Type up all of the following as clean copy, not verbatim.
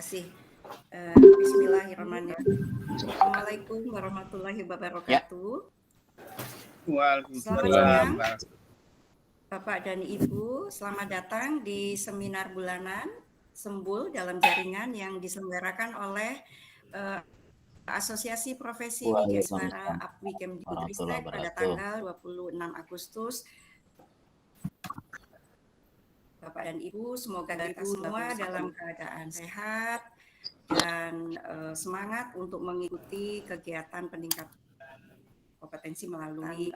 kasih. Bismillahirrahmanirrahim. Assalamualaikum warahmatullahi wabarakatuh. Selamat siang, Bapak dan Ibu. Selamat datang di seminar bulanan Sembul dalam Jaringan yang diselenggarakan oleh Asosiasi Profesi Widya Suara APWI Kemdikbudristek pada tanggal 26 Agustus. Bapak dan Ibu, semoga kita semua dalam keadaan sehat dan semangat untuk mengikuti kegiatan peningkatan kompetensi melalui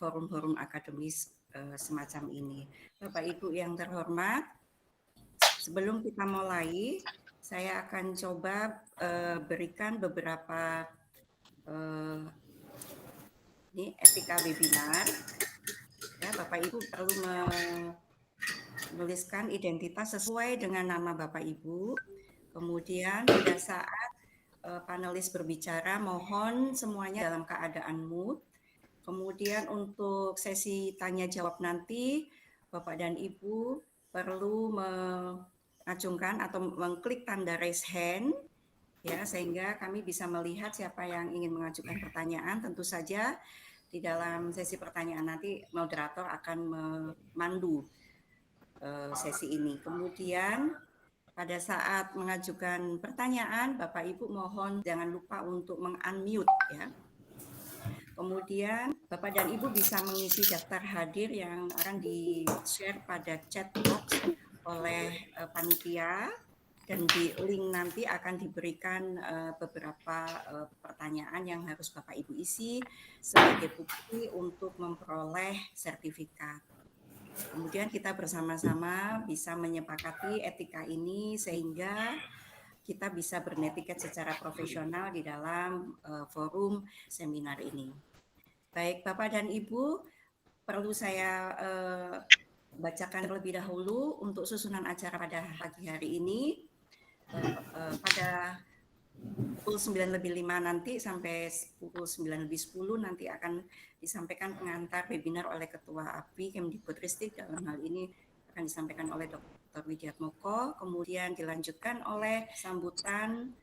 forum-forum akademis semacam ini. Bapak Ibu yang terhormat, sebelum kita mulai, saya akan coba berikan beberapa ini etika webinar. Ya, Bapak Ibu perlu menuliskan identitas sesuai dengan nama Bapak Ibu. Kemudian pada saat panelis berbicara, mohon semuanya dalam keadaan mute. Kemudian untuk sesi tanya jawab nanti, Bapak dan Ibu perlu mengacungkan atau mengklik tanda raise hand, ya, sehingga kami bisa melihat siapa yang ingin mengajukan pertanyaan. Tentu saja di dalam sesi pertanyaan nanti moderator akan memandu sesi ini. Kemudian pada saat mengajukan pertanyaan, Bapak Ibu mohon jangan lupa untuk meng-unmute ya. Kemudian Bapak dan Ibu bisa mengisi daftar hadir yang akan di-share pada chat box oleh panitia, dan di link nanti akan diberikan beberapa pertanyaan yang harus Bapak Ibu isi sebagai bukti untuk memperoleh sertifikat. Kemudian kita bersama-sama bisa menyepakati etika ini sehingga kita bisa bernetiket secara profesional di dalam forum seminar ini. Baik, Bapak dan Ibu, perlu saya bacakan terlebih dahulu untuk susunan acara pada pagi hari ini. Pada pukul 9:05 nanti sampai pukul 9:10 nanti akan disampaikan pengantar webinar oleh Ketua APWI Kemdikbudristek, dalam hal ini akan disampaikan oleh Dr. Widiatmoko, kemudian dilanjutkan oleh sambutan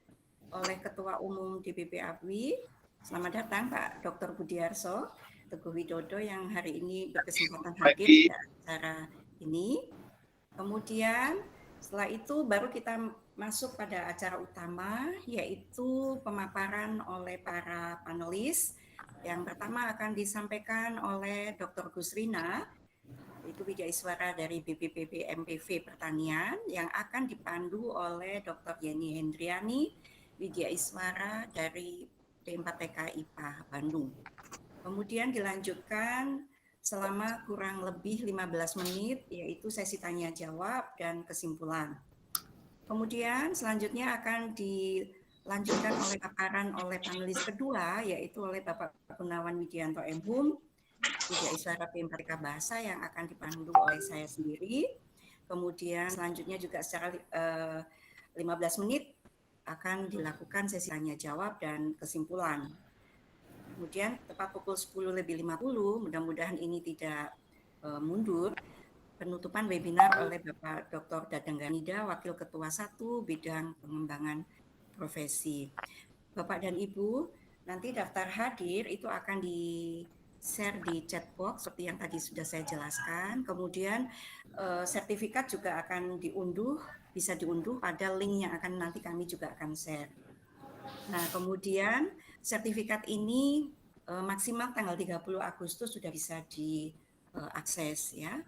oleh Ketua Umum DPP APWI. Selamat datang Pak Dr. Budiarso Teguh Widodo yang hari ini berkesempatan hadir pada acara ini. Kemudian setelah itu baru kita masuk pada acara utama, yaitu pemaparan oleh para panelis. Yang pertama akan disampaikan oleh Dr. Gusrina, itu Widyaiswara dari BPPB MPV Pertanian, yang akan dipandu oleh Dr. Yeni Hendriani, Widyaiswara dari P4TK IPA Bandung. Kemudian dilanjutkan selama kurang lebih 15 menit, yaitu sesi tanya jawab dan kesimpulan. Kemudian selanjutnya akan dilanjutkan oleh paparan oleh panelis kedua, yaitu oleh Bapak Gunawan Widianto M.Hum, Widyaiswara P4TK Bahasa, yang akan dipandu oleh saya sendiri. Kemudian selanjutnya juga secara 15 menit akan dilakukan sesi tanya jawab dan kesimpulan. Kemudian tepat pukul 10:50, mudah-mudahan ini tidak mundur, penutupan webinar oleh Bapak Dr. Dadang Ganida, Wakil Ketua 1 Bidang Pengembangan Profesi. Bapak dan Ibu, nanti daftar hadir itu akan di-share di chat box seperti yang tadi sudah saya jelaskan. Kemudian sertifikat juga akan diunduh, bisa diunduh pada link yang akan nanti kami juga akan share. Nah, kemudian sertifikat ini maksimal tanggal 30 Agustus sudah bisa diakses ya.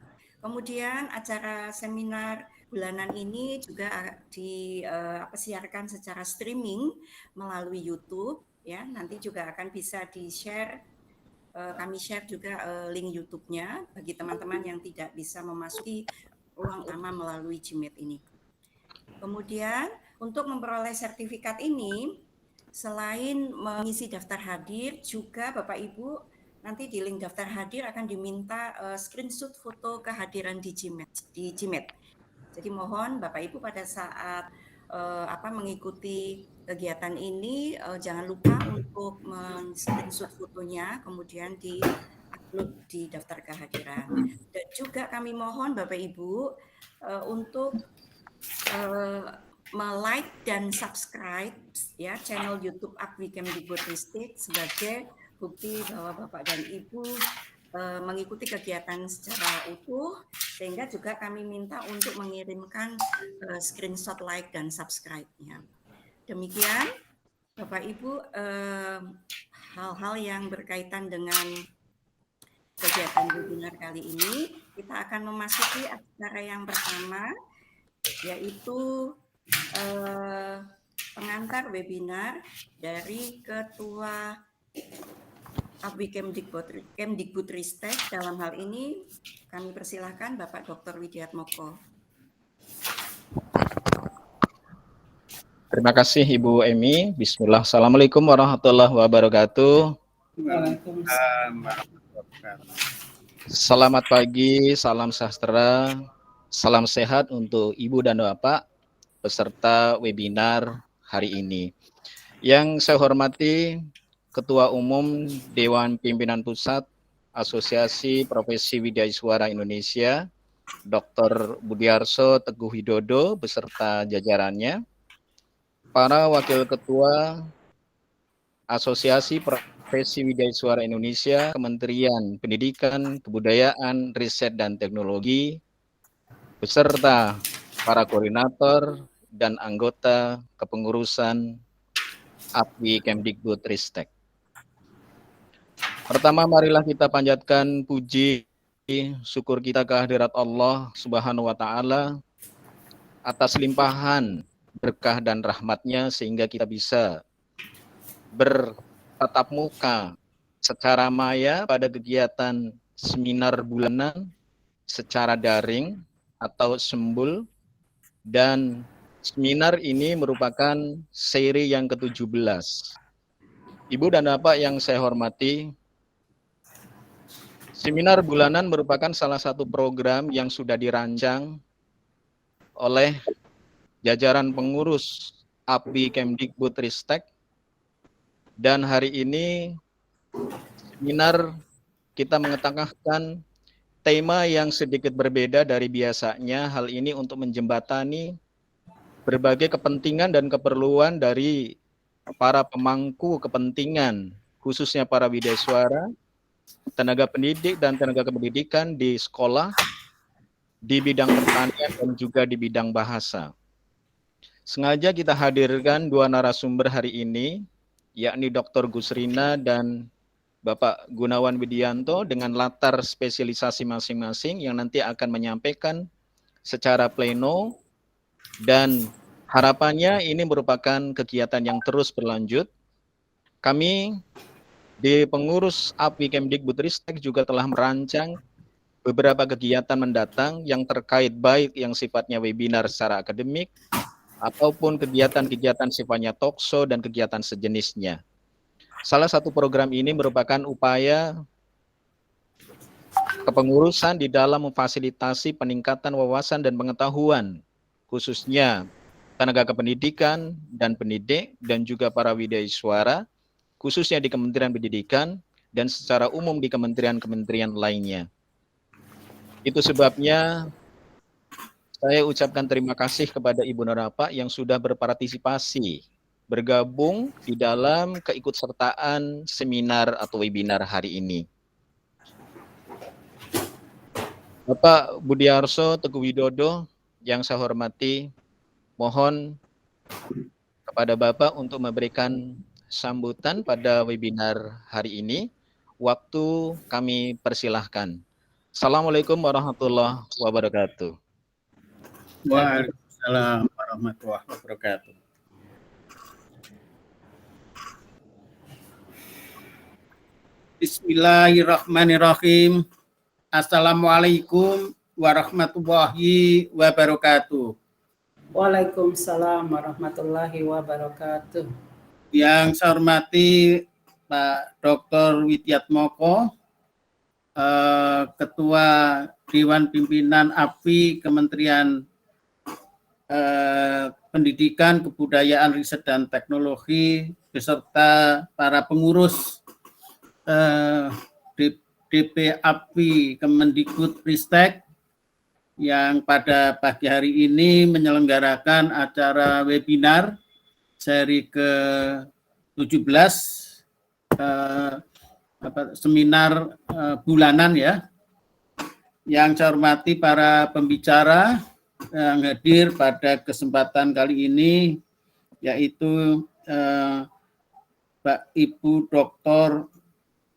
Kemudian acara seminar bulanan ini juga disiarkan secara streaming melalui YouTube ya. Nanti juga akan bisa di-share, kami share juga link YouTube-nya bagi teman-teman yang tidak bisa memasuki ruang utama melalui Gmeet ini. Kemudian untuk memperoleh sertifikat ini, selain mengisi daftar hadir, juga Bapak Ibu nanti di link daftar hadir akan diminta screenshot foto kehadiran di Gmeet. Jadi mohon Bapak Ibu pada saat mengikuti kegiatan ini jangan lupa untuk men-screenshot fotonya, kemudian di-upload di daftar kehadiran. Dan juga kami mohon Bapak Ibu untuk like dan subscribe ya channel YouTube APWI Kemdikbudristek sebagai bukti bahwa Bapak dan Ibu mengikuti kegiatan secara utuh, sehingga juga kami minta untuk mengirimkan screenshot like dan subscribe-nya. Demikian Bapak Ibu hal-hal yang berkaitan dengan kegiatan webinar kali ini. Kita akan memasuki acara yang pertama, yaitu pengantar webinar dari Ketua APWI Kemdikbudristek. Dalam hal ini kami persilahkan Bapak Dr. Widiatmoko. Terima kasih Ibu Emi. Bismillah. Assalamualaikum warahmatullahi wabarakatuh. Selamat pagi, salam sejahtera, salam sehat untuk Ibu dan Bapak peserta webinar hari ini. Yang saya hormati Ketua Umum Dewan Pimpinan Pusat Asosiasi Profesi Widyaswara Indonesia, Dr. Budiarso Teguh Widodo beserta jajarannya, para Wakil Ketua Asosiasi Profesi Widyaswara Indonesia, Kementerian Pendidikan, Kebudayaan, Riset, dan Teknologi, beserta para koordinator dan anggota kepengurusan APWI Kemdikbudristek. Pertama, marilah kita panjatkan puji syukur kita kehadirat Allah Subhanahu wa Ta'ala atas limpahan berkah dan rahmatnya sehingga kita bisa bertatap muka secara maya pada kegiatan seminar bulanan secara daring atau sembul, dan seminar ini merupakan seri yang ke-17. Ibu dan Bapak yang saya hormati, seminar bulanan merupakan salah satu program yang sudah dirancang oleh jajaran pengurus APWI Kemdikbudristek, dan hari ini seminar kita mengetengahkan tema yang sedikit berbeda dari biasanya. Hal ini untuk menjembatani berbagai kepentingan dan keperluan dari para pemangku kepentingan, khususnya para widyaswara, tenaga pendidik dan tenaga kependidikan di sekolah, di bidang pertanian dan juga di bidang bahasa. Sengaja kita hadirkan dua narasumber hari ini, yakni Dr. Gusrina dan Bapak Gunawan Widianto dengan latar spesialisasi masing-masing yang nanti akan menyampaikan secara pleno, dan harapannya ini merupakan kegiatan yang terus berlanjut. Kami di pengurus APWI Kemdikbudristek juga telah merancang beberapa kegiatan mendatang yang terkait baik yang sifatnya webinar secara akademik ataupun kegiatan-kegiatan sifatnya talkshow dan kegiatan sejenisnya. Salah satu program ini merupakan upaya kepengurusan di dalam memfasilitasi peningkatan wawasan dan pengetahuan, khususnya tenaga kependidikan dan pendidik, dan juga para widyaswara, khususnya di Kementerian Pendidikan dan secara umum di kementerian-kementerian lainnya. Itu sebabnya saya ucapkan terima kasih kepada Ibu dan Bapak yang sudah berpartisipasi, bergabung di dalam keikutsertaan seminar atau webinar hari ini. Bapak Budiarso Teguh Widodo yang saya hormati, mohon kepada Bapak untuk memberikan sambutan pada webinar hari ini. Waktu kami persilahkan. Assalamualaikum warahmatullahi wabarakatuh. Waalaikumsalam warahmatullahi wabarakatuh. Bismillahirrahmanirrahim. Assalamualaikum warahmatullahi wabarakatuh. Waalaikumsalam warahmatullahi wabarakatuh. Yang saya hormati Pak Dr. Widiatmoko, Ketua Dewan Pimpinan APWI Kementerian Pendidikan, Kebudayaan, Riset, dan Teknologi, beserta para pengurus DP APWI Kemdikbudristek, yang pada pagi hari ini menyelenggarakan acara webinar seri ke-17 seminar bulanan ya. Yang saya hormati para pembicara yang hadir pada kesempatan kali ini, yaitu Ibu Dr.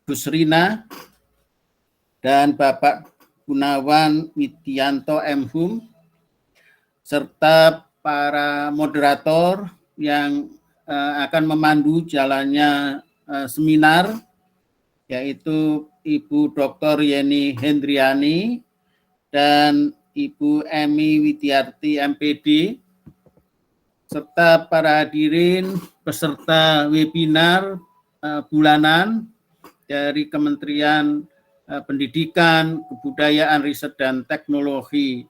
Busrina dan Bapak Gunawan Widianto M.Hum, serta para moderator yang akan memandu jalannya seminar, yaitu Ibu Dr. Yeni Hendriani dan Ibu Emi Widiarti MPD, serta para hadirin peserta webinar bulanan dari Kementerian Pendidikan, Kebudayaan, Riset, dan Teknologi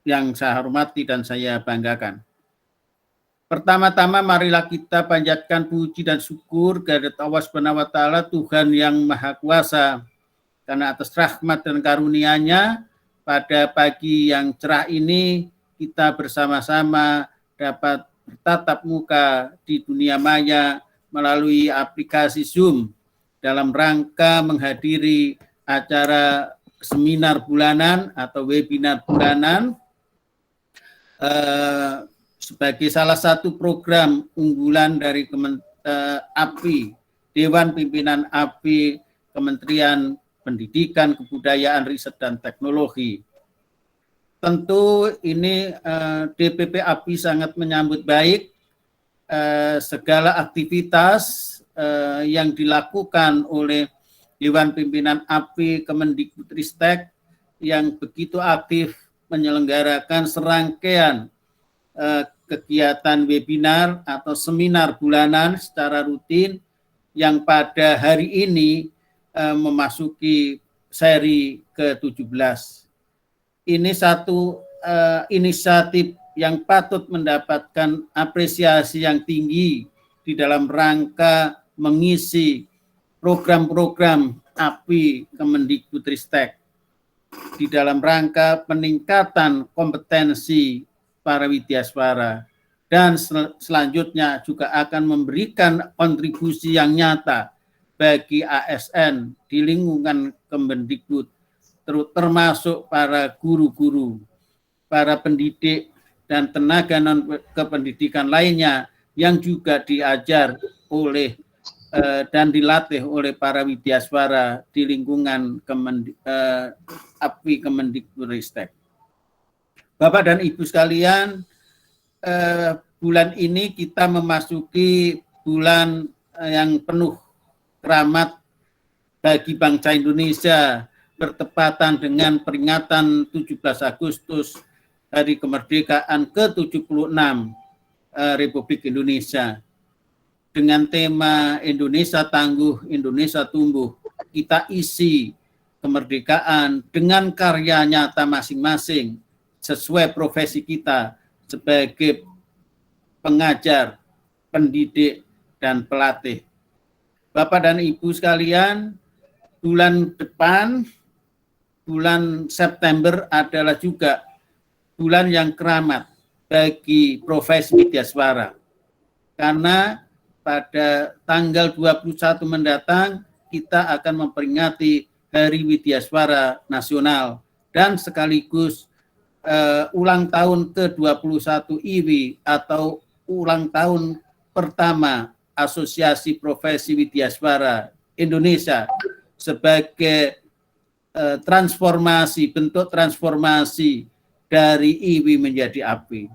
yang saya hormati dan saya banggakan. Pertama-tama marilah kita panjatkan puji dan syukur kehadirat Allah Subhanahu wa taala, Tuhan yang Maha Kuasa, karena atas rahmat dan karunia-Nya pada pagi yang cerah ini kita bersama-sama dapat bertatap muka di dunia maya melalui aplikasi Zoom dalam rangka menghadiri acara seminar bulanan atau webinar bulanan sebagai salah satu program unggulan dari API, Dewan Pimpinan API Kementerian Pendidikan, Kebudayaan, Riset, dan Teknologi. Tentu ini DPP API sangat menyambut baik segala aktivitas yang dilakukan oleh Dewan Pimpinan API Kemendikbudristek yang begitu aktif menyelenggarakan serangkaian kegiatan webinar atau seminar bulanan secara rutin yang pada hari ini memasuki seri ke-17. Ini satu inisiatif yang patut mendapatkan apresiasi yang tinggi di dalam rangka mengisi program-program API Kemendikbudristek di dalam rangka peningkatan kompetensi para widyaswara, dan selanjutnya juga akan memberikan kontribusi yang nyata bagi ASN di lingkungan Kemendikbud, termasuk para guru-guru, para pendidik, dan tenaga non-kependidikan lainnya yang juga diajar oleh dan dilatih oleh para widyaswara di lingkungan API Kemendikbudristek. Bapak dan Ibu sekalian, bulan ini kita memasuki bulan yang penuh keramat bagi bangsa Indonesia, bertepatan dengan peringatan 17 Agustus Hari Kemerdekaan ke-76 Republik Indonesia. Dengan tema Indonesia Tangguh, Indonesia Tumbuh, kita isi kemerdekaan dengan karya nyata masing-masing sesuai profesi kita sebagai pengajar, pendidik, dan pelatih. Bapak dan Ibu sekalian, bulan depan, bulan September adalah juga bulan yang keramat bagi profesi widyaswara. Karena pada tanggal 21 mendatang kita akan memperingati Hari Widyaswara Nasional dan sekaligus ulang tahun ke-21 IWI atau ulang tahun pertama Asosiasi Profesi Widyaswara Indonesia sebagai bentuk transformasi dari IWI menjadi API.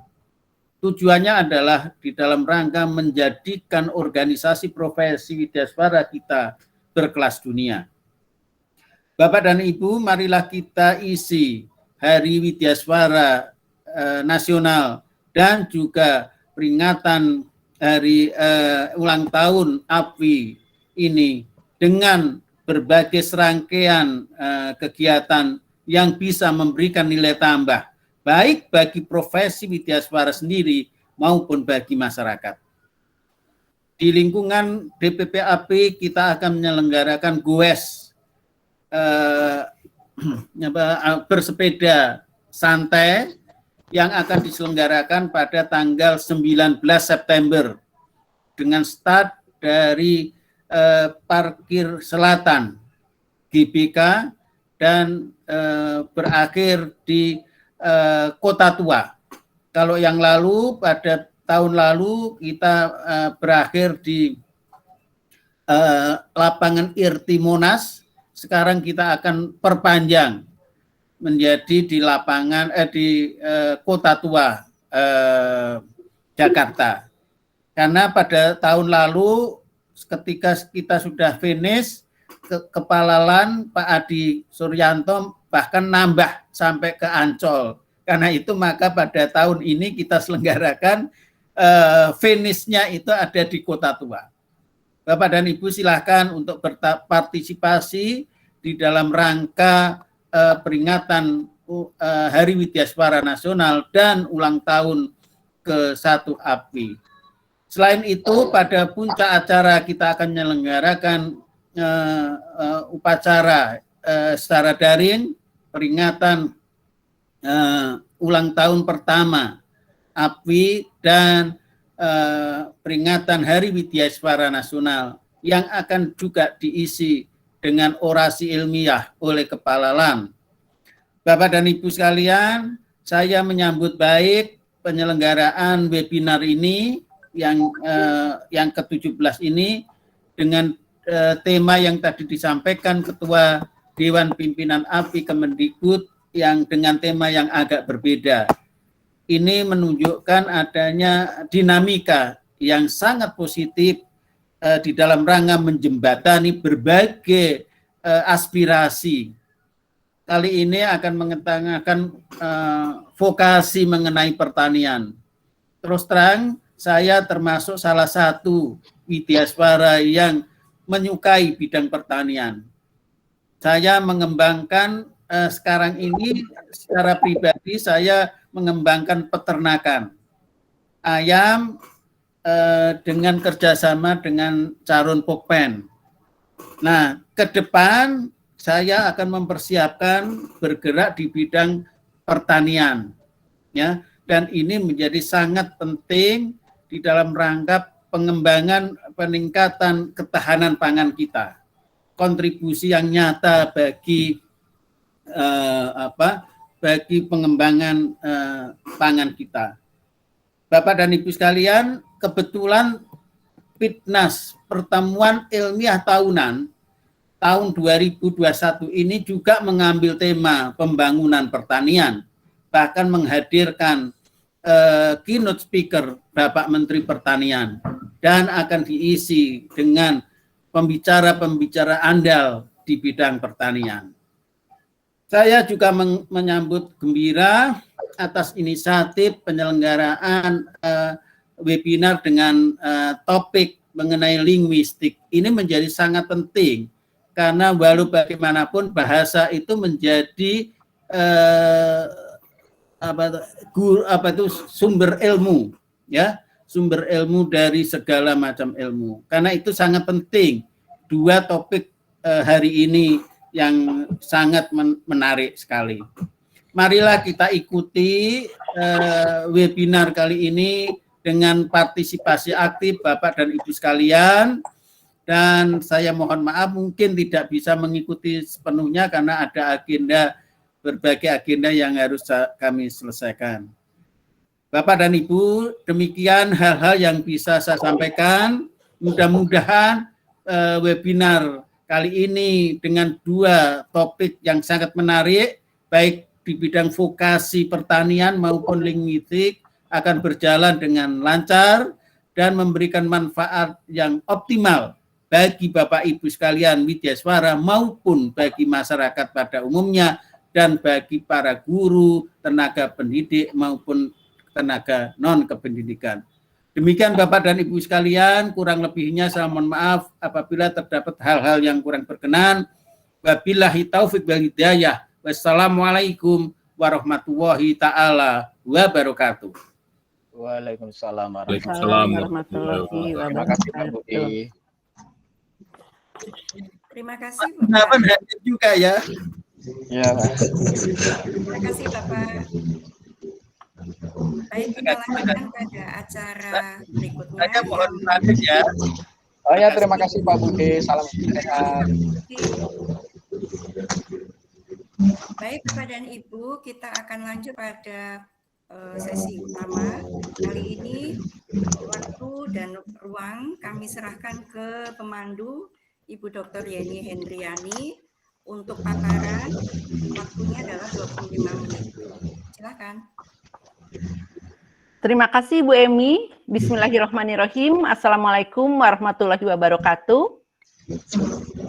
Tujuannya adalah di dalam rangka menjadikan organisasi profesi widyaswara kita berkelas dunia. Bapak dan Ibu, marilah kita isi Hari Widyaswara Nasional dan juga peringatan hari ulang tahun API ini dengan berbagai serangkaian kegiatan yang bisa memberikan nilai tambah, baik bagi profesi widyaswara sendiri maupun bagi masyarakat. Di lingkungan DPP API kita akan menyelenggarakan GOES bersepeda santai yang akan diselenggarakan pada tanggal 19 September dengan start dari parkir selatan GBK dan berakhir di Kota Tua. Kalau yang lalu pada tahun lalu kita berakhir di lapangan Irti Monas, sekarang kita akan perpanjang menjadi di lapangan di Kota Tua Jakarta. Karena pada tahun lalu ketika kita sudah finish, Kepala LAN Pak Adi Suryanto bahkan nambah sampai ke Ancol. Karena itu maka pada tahun ini kita selenggarakan finishnya itu ada di Kota Tua. Bapak dan Ibu silahkan untuk berpartisipasi di dalam rangka peringatan Hari Widyaswara Nasional dan ulang tahun ke-1 API. Selain itu, pada puncak acara kita akan menyelenggarakan upacara secara daring peringatan ulang tahun pertama API dan peringatan Hari Widyaswara Nasional yang akan juga diisi dengan orasi ilmiah oleh Kepala LAN. Bapak dan Ibu sekalian, saya menyambut baik penyelenggaraan webinar ini yang ke-17 ini dengan tema yang tadi disampaikan Ketua Dewan Pimpinan API Kemendikbud yang dengan tema yang agak berbeda. Ini menunjukkan adanya dinamika yang sangat positif di dalam rangka menjembatani berbagai aspirasi. Kali ini akan mengetengahkan vokasi mengenai pertanian. Terus terang, saya termasuk salah satu widyaswara yang menyukai bidang pertanian. Saya mengembangkan sekarang ini secara pribadi saya mengembangkan peternakan ayam dengan kerjasama dengan Carun Pokpen. Nah, ke depan saya akan mempersiapkan bergerak di bidang pertanian, ya, dan ini menjadi sangat penting di dalam rangka pengembangan peningkatan ketahanan pangan kita, kontribusi yang nyata bagi bagi pengembangan pangan kita. Bapak dan Ibu sekalian, kebetulan Fitnas pertemuan ilmiah tahunan tahun 2021 ini juga mengambil tema pembangunan pertanian, bahkan menghadirkan keynote speaker Bapak Menteri Pertanian dan akan diisi dengan pembicara-pembicara andal di bidang pertanian. Saya juga menyambut gembira atas inisiatif penyelenggaraan webinar dengan topik mengenai linguistik. Ini menjadi sangat penting karena walau bagaimanapun bahasa itu menjadi sumber ilmu, ya, sumber ilmu dari segala macam ilmu. Karena itu sangat penting dua topik hari ini yang sangat menarik sekali. Marilah kita ikuti webinar kali ini dengan partisipasi aktif Bapak dan Ibu sekalian. Dan saya mohon maaf mungkin tidak bisa mengikuti sepenuhnya karena ada agenda, berbagai agenda yang harus kami selesaikan. Bapak dan Ibu, demikian hal-hal yang bisa saya sampaikan. Mudah-mudahan webinar kali ini dengan dua topik yang sangat menarik, baik di bidang vokasi pertanian maupun linguistik akan berjalan dengan lancar dan memberikan manfaat yang optimal bagi Bapak Ibu sekalian widyaswara maupun bagi masyarakat pada umumnya dan bagi para guru, tenaga pendidik maupun tenaga non-kependidikan. Demikian Bapak dan Ibu sekalian, kurang lebihnya saya mohon maaf apabila terdapat hal-hal yang kurang berkenan. Wabillahi taufik wal hidayah. Wassalamualaikum warahmatullahi taala wabarakatuh. Waalaikumsalam warahmatullahi wabarakatuh. Terima kasih Pak Budi. Terima kasih. Kenapa hadir juga ya? Ya. Terima kasih Bapak. Baik, kita lanjutkan pada acara berikutnya. Saya mohon pamit ya. Oh ya, terima kasih Pak Budi. Salam sehat. Baik Bapak dan Ibu, kita akan lanjut pada sesi utama. Kali ini waktu dan ruang kami serahkan ke pemandu Ibu Dr. Yeni Hendriani untuk paparan. Waktunya adalah 25 menit. Silakan. Terima kasih Bu Emi. Bismillahirrahmanirrahim. Assalamualaikum warahmatullahi wabarakatuh.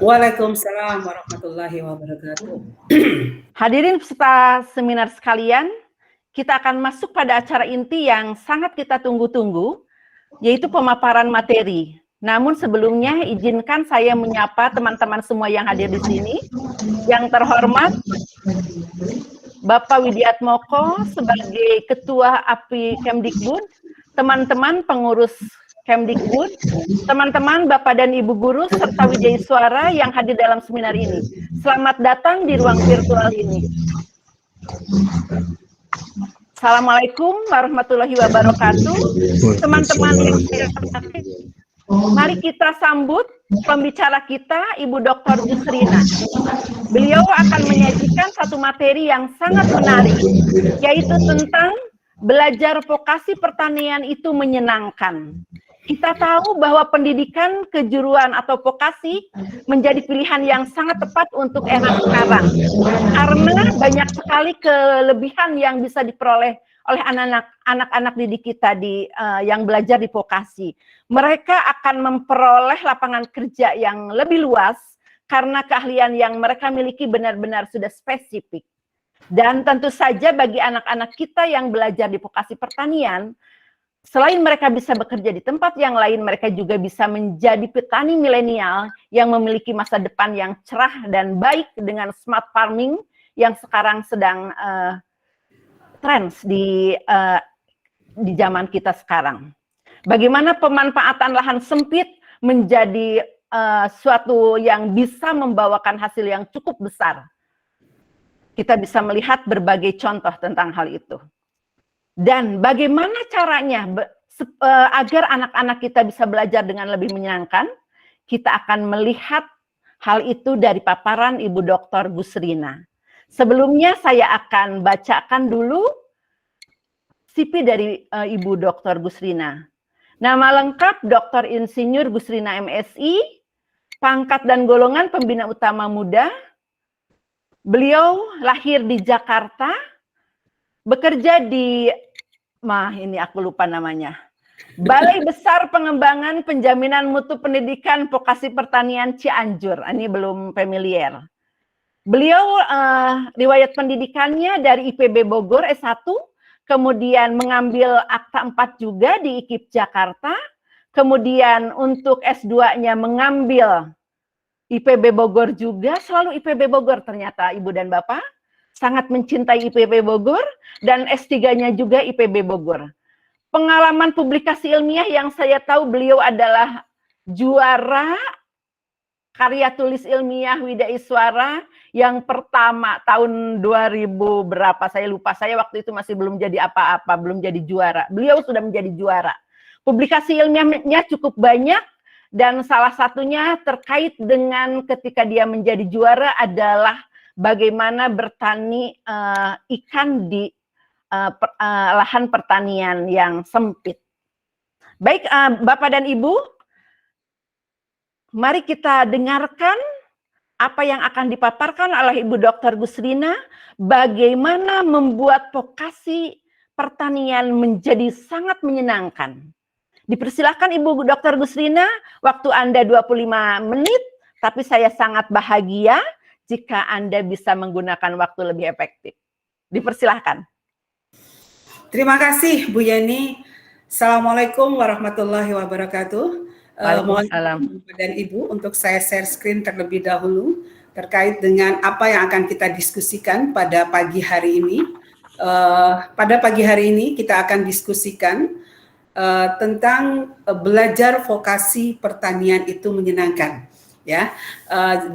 Waalaikumsalam warahmatullahi wabarakatuh. Hadirin peserta seminar sekalian, kita akan masuk pada acara inti yang sangat kita tunggu-tunggu, yaitu pemaparan materi. Namun sebelumnya izinkan saya menyapa teman-teman semua yang hadir di sini. Yang terhormat Bapak Widiatmoko sebagai Ketua API Kemdikbud, teman-teman pengurus Kemdikbud, teman-teman Bapak dan Ibu guru serta Wijaya Suara yang hadir dalam seminar ini. Selamat datang di ruang virtual ini. Assalamualaikum warahmatullahi wabarakatuh. Teman-teman yang saya hormati, mari kita sambut pembicara kita, Ibu Dr. Gusrina. Beliau akan menyajikan satu materi yang sangat menarik, yaitu tentang belajar vokasi pertanian itu menyenangkan. Kita tahu bahwa pendidikan kejuruan atau vokasi menjadi pilihan yang sangat tepat untuk era sekarang. Karena banyak sekali kelebihan yang bisa diperoleh oleh anak-anak didik kita yang belajar di vokasi. Mereka akan memperoleh lapangan kerja yang lebih luas karena keahlian yang mereka miliki benar-benar sudah spesifik. Dan tentu saja bagi anak-anak kita yang belajar di vokasi pertanian, selain mereka bisa bekerja di tempat yang lain, mereka juga bisa menjadi petani milenial yang memiliki masa depan yang cerah dan baik dengan smart farming yang sekarang sedang trends di zaman kita sekarang. Bagaimana pemanfaatan lahan sempit menjadi suatu yang bisa membawakan hasil yang cukup besar. Kita bisa melihat berbagai contoh tentang hal itu. Dan bagaimana caranya agar anak-anak kita bisa belajar dengan lebih menyenangkan? Kita akan melihat hal itu dari paparan Ibu Dr. Gusrina. Sebelumnya saya akan bacakan dulu CV dari Ibu Dr. Gusrina. Nama lengkap Dr. Insinyur Gusrina MSI, pangkat dan golongan pembina utama muda. Beliau lahir di Jakarta, bekerja di, ini aku lupa namanya, Balai Besar Pengembangan Penjaminan Mutu Pendidikan Vokasi Pertanian Cianjur. Ini belum familiar. Beliau riwayat pendidikannya dari IPB Bogor S1, kemudian mengambil akta 4 juga di IKIP Jakarta, kemudian untuk S2-nya mengambil IPB Bogor juga, selalu IPB Bogor ternyata Ibu dan Bapak, sangat mencintai IPB Bogor, dan S3-nya juga IPB Bogor. Pengalaman publikasi ilmiah yang saya tahu beliau adalah juara karya tulis ilmiah Wijaya Suara yang pertama tahun 2000 berapa, saya lupa, saya waktu itu masih belum jadi apa-apa, belum jadi juara. Beliau sudah menjadi juara. Publikasi ilmiahnya cukup banyak, dan salah satunya terkait dengan ketika dia menjadi juara adalah bagaimana bertani ikan di lahan pertanian yang sempit. Baik, Bapak dan Ibu, mari kita dengarkan apa yang akan dipaparkan oleh Ibu Dr. Gusrina, bagaimana membuat vokasi pertanian menjadi sangat menyenangkan. Dipersilakan Ibu Dr. Gusrina, waktu Anda 25 menit, tapi saya sangat bahagia jika Anda bisa menggunakan waktu lebih efektif. Dipersilakan. Terima kasih Bu Yeni. Assalamualaikum warahmatullahi wabarakatuh. Mohon Bapak dan Ibu untuk saya share screen terlebih dahulu terkait dengan apa yang akan kita diskusikan pada pagi hari ini. Pada pagi hari ini kita akan diskusikan tentang belajar vokasi pertanian itu menyenangkan. Ya,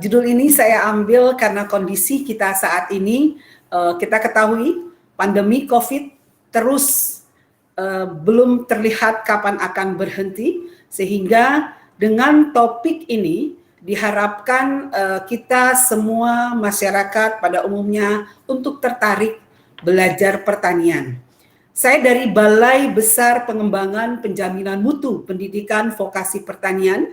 judul ini saya ambil karena kondisi kita saat ini, kita ketahui pandemi COVID terus belum terlihat kapan akan berhenti, sehingga dengan topik ini diharapkan kita semua masyarakat pada umumnya untuk tertarik belajar pertanian. Saya dari Balai Besar Pengembangan Penjaminan Mutu Pendidikan Vokasi Pertanian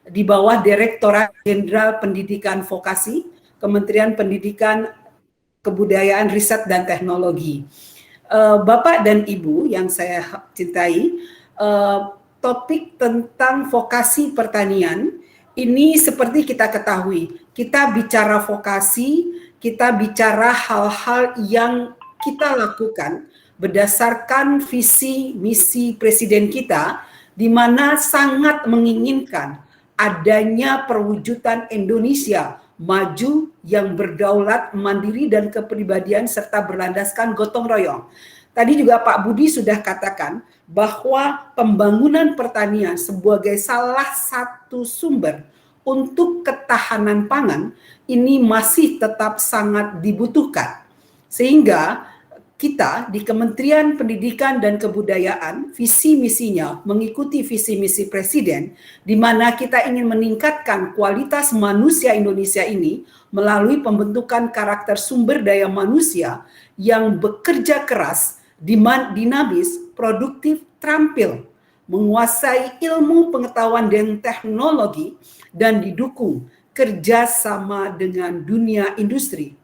di bawah Direktorat Jenderal Pendidikan Vokasi, Kementerian Pendidikan, Kebudayaan, Riset, dan Teknologi. Bapak dan Ibu yang saya cintai, topik tentang vokasi pertanian ini seperti kita ketahui, kita bicara vokasi, kita bicara hal-hal yang kita lakukan berdasarkan visi misi Presiden kita, di mana sangat menginginkan adanya perwujudan Indonesia maju yang berdaulat, mandiri, dan kepribadian serta berlandaskan gotong royong. Tadi juga Pak Budi sudah katakan bahwa pembangunan pertanian sebagai salah satu sumber untuk ketahanan pangan ini masih tetap sangat dibutuhkan. Sehingga kita di Kementerian Pendidikan dan Kebudayaan, visi misinya mengikuti visi misi Presiden, di mana kita ingin meningkatkan kualitas manusia Indonesia ini melalui pembentukan karakter sumber daya manusia yang bekerja keras, dinamis, produktif, terampil, menguasai ilmu, pengetahuan, dan teknologi, dan didukung kerjasama dengan dunia industri.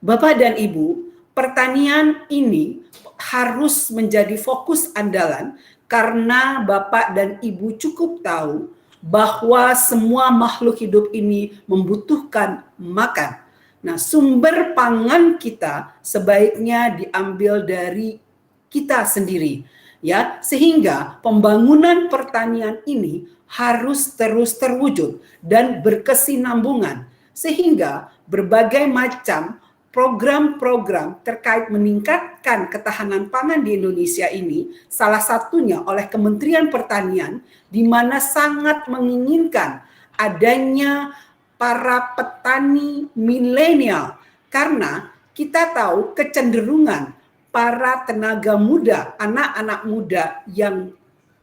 Bapak dan Ibu, pertanian ini harus menjadi fokus andalan karena Bapak dan Ibu cukup tahu bahwa semua makhluk hidup ini membutuhkan makan. Nah, sumber pangan kita sebaiknya diambil dari kita sendiri, ya, sehingga pembangunan pertanian ini harus terus terwujud dan berkesinambungan, sehingga berbagai macam program-program terkait meningkatkan ketahanan pangan di Indonesia ini, salah satunya oleh Kementerian Pertanian, di mana sangat menginginkan adanya para petani milenial, karena kita tahu kecenderungan para tenaga muda, anak-anak muda yang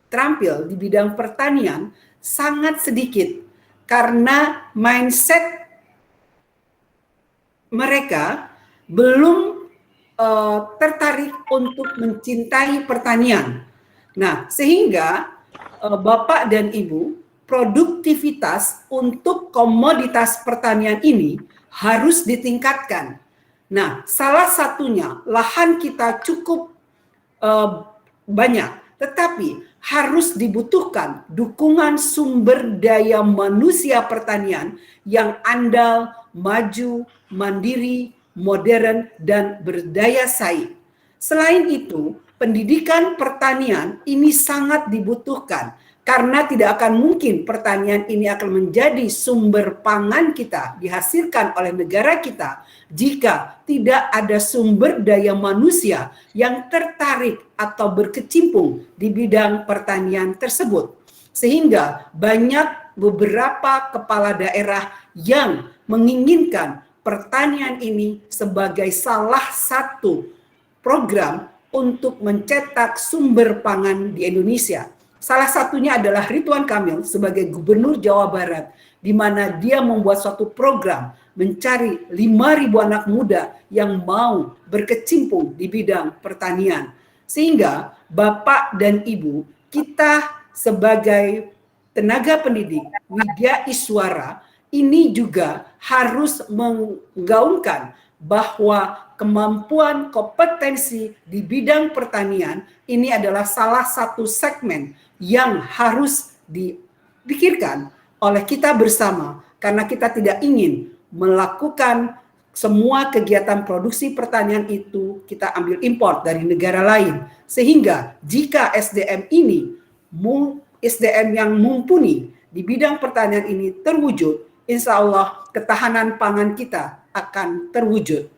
terampil di bidang pertanian sangat sedikit, karena mindset mereka belum tertarik untuk mencintai pertanian. Nah, sehingga Bapak dan Ibu, produktivitas untuk komoditas pertanian ini harus ditingkatkan. Nah, salah satunya lahan kita cukup banyak, tetapi harus dibutuhkan dukungan sumber daya manusia pertanian yang andal, maju, mandiri, modern, dan berdaya saing. Selain itu, pendidikan pertanian ini sangat dibutuhkan karena tidak akan mungkin pertanian ini akan menjadi sumber pangan kita, dihasilkan oleh negara kita, jika tidak ada sumber daya manusia yang tertarik atau berkecimpung di bidang pertanian tersebut. Sehingga banyak beberapa kepala daerah yang menginginkan pertanian ini sebagai salah satu program untuk mencetak sumber pangan di Indonesia. Salah satunya adalah Ridwan Kamil sebagai Gubernur Jawa Barat, di mana dia membuat suatu program mencari 5.000 anak muda yang mau berkecimpung di bidang pertanian. Sehingga Bapak dan Ibu, kita sebagai tenaga pendidik, Widya Iswara, ini juga harus menggaungkan bahwa kemampuan kompetensi di bidang pertanian ini adalah salah satu segmen yang harus dipikirkan oleh kita bersama, karena kita tidak ingin melakukan semua kegiatan produksi pertanian itu kita ambil impor dari negara lain, sehingga jika SDM ini SDM yang mumpuni di bidang pertanian ini terwujud, insya Allah ketahanan pangan kita akan terwujud.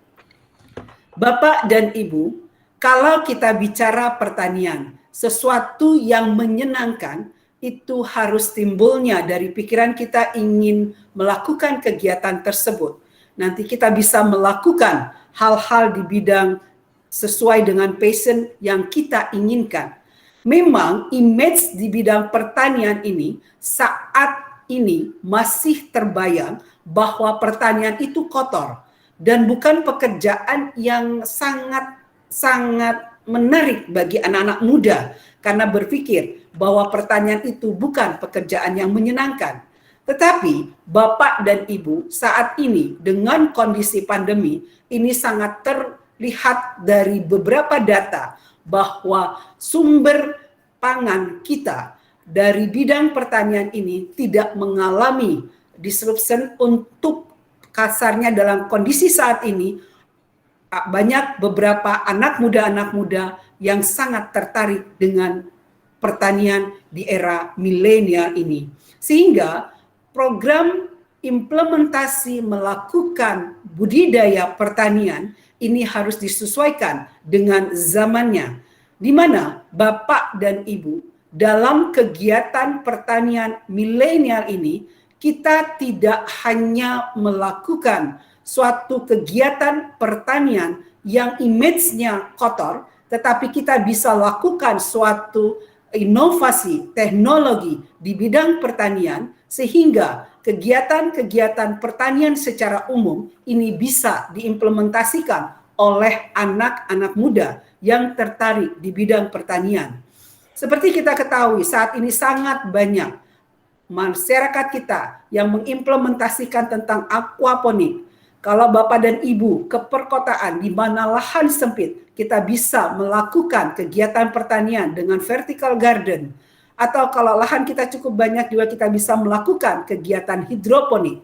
Bapak dan Ibu, kalau kita bicara pertanian, sesuatu yang menyenangkan itu harus timbulnya dari pikiran kita ingin melakukan kegiatan tersebut. Nanti kita bisa melakukan hal-hal di bidang sesuai dengan passion yang kita inginkan. Memang image di bidang pertanian ini saat ini masih terbayang bahwa pertanian itu kotor dan bukan pekerjaan yang sangat menarik bagi anak-anak muda karena berpikir bahwa pertanian itu bukan pekerjaan yang menyenangkan. Tetapi Bapak dan Ibu saat ini dengan kondisi pandemi ini sangat terlihat dari beberapa data bahwa sumber pangan kita dari bidang pertanian ini tidak mengalami disruption. Untuk kasarnya dalam kondisi saat ini banyak beberapa anak muda yang sangat tertarik dengan pertanian di era milenial ini. Sehingga program implementasi melakukan budidaya pertanian ini harus disesuaikan dengan zamannya, di mana Bapak dan Ibu dalam kegiatan pertanian milenial ini kita tidak hanya melakukan suatu kegiatan pertanian yang image-nya kotor, tetapi kita bisa lakukan suatu inovasi teknologi di bidang pertanian sehingga kegiatan-kegiatan pertanian secara umum ini bisa diimplementasikan oleh anak-anak muda yang tertarik di bidang pertanian. Seperti kita ketahui saat ini sangat banyak masyarakat kita yang mengimplementasikan tentang aquaponik. Kalau Bapak dan Ibu ke perkotaan di mana lahan sempit, kita bisa melakukan kegiatan pertanian dengan vertical garden. Atau kalau lahan kita cukup banyak juga kita bisa melakukan kegiatan hidroponik.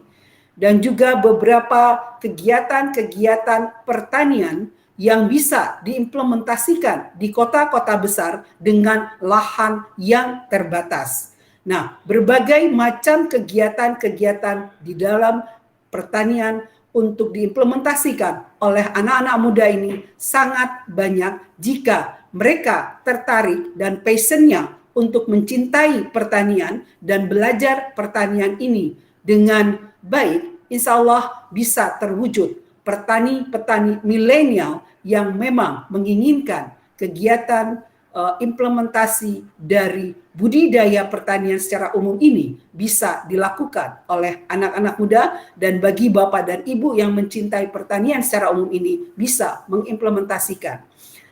Dan juga beberapa kegiatan-kegiatan pertanian yang bisa diimplementasikan di kota-kota besar dengan lahan yang terbatas. Nah, berbagai macam kegiatan-kegiatan di dalam pertanian untuk diimplementasikan oleh anak-anak muda ini sangat banyak jika mereka tertarik dan passionnya untuk mencintai pertanian dan belajar pertanian ini dengan baik, insya Allah bisa terwujud petani-petani milenial yang memang menginginkan kegiatan implementasi dari budidaya pertanian secara umum ini bisa dilakukan oleh anak-anak muda, dan bagi Bapak dan Ibu yang mencintai pertanian secara umum ini bisa mengimplementasikan.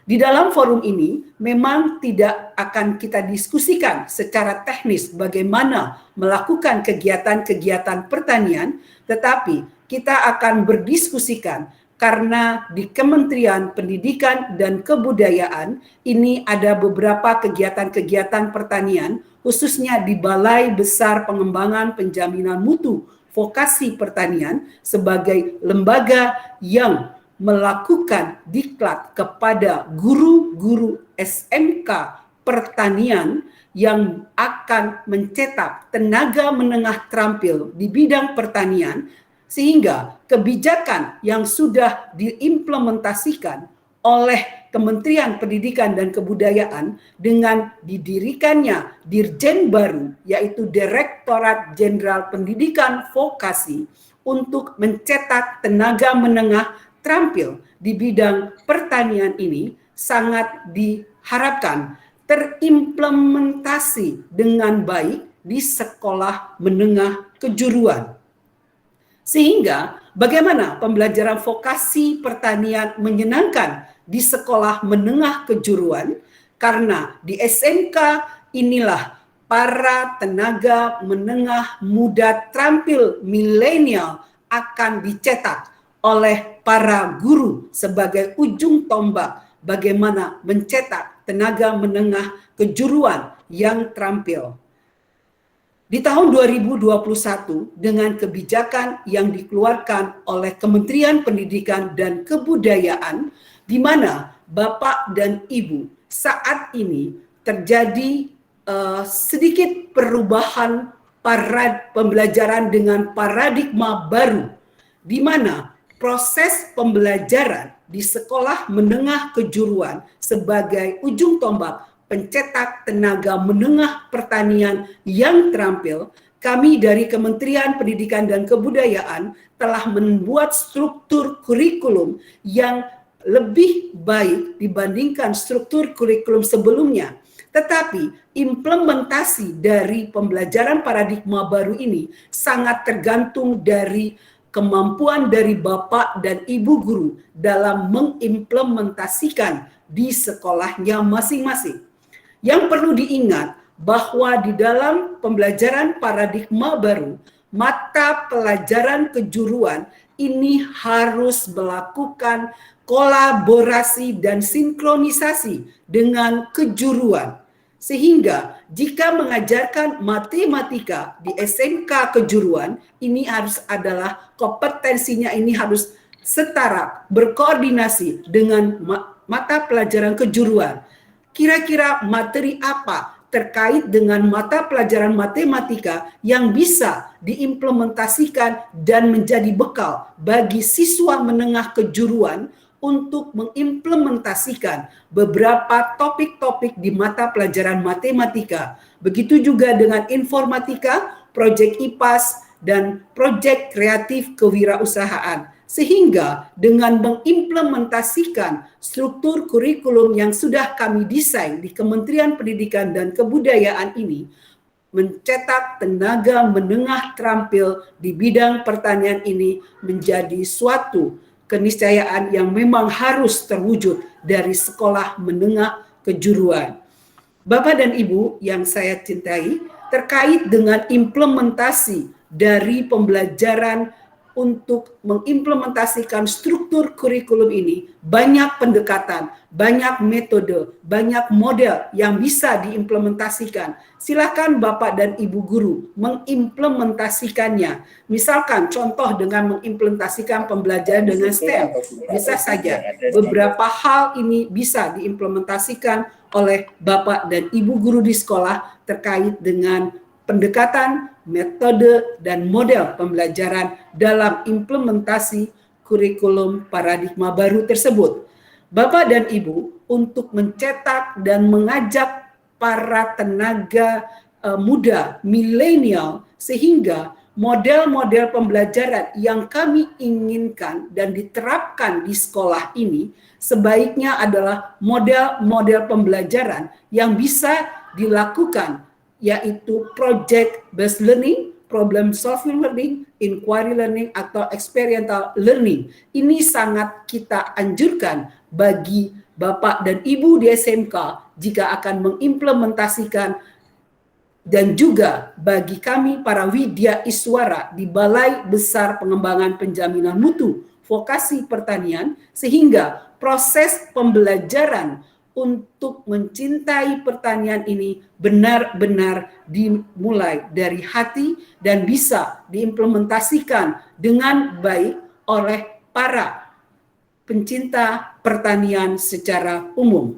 Di dalam forum ini memang tidak akan kita diskusikan secara teknis bagaimana melakukan kegiatan-kegiatan pertanian, tetapi kita akan berdiskusikan karena di Kementerian Pendidikan dan Kebudayaan ini ada beberapa kegiatan-kegiatan pertanian, khususnya di Balai Besar Pengembangan Penjaminan Mutu Vokasi Pertanian sebagai lembaga yang melakukan diklat kepada guru-guru SMK pertanian yang akan mencetak tenaga menengah terampil di bidang pertanian, sehingga kebijakan yang sudah diimplementasikan oleh Kementerian Pendidikan dan Kebudayaan dengan didirikannya Dirjen baru, yaitu Direktorat Jenderal Pendidikan Vokasi, untuk mencetak tenaga menengah terampil di bidang pertanian ini sangat diharapkan terimplementasi dengan baik di sekolah menengah kejuruan. Sehingga bagaimana pembelajaran vokasi pertanian menyenangkan di sekolah menengah kejuruan, karena di SMK inilah para tenaga menengah muda terampil milenial akan dicetak oleh para guru sebagai ujung tombak bagaimana mencetak tenaga menengah kejuruan yang terampil. Di tahun 2021 dengan kebijakan yang dikeluarkan oleh Kementerian Pendidikan dan Kebudayaan, di mana Bapak dan Ibu saat ini terjadi sedikit perubahan pembelajaran dengan paradigma baru, di mana proses pembelajaran di sekolah menengah kejuruan sebagai ujung tombak pencetak tenaga menengah pertanian yang terampil, kami dari Kementerian Pendidikan dan Kebudayaan telah membuat struktur kurikulum yang lebih baik dibandingkan struktur kurikulum sebelumnya. Tetapi implementasi dari pembelajaran paradigma baru ini sangat tergantung dari kemampuan dari Bapak dan Ibu guru dalam mengimplementasikan di sekolahnya masing-masing. Yang perlu diingat bahwa di dalam pembelajaran paradigma baru, mata pelajaran kejuruan ini harus melakukan kolaborasi dan sinkronisasi dengan kejuruan. Sehingga jika mengajarkan matematika di SMK kejuruan, ini harus adalah kompetensinya ini harus setara, berkoordinasi dengan mata pelajaran kejuruan. Kira-kira materi apa terkait dengan mata pelajaran matematika yang bisa diimplementasikan dan menjadi bekal bagi siswa menengah kejuruan untuk mengimplementasikan beberapa topik-topik di mata pelajaran matematika. Begitu juga dengan informatika, proyek IPAS, dan proyek kreatif kewirausahaan. Sehingga dengan mengimplementasikan struktur kurikulum yang sudah kami desain di Kementerian Pendidikan dan Kebudayaan ini, mencetak tenaga menengah terampil di bidang pertanian ini menjadi suatu keniscayaan yang memang harus terwujud dari sekolah menengah kejuruan. Bapak dan Ibu yang saya cintai, terkait dengan implementasi dari pembelajaran untuk mengimplementasikan struktur kurikulum ini, banyak pendekatan, banyak metode, banyak model yang bisa diimplementasikan. Silakan Bapak dan Ibu guru mengimplementasikannya. Misalkan contoh dengan mengimplementasikan pembelajaran dengan STEM, bisa saja beberapa hal ini bisa diimplementasikan oleh Bapak dan Ibu guru di sekolah terkait dengan pendekatan, metode, dan model pembelajaran dalam implementasi kurikulum paradigma baru tersebut. Bapak dan Ibu, untuk mencetak dan mengajak para tenaga muda milenial sehingga model-model pembelajaran yang kami inginkan dan diterapkan di sekolah ini sebaiknya adalah model-model pembelajaran yang bisa dilakukan, yaitu project based learning, problem solving learning, inquiry learning, atau experiential learning. Ini sangat kita anjurkan bagi Bapak dan Ibu di SMK jika akan mengimplementasikan, dan juga bagi kami para widya iswara di Balai Besar Pengembangan Penjaminan Mutu Vokasi Pertanian, sehingga proses pembelajaran untuk mencintai pertanian ini benar-benar dimulai dari hati dan bisa diimplementasikan dengan baik oleh para pencinta pertanian secara umum.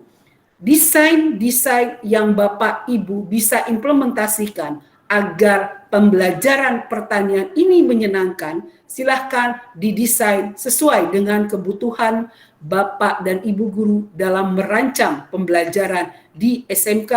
Desain-desain yang Bapak Ibu bisa implementasikan agar pembelajaran pertanian ini menyenangkan, silahkan didesain sesuai dengan kebutuhan Bapak dan Ibu guru dalam merancang pembelajaran di SMK,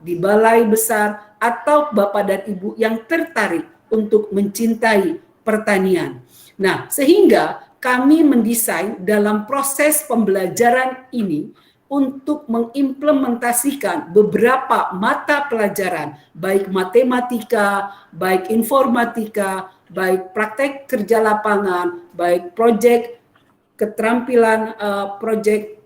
di Balai Besar, atau Bapak dan Ibu yang tertarik untuk mencintai pertanian. Nah, sehingga kami mendesain dalam proses pembelajaran ini untuk mengimplementasikan beberapa mata pelajaran, baik matematika, baik informatika, baik praktek kerja lapangan, baik proyek keterampilan proyek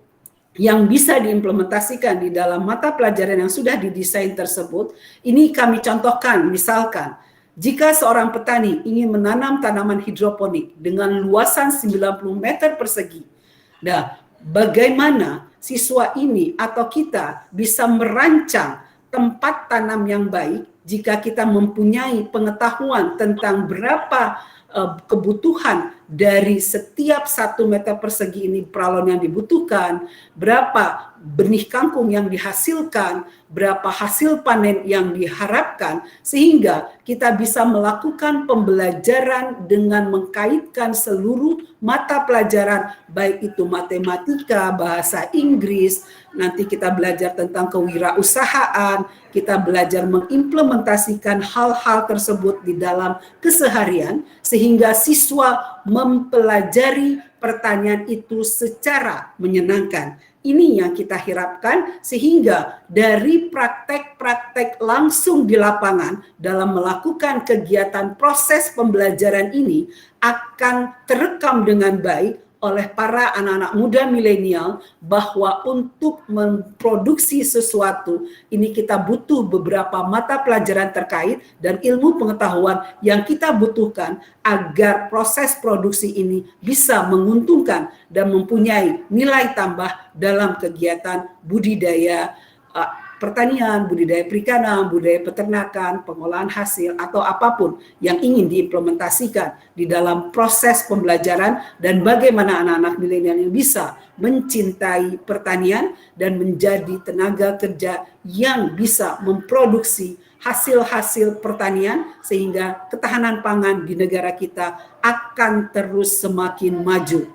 yang bisa diimplementasikan di dalam mata pelajaran yang sudah didesain tersebut. Ini kami contohkan, misalkan jika seorang petani ingin menanam tanaman hidroponik dengan luasan 90 meter persegi, nah bagaimana siswa ini atau kita bisa merancang tempat tanam yang baik jika kita mempunyai pengetahuan tentang berapa kebutuhan dari setiap 1 meter persegi ini pralon yang dibutuhkan, berapa benih kangkung yang dihasilkan, berapa hasil panen yang diharapkan, sehingga kita bisa melakukan pembelajaran dengan mengkaitkan seluruh mata pelajaran, baik itu matematika, bahasa Inggris, nanti kita belajar tentang kewirausahaan, kita belajar mengimplementasikan hal-hal tersebut di dalam keseharian, sehingga siswa mempelajari pertanian itu secara menyenangkan. Ini yang kita harapkan, sehingga dari praktek-praktek langsung di lapangan dalam melakukan kegiatan proses pembelajaran ini akan terekam dengan baik oleh para anak-anak muda milenial, bahwa untuk memproduksi sesuatu ini kita butuh beberapa mata pelajaran terkait dan ilmu pengetahuan yang kita butuhkan agar proses produksi ini bisa menguntungkan dan mempunyai nilai tambah dalam kegiatan budidaya pertanian, budidaya perikanan, budidaya peternakan, pengolahan hasil, atau apapun yang ingin diimplementasikan di dalam proses pembelajaran, dan bagaimana anak-anak milenial yang bisa mencintai pertanian dan menjadi tenaga kerja yang bisa memproduksi hasil-hasil pertanian, sehingga ketahanan pangan di negara kita akan terus semakin maju.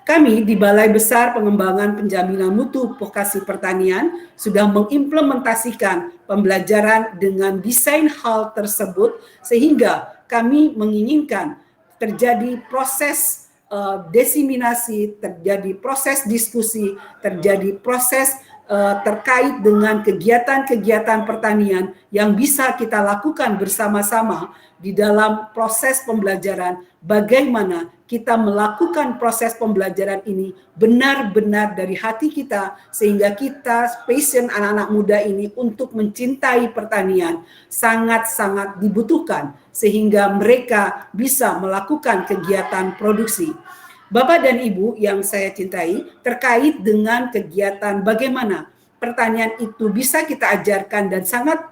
Kami di Balai Besar Pengembangan Penjaminan Mutu Vokasi Pertanian sudah mengimplementasikan pembelajaran dengan desain hal tersebut, sehingga kami menginginkan terjadi proses desiminasi, terjadi proses diskusi, terjadi proses terkait dengan kegiatan-kegiatan pertanian yang bisa kita lakukan bersama-sama di dalam proses pembelajaran, bagaimana kita melakukan proses pembelajaran ini benar-benar dari hati kita, sehingga kita passion anak-anak muda ini untuk mencintai pertanian sangat-sangat dibutuhkan, sehingga mereka bisa melakukan kegiatan produksi. Bapak dan Ibu yang saya cintai, terkait dengan kegiatan bagaimana pertanian itu bisa kita ajarkan dan sangat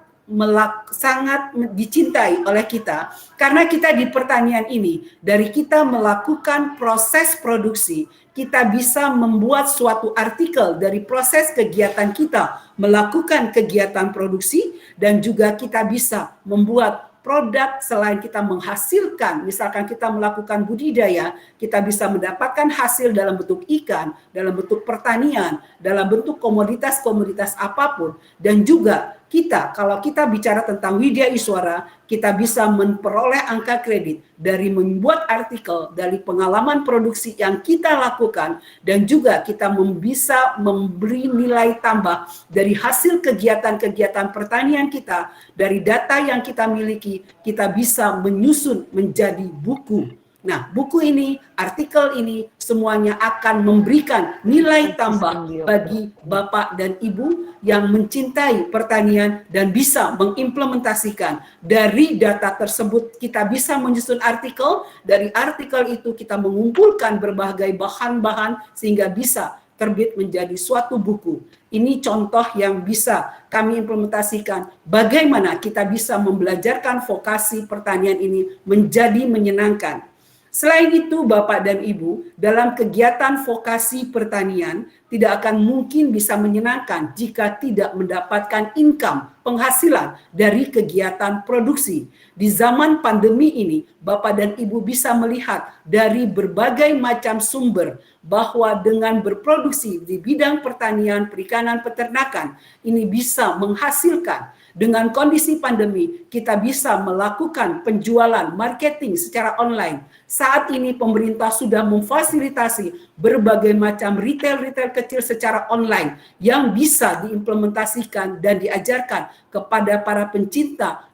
dicintai oleh kita, karena kita di pertanian ini, dari kita melakukan proses produksi, kita bisa membuat suatu artikel dari proses kegiatan kita melakukan kegiatan produksi, dan juga kita bisa membuat produk selain kita menghasilkan, misalkan kita melakukan budidaya, kita bisa mendapatkan hasil dalam bentuk ikan, dalam bentuk pertanian, dalam bentuk komoditas-komoditas apapun, dan juga kita, kalau kita bicara tentang Widya Iswara, kita bisa memperoleh angka kredit dari membuat artikel, dari pengalaman produksi yang kita lakukan, dan juga kita bisa memberi nilai tambah dari hasil kegiatan-kegiatan pertanian kita, dari data yang kita miliki, kita bisa menyusun menjadi buku. Nah, buku ini, artikel ini, semuanya akan memberikan nilai tambah bagi Bapak dan Ibu yang mencintai pertanian dan bisa mengimplementasikan. Dari data tersebut kita bisa menyusun artikel, dari artikel itu kita mengumpulkan berbagai bahan-bahan sehingga bisa terbit menjadi suatu buku. Ini contoh yang bisa kami implementasikan, bagaimana kita bisa membelajarkan vokasi pertanian ini menjadi menyenangkan. Selain itu, Bapak dan Ibu, dalam kegiatan vokasi pertanian tidak akan mungkin bisa menyenangkan jika tidak mendapatkan income, penghasilan dari kegiatan produksi. Di zaman pandemi ini, Bapak dan Ibu bisa melihat dari berbagai macam sumber bahwa dengan berproduksi di bidang pertanian, perikanan, peternakan, ini bisa menghasilkan. Dengan kondisi pandemi, kita bisa melakukan penjualan, marketing secara online. Saat ini pemerintah sudah memfasilitasi berbagai macam retail-retail kecil secara online yang bisa diimplementasikan dan diajarkan kepada para pencinta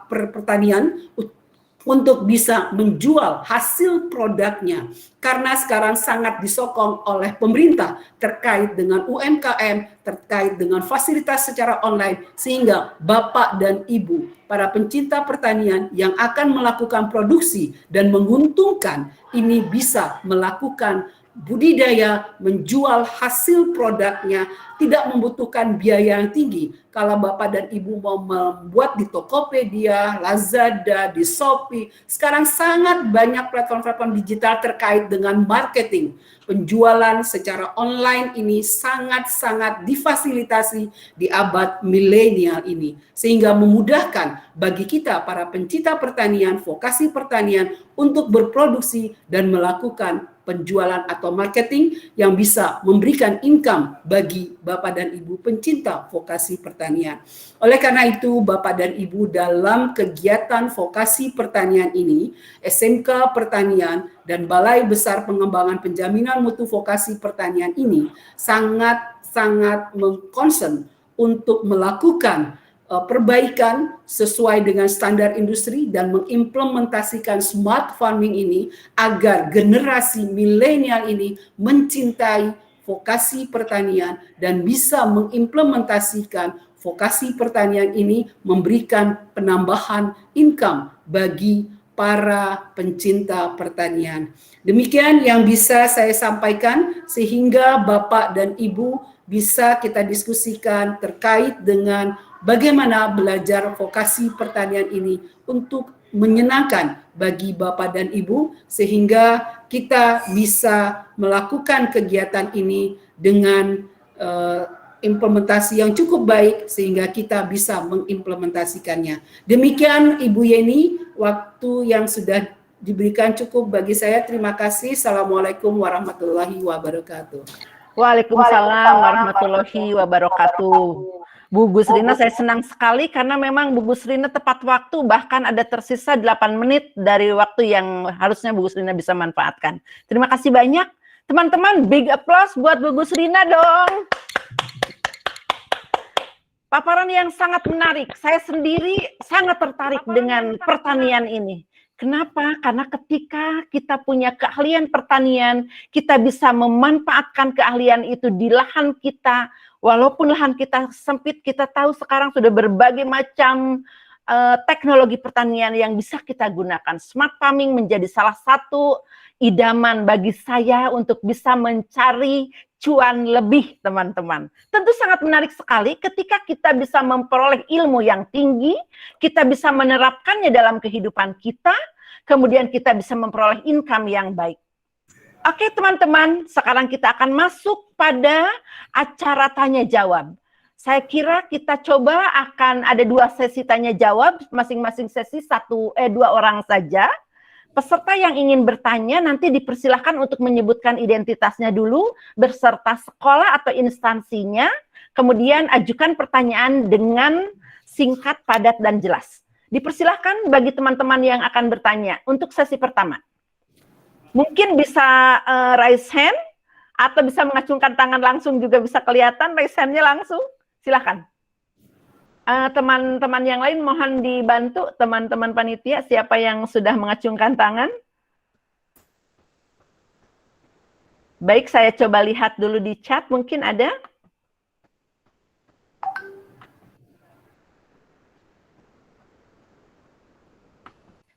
pertanian untuk bisa menjual hasil produknya. Karena sekarang sangat disokong oleh pemerintah terkait dengan UMKM, terkait dengan fasilitas secara online, sehingga Bapak dan Ibu, para pencinta pertanian yang akan melakukan produksi dan menguntungkan, ini bisa melakukan budidaya, menjual hasil produknya, tidak membutuhkan biaya yang tinggi. Kalau Bapak dan Ibu mau membuat di Tokopedia, Lazada, di Shopee, sekarang sangat banyak platform-platform digital terkait dengan marketing. Penjualan secara online ini sangat-sangat difasilitasi di abad milenial ini, sehingga memudahkan bagi kita para pencinta pertanian, vokasi pertanian untuk berproduksi dan melakukan penjualan atau marketing yang bisa memberikan income bagi Bapak dan Ibu pencinta vokasi pertanian. Oleh karena itu, Bapak dan Ibu dalam kegiatan vokasi pertanian ini, SMK Pertanian dan Balai Besar Pengembangan Penjaminan Mutu Vokasi Pertanian ini sangat-sangat mengkonsen untuk melakukan perbaikan sesuai dengan standar industri dan mengimplementasikan smart farming ini agar generasi milenial ini mencintai vokasi pertanian dan bisa mengimplementasikan vokasi pertanian ini memberikan penambahan income bagi para pencinta pertanian. Demikian yang bisa saya sampaikan sehingga Bapak dan Ibu bisa kita diskusikan terkait dengan bagaimana belajar vokasi pertanian ini untuk menyenangkan bagi Bapak dan Ibu sehingga kita bisa melakukan kegiatan ini dengan implementasi yang cukup baik sehingga kita bisa mengimplementasikannya. Demikian Ibu Yeni, waktu yang sudah diberikan cukup bagi saya. Terima kasih. Assalamualaikum warahmatullahi wabarakatuh. Waalaikumsalam warahmatullahi wabarakatuh. Bu Gusrina, saya senang sekali karena memang Bu Gusrina tepat waktu, bahkan ada tersisa 8 menit dari waktu yang harusnya Bu Gusrina bisa manfaatkan. Terima kasih banyak. Teman-teman, big applause buat Bu Gusrina dong. Paparan yang sangat menarik. Saya sendiri sangat tertarik dengan pertanian ini. Kenapa? Karena ketika kita punya keahlian pertanian, kita bisa memanfaatkan keahlian itu di lahan kita. Walaupun lahan kita sempit, kita tahu sekarang sudah berbagai macam teknologi pertanian yang bisa kita gunakan. Smart farming menjadi salah satu idaman bagi saya untuk bisa mencari cuan lebih, teman-teman. Tentu sangat menarik sekali ketika kita bisa memperoleh ilmu yang tinggi, kita bisa menerapkannya dalam kehidupan kita, kemudian kita bisa memperoleh income yang baik. Oke, teman-teman, sekarang kita akan masuk pada acara tanya jawab. Saya kira kita coba akan ada 2 sesi tanya jawab, masing-masing sesi 2 orang saja. Peserta yang ingin bertanya nanti dipersilahkan untuk menyebutkan identitasnya dulu, beserta sekolah atau instansinya, kemudian ajukan pertanyaan dengan singkat, padat, dan jelas. Dipersilahkan bagi teman-teman yang akan bertanya untuk sesi pertama. Mungkin bisa raise hand, atau bisa mengacungkan tangan langsung juga bisa kelihatan, raise hand-nya langsung. Silahkan. Teman-teman yang lain mohon dibantu, teman-teman panitia, siapa yang sudah mengacungkan tangan? Baik, saya coba lihat dulu di chat, mungkin ada?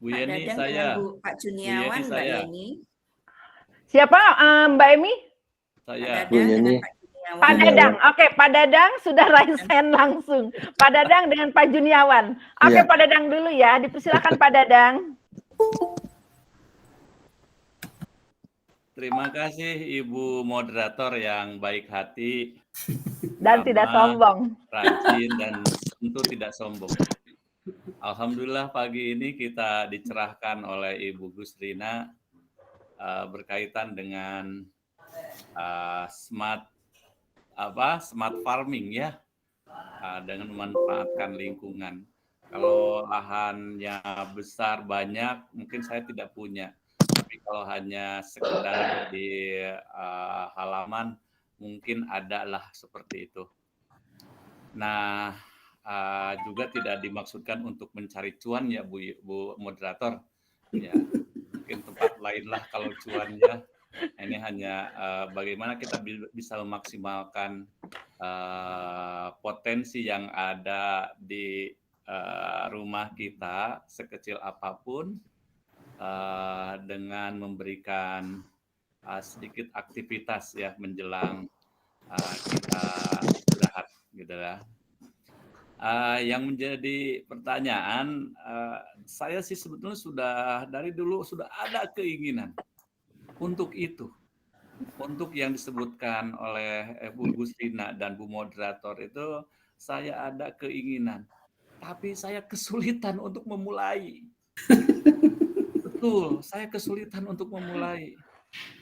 Bu Yeni, saya. Pak Juniawan, Mbak Yeni. Siapa, Mbak Emi? Saya. Bu Yeni. Pak Dadang, oke, Pak Dadang sudah raise hand langsung. Pak Dadang dengan Pak Juniawan. Oke, Pak Dadang dulu ya, dipersilakan Pak Dadang. Terima kasih Ibu moderator yang baik hati. Dan tidak sombong. Rajin dan tentu tidak sombong. Alhamdulillah pagi ini kita dicerahkan oleh Ibu Gusrina berkaitan dengan smart farming ya, dengan memanfaatkan lingkungan. Kalau lahannya besar banyak, mungkin saya tidak punya. Tapi kalau hanya sekedar di halaman, mungkin adalah seperti itu. Nah, juga tidak dimaksudkan untuk mencari cuan ya Bu moderator. Ya, mungkin tempat lain lah kalau cuannya. Ini hanya bagaimana kita bisa memaksimalkan potensi yang ada di rumah kita sekecil apapun dengan memberikan sedikit aktivitas ya menjelang kita istirahat gitu ya. Yang menjadi pertanyaan, saya sih sebetulnya sudah dari dulu sudah ada keinginan untuk itu, untuk yang disebutkan oleh Bu Gustina dan Bu Moderator itu saya ada keinginan, tapi saya kesulitan untuk memulai. Betul, saya kesulitan untuk memulai.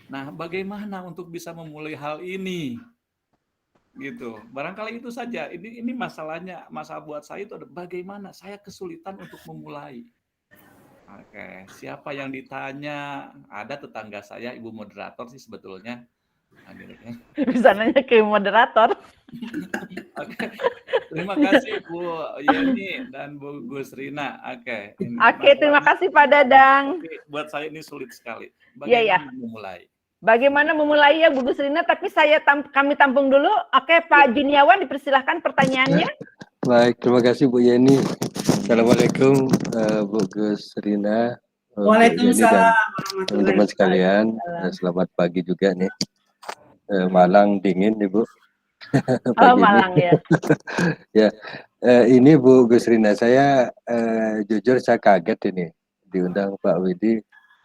Nah, bagaimana untuk bisa memulai hal ini? Gitu. Barangkali itu saja. Ini masalahnya, masalah buat saya itu ada bagaimana saya kesulitan untuk memulai. Oke, siapa yang ditanya? Ada tetangga saya, Ibu Moderator sih sebetulnya. Nah, gitu kan. Bisa nanya ke moderator. Oke. Terima kasih Bu Yeni dan Bu Gusrina. Oke. Oke, terima kasih Pak Dadang. Tapi buat saya ini sulit sekali. Iya, ya. Bagaimana memulai? Bagaimana memulai ya Bu Gusrina, tapi kami tampung dulu. Oke, Pak Juniawan dipersilahkan pertanyaannya. Baik, terima kasih Bu Yeni. Assalamualaikum Bu Gusrina. Waalaikumsalam teman-teman sekalian. Selamat pagi juga nih. Malang dingin nih Bu. Oh, Malang ya. Ya, ini Bu Gusrina, saya jujur saya kaget ini diundang Pak Widi.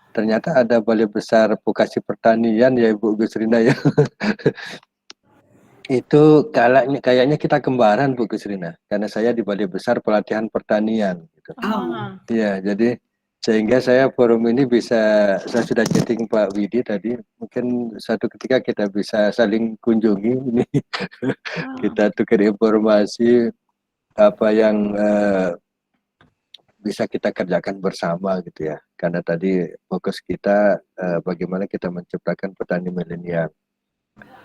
Ternyata ada Balai Besar Vokasi Pertanian ya Ibu Gusrina ya. Itu kayaknya kita kembaran Bu Gusrina, karena saya di Balai Besar Pelatihan Pertanian gitu. Iya, jadi sehingga saya forum ini saya sudah chatting Pak Widi tadi, mungkin suatu ketika kita bisa saling kunjungi ini. Kita tukar informasi apa yang bisa kita kerjakan bersama gitu ya, karena tadi fokus kita bagaimana kita menciptakan petani milenial.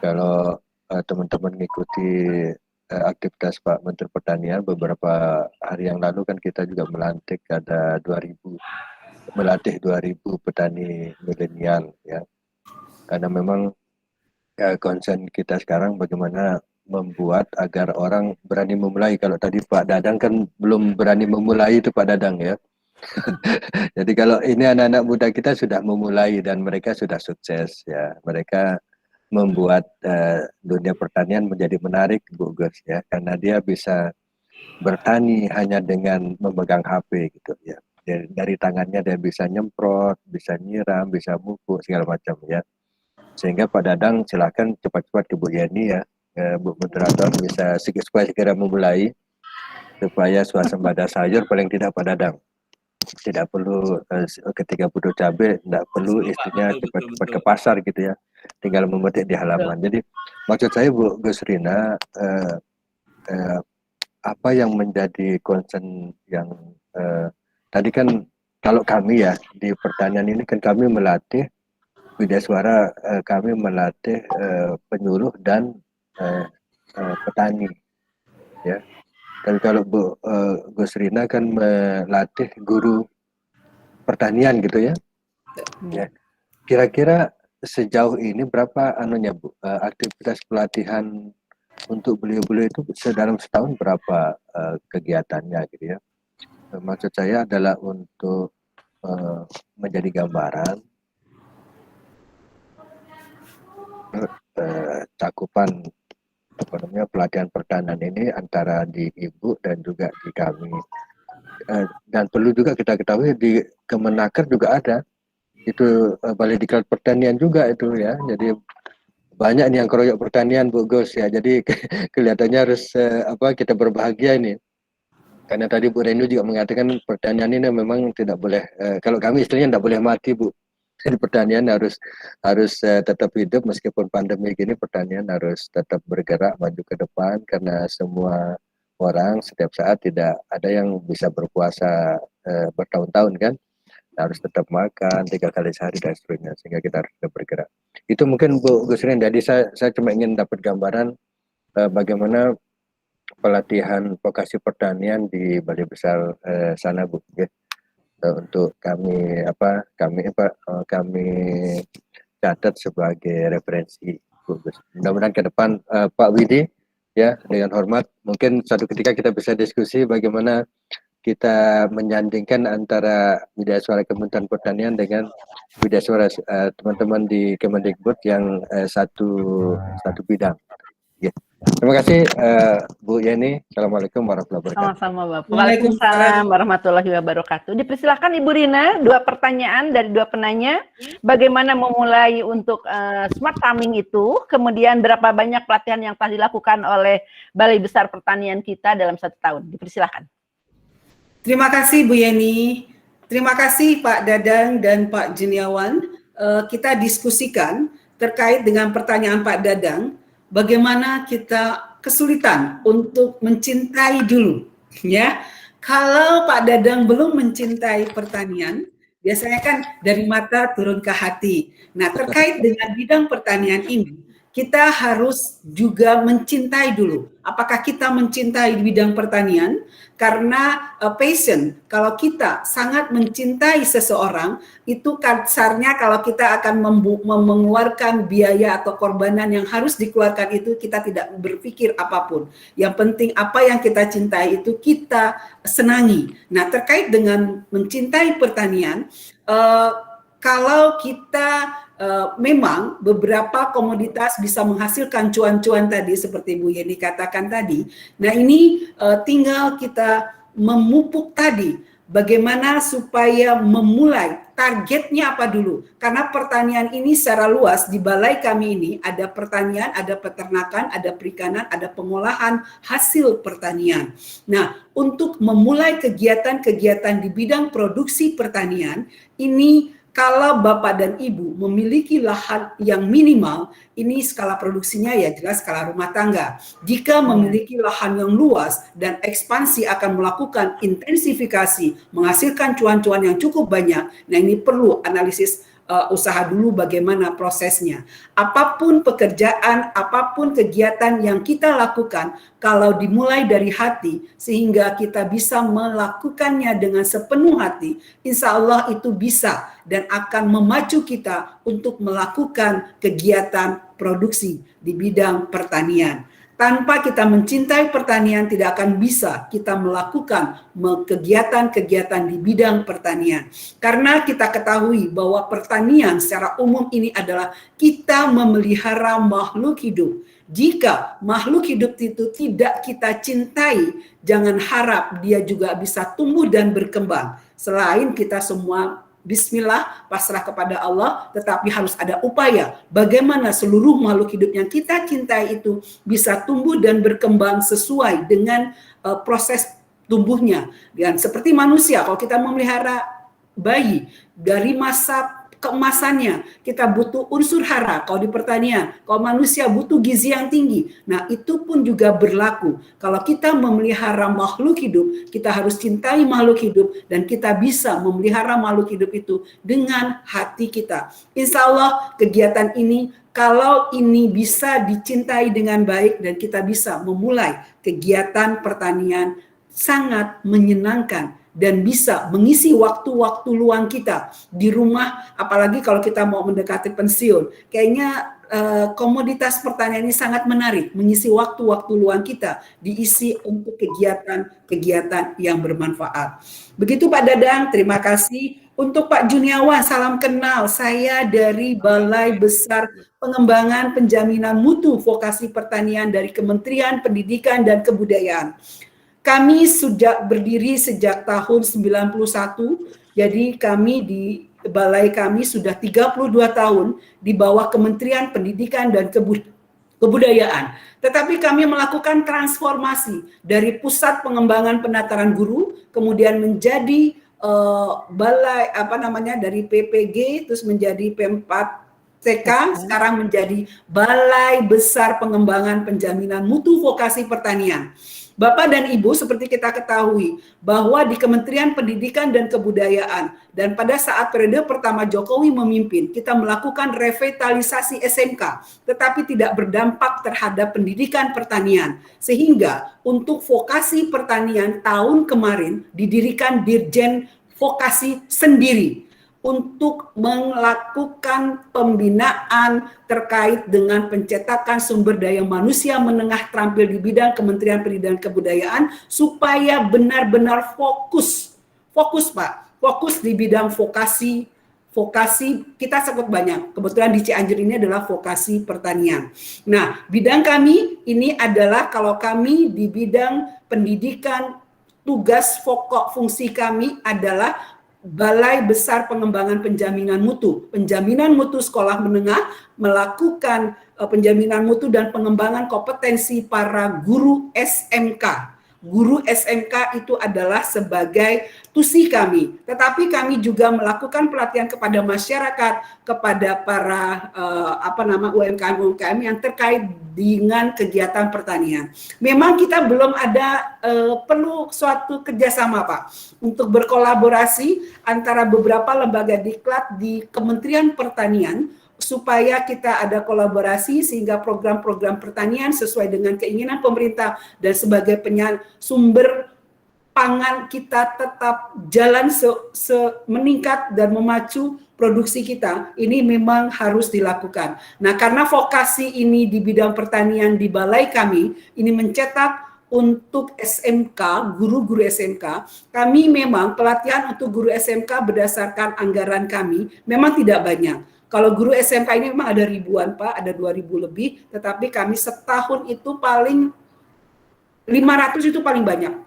Kalau teman-teman mengikuti aktivitas Pak Menteri Pertanian beberapa hari yang lalu kan kita juga melantik ada 2.000 petani milenial ya, karena memang concern kita sekarang bagaimana membuat agar orang berani memulai. Kalau tadi Pak Dadang kan belum berani memulai itu Pak Dadang ya. Jadi kalau ini anak-anak muda kita sudah memulai dan mereka sudah sukses ya. Mereka membuat dunia pertanian menjadi menarik Bu Gus ya, karena dia bisa bertani hanya dengan memegang HP gitu ya. Dari tangannya dia bisa nyemprot, bisa nyiram, bisa pupuk segala macam ya. Sehingga Pak Dadang silakan cepat-cepat ke Bu Yeni ya. Bu Moderator bisa supaya segera memulai, supaya swasembada sayur paling tidak Pak Dadang tidak perlu ketika butuh cabai tidak perlu istrinya cepat-cepat ke pasar gitu ya, tinggal memetik di halaman. Jadi maksud saya Bu Gusrina, apa yang menjadi concern yang tadi kan kalau kami ya di pertanian ini kan kami melatih Widya Suara, kami melatih penyuluh dan petani ya. Dan kalau Bu Gusrina kan melatih guru pertanian gitu ya. Ya. Kira-kira sejauh ini berapa anunya Bu, aktivitas pelatihan untuk beliau-beliau itu dalam setahun berapa kegiatannya gitu ya. Maksud saya adalah untuk menjadi gambaran cakupan pelatihan pertanian ini antara di Ibu dan juga di kami. Dan perlu juga kita ketahui di Kemenaker juga ada itu Balai Diklat Pertanian juga itu ya. Jadi banyak nih yang keroyok pertanian Bu Gus ya. Jadi kelihatannya harus kita berbahagia ini. Karena tadi Bu Renu juga mengatakan pertanian ini memang tidak boleh, kalau kami istilahnya tidak boleh mati Bu. Jadi pertanian harus tetap hidup meskipun pandemi gini, pertanian harus tetap bergerak maju ke depan karena semua orang setiap saat tidak ada yang bisa berpuasa bertahun-tahun kan, harus tetap makan 3 kali sehari dan seterusnya, sehingga kita harus tetap bergerak. Itu mungkin Bu Gusrin, jadi saya cuma ingin dapat gambaran bagaimana pelatihan vokasi pertanian di Balai Besar sana Bu ya. Untuk kami catat sebagai referensi. Mudah-mudahan ke depan Pak Widi ya, dengan hormat mungkin suatu ketika kita bisa diskusi bagaimana kita menyandingkan antara media suara Kementerian Pertanian dengan media suara teman-teman di Kemendikbud yang satu bidang. Ya. Terima kasih Bu Yeni. Assalamualaikum warahmatullahi wabarakatuh. Sama-sama Bapak. Waalaikumsalam warahmatullahi wabarakatuh. Dipersilahkan Ibu Rina, 2 pertanyaan dari 2 penanya. Bagaimana memulai untuk smart farming itu, kemudian berapa banyak pelatihan yang telah dilakukan oleh Balai Besar Pertanian kita dalam 1 tahun. Dipersilahkan. Terima kasih Bu Yeni. Terima kasih Pak Dadang dan Pak Juniawan. Kita diskusikan terkait dengan pertanyaan Pak Dadang, bagaimana kita kesulitan untuk mencintai dulu, ya. Kalau Pak Dadang belum mencintai pertanian, biasanya kan dari mata turun ke hati. Nah, terkait dengan bidang pertanian ini, kita harus juga mencintai dulu. Apakah kita mencintai bidang pertanian? Karena passion, kalau kita sangat mencintai seseorang, itu kasarnya kalau kita akan mengeluarkan biaya atau korbanan yang harus dikeluarkan itu, kita tidak berpikir apapun. Yang penting apa yang kita cintai itu kita senangi. Nah, terkait dengan mencintai pertanian, kalau kita memang beberapa komoditas bisa menghasilkan cuan-cuan tadi seperti Bu Yeni katakan tadi. Nah, ini tinggal kita memupuk tadi bagaimana supaya memulai targetnya apa dulu. Karena pertanian ini secara luas di balai kami ini ada pertanian, ada peternakan, ada perikanan, ada pengolahan hasil pertanian. Nah, untuk memulai kegiatan-kegiatan di bidang produksi pertanian ini, kalau Bapak dan Ibu memiliki lahan yang minimal, ini skala produksinya ya jelas skala rumah tangga. Jika memiliki lahan yang luas dan ekspansi akan melakukan intensifikasi, menghasilkan cuan-cuan yang cukup banyak, nah ini perlu analisis usaha dulu bagaimana prosesnya. Apapun pekerjaan, apapun kegiatan yang kita lakukan, kalau dimulai dari hati sehingga kita bisa melakukannya dengan sepenuh hati, insya Allah itu bisa dan akan memacu kita untuk melakukan kegiatan produksi di bidang pertanian. Tanpa kita mencintai pertanian, tidak akan bisa kita melakukan kegiatan-kegiatan di bidang pertanian. Karena kita ketahui bahwa pertanian secara umum ini adalah kita memelihara makhluk hidup. Jika makhluk hidup itu tidak kita cintai, jangan harap dia juga bisa tumbuh dan berkembang. Selain kita semua bismillah, pasrah kepada Allah, tetapi harus ada upaya bagaimana seluruh makhluk hidup yang kita cintai itu bisa tumbuh dan berkembang sesuai dengan proses tumbuhnya. Dan seperti manusia, kalau kita memelihara bayi dari masa keemasannya, kita butuh unsur hara. Kalau di pertanian, kalau manusia butuh gizi yang tinggi. Nah, itu pun juga berlaku. Kalau kita memelihara makhluk hidup, kita harus cintai makhluk hidup dan kita bisa memelihara makhluk hidup itu dengan hati kita. Insya Allah kegiatan ini, kalau ini bisa dicintai dengan baik dan kita bisa memulai kegiatan pertanian, sangat menyenangkan dan bisa mengisi waktu-waktu luang kita di rumah, apalagi kalau kita mau mendekati pensiun. Kayaknya komoditas pertanian ini sangat menarik, mengisi waktu-waktu luang kita, diisi untuk kegiatan-kegiatan yang bermanfaat. Begitu Pak Dadang, terima kasih. Untuk Pak Juniawan, salam kenal. Saya dari Balai Besar Pengembangan Penjaminan Mutu Vokasi Pertanian dari Kementerian Pendidikan dan Kebudayaan. Kami sudah berdiri sejak tahun 91, jadi kami di balai kami sudah 32 tahun di bawah Kementerian Pendidikan dan Kebudayaan. Tetapi kami melakukan transformasi dari Pusat Pengembangan Penataran Guru, kemudian menjadi balai dari PPG, terus menjadi P4TK, sekarang menjadi Balai Besar Pengembangan Penjaminan Mutu Vokasi Pertanian. Bapak dan Ibu, seperti kita ketahui bahwa di Kementerian Pendidikan dan Kebudayaan dan pada saat periode pertama Jokowi memimpin, kita melakukan revitalisasi SMK, tetapi tidak berdampak terhadap pendidikan pertanian. Sehingga untuk vokasi pertanian tahun kemarin didirikan Dirjen Vokasi sendiri. untuk melakukan pembinaan terkait dengan pencetakan sumber daya manusia menengah terampil di bidang Kementerian Pendidikan dan Kebudayaan supaya benar-benar fokus Pak, fokus di bidang vokasi kita sebut banyak. Kebetulan di Cianjur ini adalah vokasi pertanian. Nah, bidang kami ini adalah kalau kami di bidang pendidikan, tugas pokok fungsi kami adalah Balai Besar Pengembangan Penjaminan Mutu. Penjaminan mutu sekolah menengah melakukan penjaminan mutu dan pengembangan kompetensi para guru SMK. Guru SMK itu adalah sebagai tusi kami. Tetapi kami juga melakukan pelatihan kepada masyarakat, kepada para UMKM yang terkait dengan kegiatan pertanian. Memang kita belum ada perlu suatu kerjasama Pak untuk berkolaborasi antara beberapa lembaga diklat di Kementerian Pertanian supaya kita ada kolaborasi sehingga program-program pertanian sesuai dengan keinginan pemerintah dan sebagai sumber pangan kita tetap jalan meningkat dan memacu produksi kita, ini memang harus dilakukan. Nah, karena vokasi ini di bidang pertanian di balai kami, ini mencetak untuk SMK, guru-guru SMK, kami memang pelatihan untuk guru SMK berdasarkan anggaran kami memang tidak banyak. Kalau guru SMK ini memang ada ribuan Pak, ada 2.000 lebih, tetapi kami setahun itu paling 500 itu paling banyak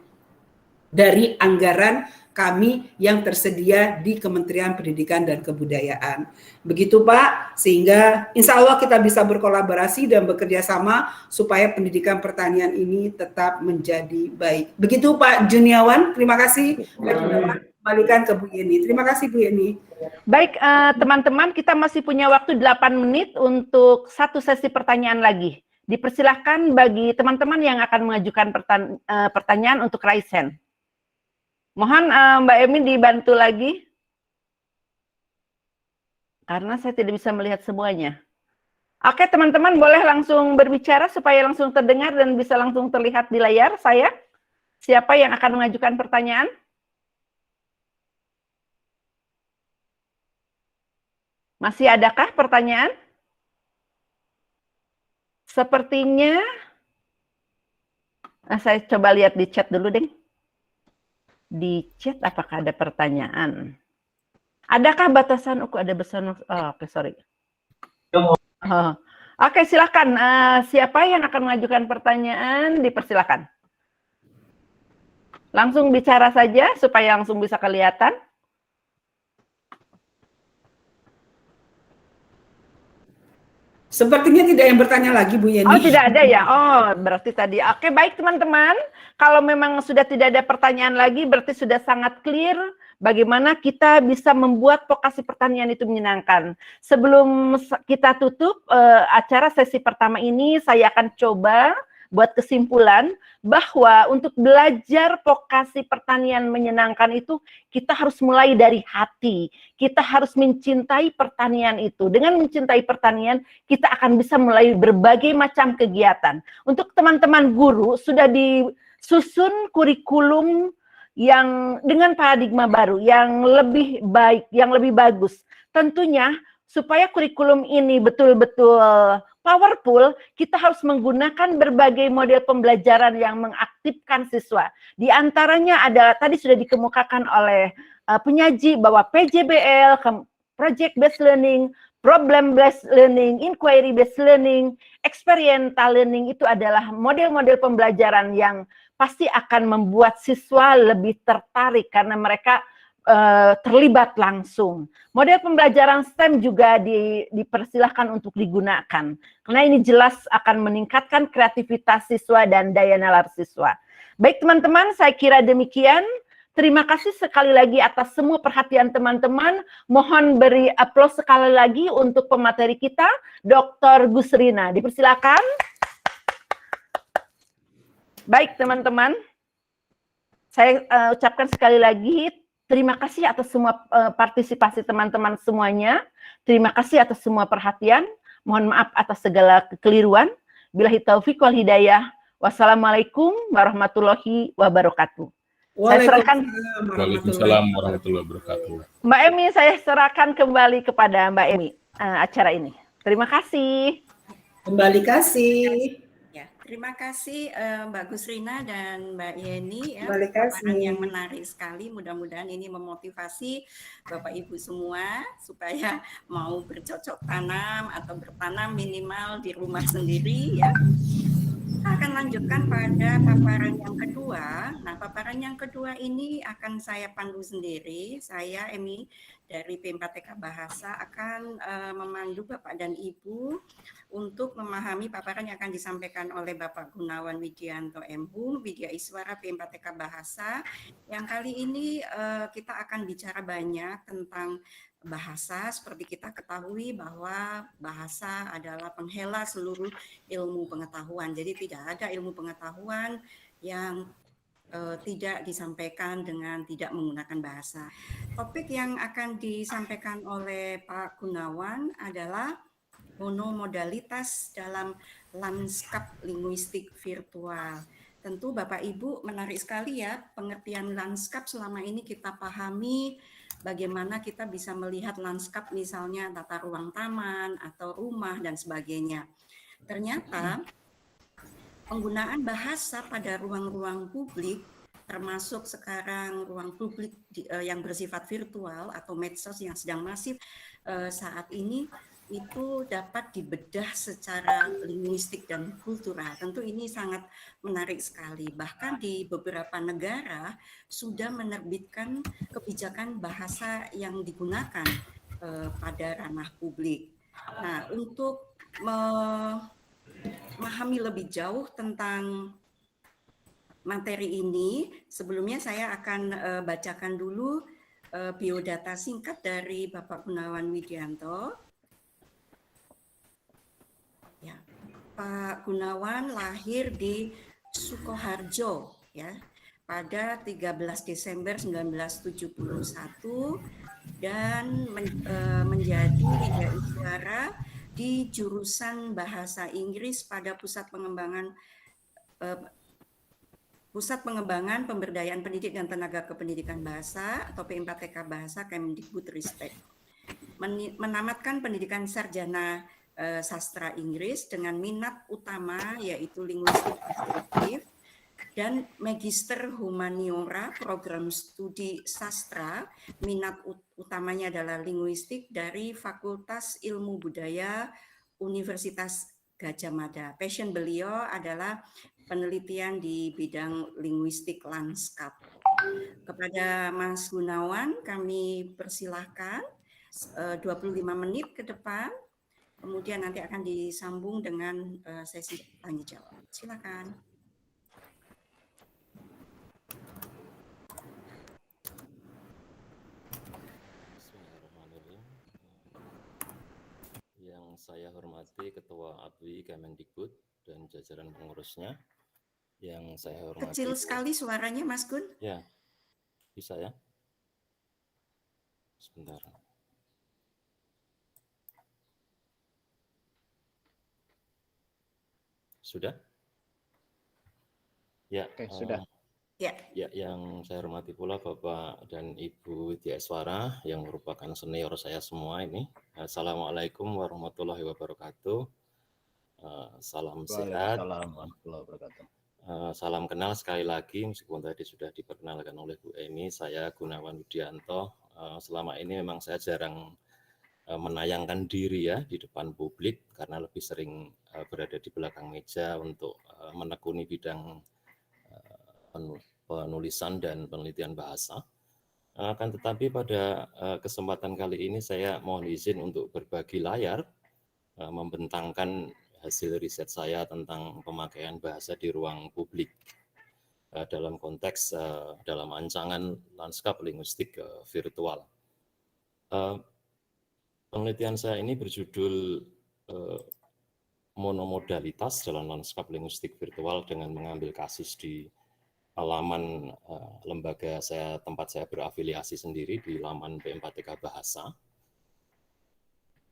dari anggaran kami yang tersedia di Kementerian Pendidikan dan Kebudayaan. Begitu Pak, sehingga insya Allah kita bisa berkolaborasi dan bekerja sama supaya pendidikan pertanian ini tetap menjadi baik. Begitu Pak Juniawan, terima kasih. Kembalikan ke Bu Yeni. Terima kasih Bu Yeni. Baik, teman-teman, kita masih punya waktu 8 menit untuk satu sesi pertanyaan lagi. Dipersilahkan bagi teman-teman yang akan mengajukan pertanyaan untuk raise hand. Mohon Mbak Emi dibantu lagi. Karena saya tidak bisa melihat semuanya. Oke, teman-teman boleh langsung berbicara supaya langsung terdengar dan bisa langsung terlihat di layar saya. Siapa yang akan mengajukan pertanyaan? Masih adakah pertanyaan? Sepertinya, saya coba lihat di chat dulu deh. Di chat apakah ada pertanyaan? Adakah batasan ada batasan? Oke, sorry. Oke, silakan. Siapa yang akan mengajukan pertanyaan? Dipersilakan. Langsung bicara saja supaya langsung bisa kelihatan. Sepertinya tidak yang bertanya lagi Bu Yeni. Oh, tidak ada ya? Oh, berarti tadi. Oke, baik teman-teman. Kalau memang sudah tidak ada pertanyaan lagi, berarti sudah sangat clear bagaimana kita bisa membuat vokasi pertanian itu menyenangkan. Sebelum kita tutup acara sesi pertama ini, saya akan coba buat kesimpulan bahwa untuk belajar vokasi pertanian menyenangkan itu kita harus mulai dari hati. Kita harus mencintai pertanian itu. Dengan mencintai pertanian, kita akan bisa mulai berbagai macam kegiatan. Untuk teman-teman guru sudah disusun kurikulum yang dengan paradigma baru, yang lebih baik, yang lebih bagus. Tentunya supaya kurikulum ini betul-betul powerful, kita harus menggunakan berbagai model pembelajaran yang mengaktifkan siswa. Di antaranya adalah tadi sudah dikemukakan oleh penyaji bahwa PJBL, Project Based Learning, Problem Based Learning, Inquiry Based Learning, Experiential Learning itu adalah model-model pembelajaran yang pasti akan membuat siswa lebih tertarik karena mereka terlibat langsung. Model pembelajaran STEM juga dipersilahkan untuk digunakan. Karena ini jelas akan meningkatkan kreativitas siswa dan daya nalar siswa. Baik teman-teman, saya kira demikian. Terima kasih sekali lagi atas semua perhatian teman-teman. Mohon beri aplaus sekali lagi untuk pemateri kita, Dr. Gusrina. Dipersilakan. Baik teman-teman, saya ucapkan sekali lagi terima kasih atas semua partisipasi teman-teman semuanya. Terima kasih atas semua perhatian. Mohon maaf atas segala kekeliruan. Billahi taufiq wal hidayah. Wassalamualaikum warahmatullahi wabarakatuh. Saya serahkan. Waalaikumsalam warahmatullahi wabarakatuh. Mbak Emi, saya serahkan kembali kepada Mbak Emi acara ini. Terima kasih. Kembali kasih. Ya, terima kasih Mbak Gusrina dan Mbak Yeni ya, Kembali paparan kasih. yang menarik sekali. Mudah-mudahan ini memotivasi Bapak Ibu semua supaya mau bercocok tanam atau bertanam minimal di rumah sendiri ya. Kita akan lanjutkan pada paparan yang kedua. Nah, paparan yang kedua ini akan saya pandu sendiri. Saya Emi dari P4TK Bahasa akan memandu Bapak dan Ibu untuk memahami paparan yang akan disampaikan oleh Bapak Gunawan Widianto MHum, Widya Iswara P4TK Bahasa. Yang kali ini kita akan bicara banyak tentang bahasa. Seperti kita ketahui bahwa bahasa adalah penghela seluruh ilmu pengetahuan. Jadi tidak ada ilmu pengetahuan yang tidak disampaikan dengan tidak menggunakan bahasa. Topik yang akan disampaikan oleh Pak Gunawan adalah monomodalitas dalam lanskap linguistik virtual. Tentu Bapak Ibu menarik sekali ya pengertian lanskap. Selama ini kita pahami bagaimana kita bisa melihat lanskap misalnya tata ruang taman atau rumah dan sebagainya. Ternyata penggunaan bahasa pada ruang-ruang publik, termasuk sekarang ruang publik yang bersifat virtual atau medsos yang sedang masif saat ini, itu dapat dibedah secara linguistik dan kultural. Tentu ini sangat menarik sekali. Bahkan di beberapa negara sudah menerbitkan kebijakan bahasa yang digunakan pada ranah publik. Nah, untuk memahami lebih jauh tentang materi ini, sebelumnya saya akan bacakan dulu biodata singkat dari Bapak Gunawan Widianto. Ya, Pak Gunawan lahir di Sukoharjo ya pada 13 Desember 1971 dan menjadi Widya Iswara di jurusan Bahasa Inggris pada Pusat Pengembangan Pemberdayaan Pendidik dan Tenaga Kependidikan Bahasa atau P4TK Bahasa Kemdikbudristek. Menamatkan pendidikan sarjana sastra Inggris dengan minat utama yaitu linguistik deskriptif dan magister humaniora program studi sastra, minat utamanya adalah linguistik dari Fakultas Ilmu Budaya Universitas Gadjah Mada. Passion beliau adalah penelitian di bidang linguistik lanskap. Kepada Mas Gunawan kami persilahkan 25 menit ke depan. Kemudian nanti akan disambung dengan sesi tanya jawab. Silakan. Bismillahirrahmanirrahim. Yang saya hormati Ketua APWI Kemendikbud dan jajaran pengurusnya. Yang saya hormati. Kecil sekali suaranya, Mas Gun. Ya, bisa ya. Sebentar. Sudah? Ya, sudah. Ya, yang saya hormati pula Bapak dan Ibu Widya Iswara yang merupakan senior saya semua ini. Assalamualaikum warahmatullahi wabarakatuh. Salam sehat. Salam kenal sekali lagi, meskipun tadi sudah diperkenalkan oleh Bu Emi, saya Gunawan Widianto. Selama ini memang saya jarang menayangkan diri ya di depan publik karena lebih sering berada di belakang meja untuk menekuni bidang penulisan dan penelitian bahasa. Akan tetapi pada kesempatan kali ini saya mohon izin untuk berbagi layar, membentangkan hasil riset saya tentang pemakaian bahasa di ruang publik dalam konteks dalam ancangan lanskap linguistik virtual. Penelitian saya ini berjudul monomodalitas dalam lanskap linguistik virtual dengan mengambil kasus di laman lembaga saya, tempat saya berafiliasi sendiri di laman P4TK Bahasa.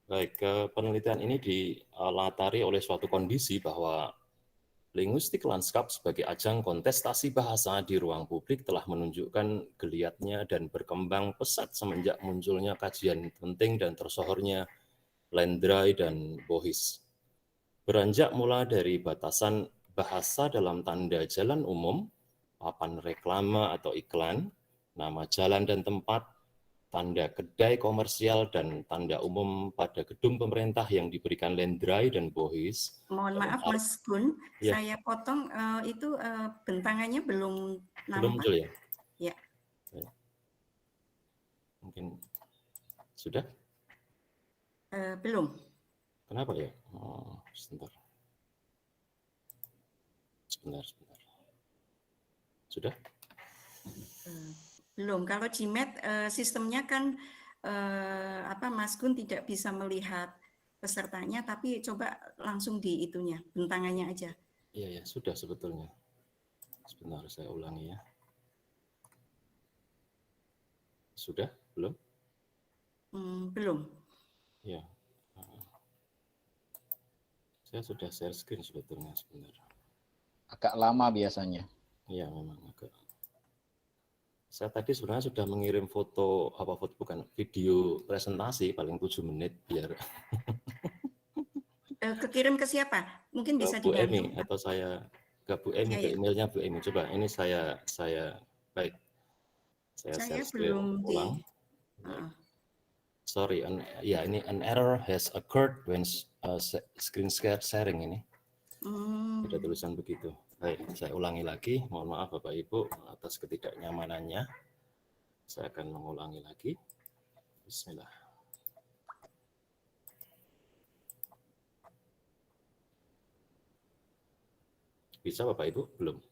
Baik, penelitian ini dilatari oleh suatu kondisi bahwa Linguistik lanskap sebagai ajang kontestasi bahasa di ruang publik telah menunjukkan geliatnya dan berkembang pesat semenjak munculnya kajian penting dan tersohornya Landry dan Bohis. Beranjak mulai dari batasan bahasa dalam tanda jalan umum, papan reklame atau iklan, nama jalan dan tempat, tanda kedai komersial dan tanda umum pada gedung pemerintah yang diberikan Landry dan Bohis. Mohon maaf Mas Gun, Ya. saya potong, itu bentangannya belum nampak. Belum muncul ya? Ya. Mungkin sudah? Belum. Kenapa ya? Oh, sebentar. Sebentar. Sudah? Belum. Kalau GMAT sistemnya kan Mas Gun tidak bisa melihat pesertanya, tapi coba langsung di itunya, bentangannya aja. Iya, sudah sebetulnya. Sebentar, saya ulangi ya. Sudah? Belum? Belum. Ya. Saya sudah share screen sebetulnya, sebentar. Agak lama biasanya. Iya, memang agak. Saya tadi sebenarnya sudah mengirim video presentasi paling 7 menit biar Kekirim ke siapa? Mungkin bisa Bu dibantu. Emi atau saya ke Bu Emi, ke emailnya Bu Emi. Coba ini saya baik. Saya share screen ulang. Sorry, ini an error has occurred when screen sharing ini. Ada tulisan begitu. Baik, saya ulangi lagi. Mohon maaf Bapak Ibu atas ketidaknyamanannya. Saya akan mengulangi lagi. Bismillah. Bisa Bapak Ibu? Belum?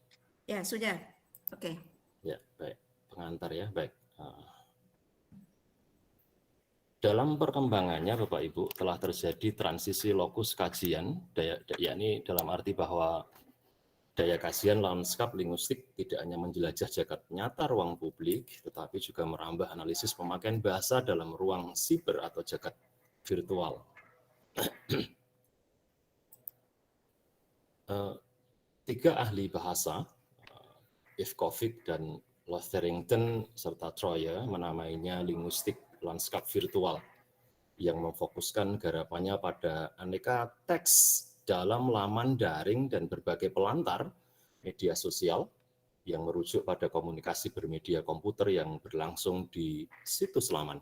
Ya, sudah. Oke. Ya, baik. Pengantar ya, baik. Dalam perkembangannya Bapak Ibu telah terjadi transisi lokus kajian, yakni dalam arti bahwa daya kajian lanskap linguistik tidak hanya menjelajah jagat nyata ruang publik, tetapi juga merambah analisis pemakaian bahasa dalam ruang siber atau jagat virtual. Tiga ahli bahasa, Ivkovic dan Lotherington serta Troyer menamainya linguistik lanskap virtual yang memfokuskan garapannya pada aneka teks dalam laman daring dan berbagai pelantar media sosial yang merujuk pada komunikasi bermedia komputer yang berlangsung di situs laman.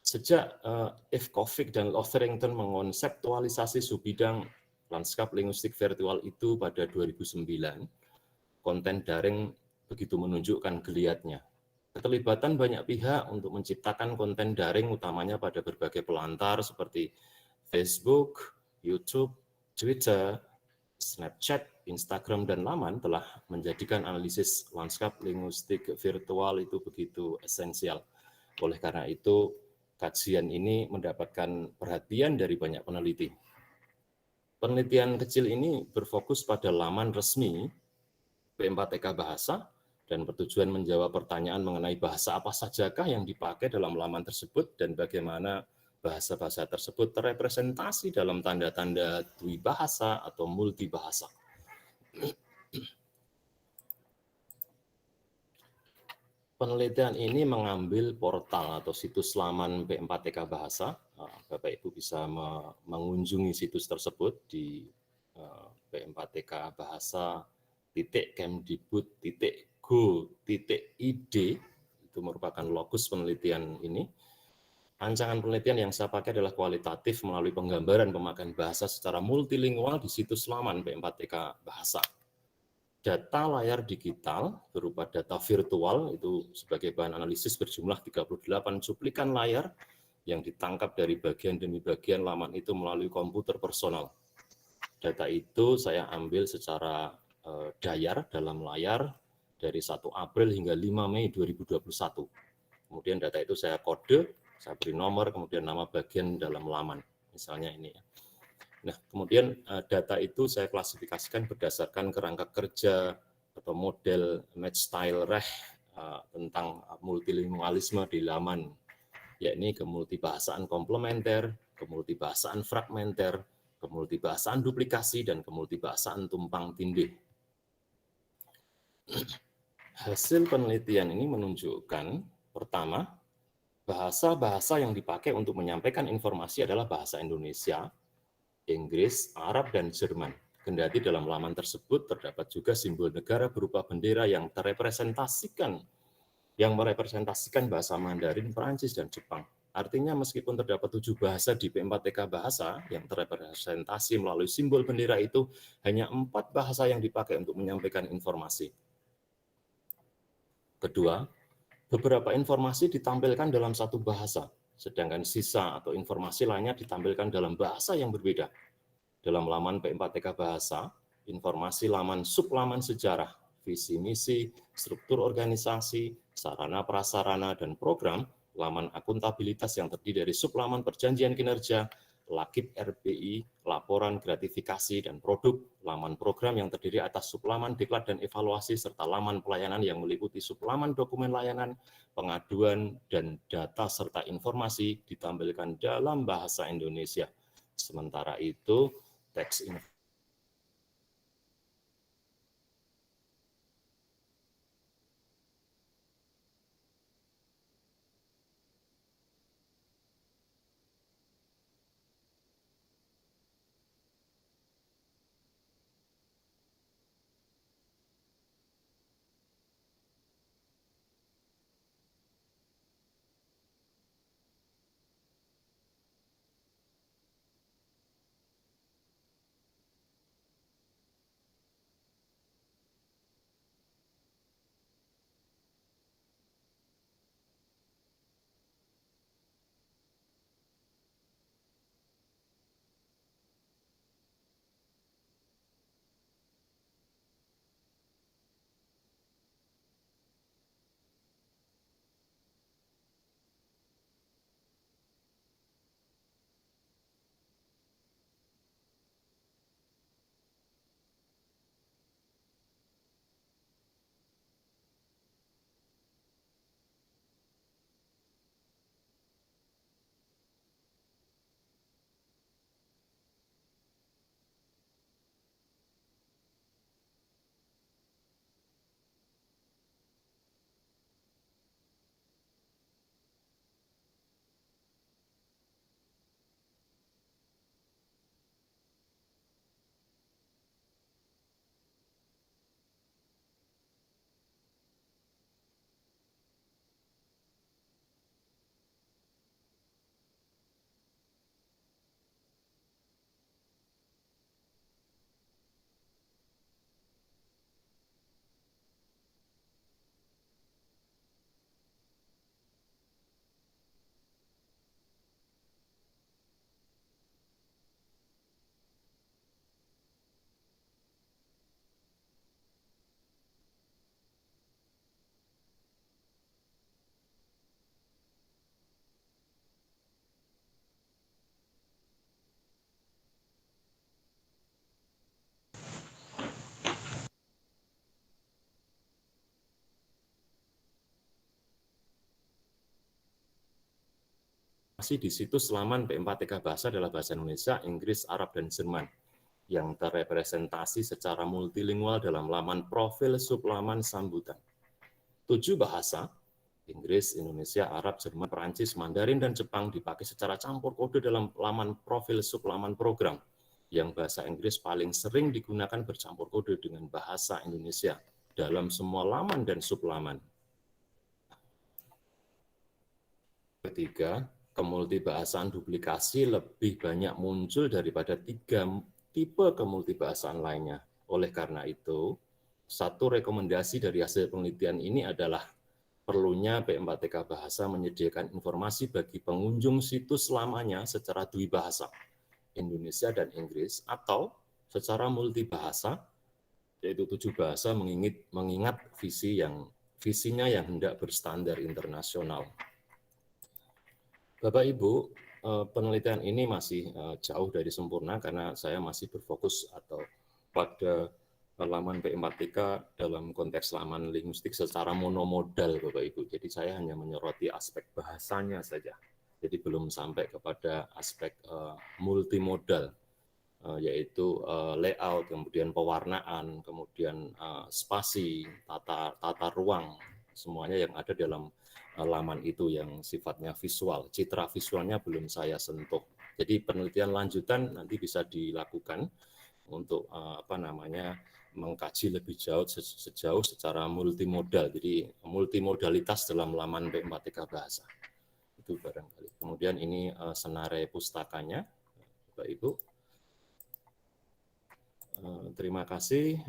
Sejak Ivkovic dan Lotherington mengonseptualisasi subbidang lanskap linguistik virtual itu pada 2009, konten daring begitu menunjukkan geliatnya. Keterlibatan banyak pihak untuk menciptakan konten daring utamanya pada berbagai pelantar seperti Facebook, YouTube, Twitter, Snapchat, Instagram, dan laman telah menjadikan analisis lanskap linguistik virtual itu begitu esensial. Oleh karena itu, kajian ini mendapatkan perhatian dari banyak peneliti. Penelitian kecil ini berfokus pada laman resmi P4TK Bahasa dan bertujuan menjawab pertanyaan mengenai bahasa apa sajakah yang dipakai dalam laman tersebut dan bagaimana bahasa-bahasa tersebut terrepresentasi dalam tanda-tanda dwibahasa atau multibahasa. Penelitian ini mengambil portal atau situs laman P4TK Bahasa. Bapak Ibu bisa mengunjungi situs tersebut di P4TK Bahasa.kemdikbud.go.id, itu merupakan lokus penelitian ini. Rancangan penelitian yang saya pakai adalah kualitatif melalui penggambaran pemakaian bahasa secara multilingual di situs laman P4TK Bahasa. Data layar digital berupa data virtual itu sebagai bahan analisis berjumlah 38 cuplikan layar yang ditangkap dari bagian demi bagian laman itu melalui komputer personal. Data itu saya ambil secara dayar dalam layar dari 1 April hingga 5 Mei 2021. Kemudian data itu saya kode, saya beri nomor, kemudian nama bagian dalam laman. Misalnya ini ya. Nah, kemudian data itu saya klasifikasikan berdasarkan kerangka kerja atau model match style Reich tentang multilingualisme di laman, yakni kemultibahasaan komplementer, kemultibahasaan fragmenter, kemultibahasaan duplikasi, dan kemultibahasaan tumpang tindih. Hasil penelitian ini menunjukkan, pertama, bahasa-bahasa yang dipakai untuk menyampaikan informasi adalah bahasa Indonesia, Inggris, Arab, dan Jerman. Kendati dalam laman tersebut terdapat juga simbol negara berupa bendera yang merepresentasikan bahasa Mandarin, Perancis, dan Jepang. Artinya meskipun terdapat 7 bahasa di P4TK Bahasa yang terrepresentasi melalui simbol bendera itu, hanya 4 bahasa yang dipakai untuk menyampaikan informasi. Kedua, beberapa informasi ditampilkan dalam satu bahasa, sedangkan sisa atau informasi lainnya ditampilkan dalam bahasa yang berbeda. Dalam laman P4TK Bahasa, informasi laman sublaman sejarah, visi misi, struktur organisasi, sarana prasarana dan program, laman akuntabilitas yang terdiri dari sublaman perjanjian kinerja, lakib RBI, laporan gratifikasi dan produk, laman program yang terdiri atas sublaman diklat dan evaluasi, serta laman pelayanan yang meliputi sublaman dokumen layanan, pengaduan, dan data serta informasi ditampilkan dalam bahasa Indonesia. Sementara itu, teks di situs laman P4TK Bahasa adalah bahasa Indonesia, Inggris, Arab, dan Jerman yang terrepresentasi secara multilingual dalam laman profil sublaman sambutan. 7 bahasa, Inggris, Indonesia, Arab, Jerman, Perancis, Mandarin, dan Jepang dipakai secara campur kode dalam laman profil sublaman program, yang bahasa Inggris paling sering digunakan bercampur kode dengan bahasa Indonesia dalam semua laman dan sublaman. Ketiga, kemultibahasaan duplikasi lebih banyak muncul daripada 3 tipe kemultibahasaan lainnya. Oleh karena itu, satu rekomendasi dari hasil penelitian ini adalah perlunya P4TK Bahasa menyediakan informasi bagi pengunjung situs lamanya secara dwibahasa, Indonesia dan Inggris, atau secara multibahasa, yaitu 7 bahasa mengingat visinya yang hendak berstandar internasional. Bapak Ibu, penelitian ini masih jauh dari sempurna karena saya masih berfokus pada laman P4TK dalam konteks laman linguistik secara monomodal, Bapak Ibu. Jadi saya hanya menyoroti aspek bahasanya saja. Jadi belum sampai kepada aspek multimodal. yaitu layout, kemudian pewarnaan, kemudian spasi, tata ruang, semuanya yang ada dalam laman itu yang sifatnya visual. Citra visualnya belum saya sentuh. Jadi penelitian lanjutan nanti bisa dilakukan untuk mengkaji lebih sejauh secara multimodal. Jadi multimodalitas dalam laman P4TK Bahasa. Itu barangkali. Kemudian ini senare pustakanya, Bapak Ibu. Terima kasih.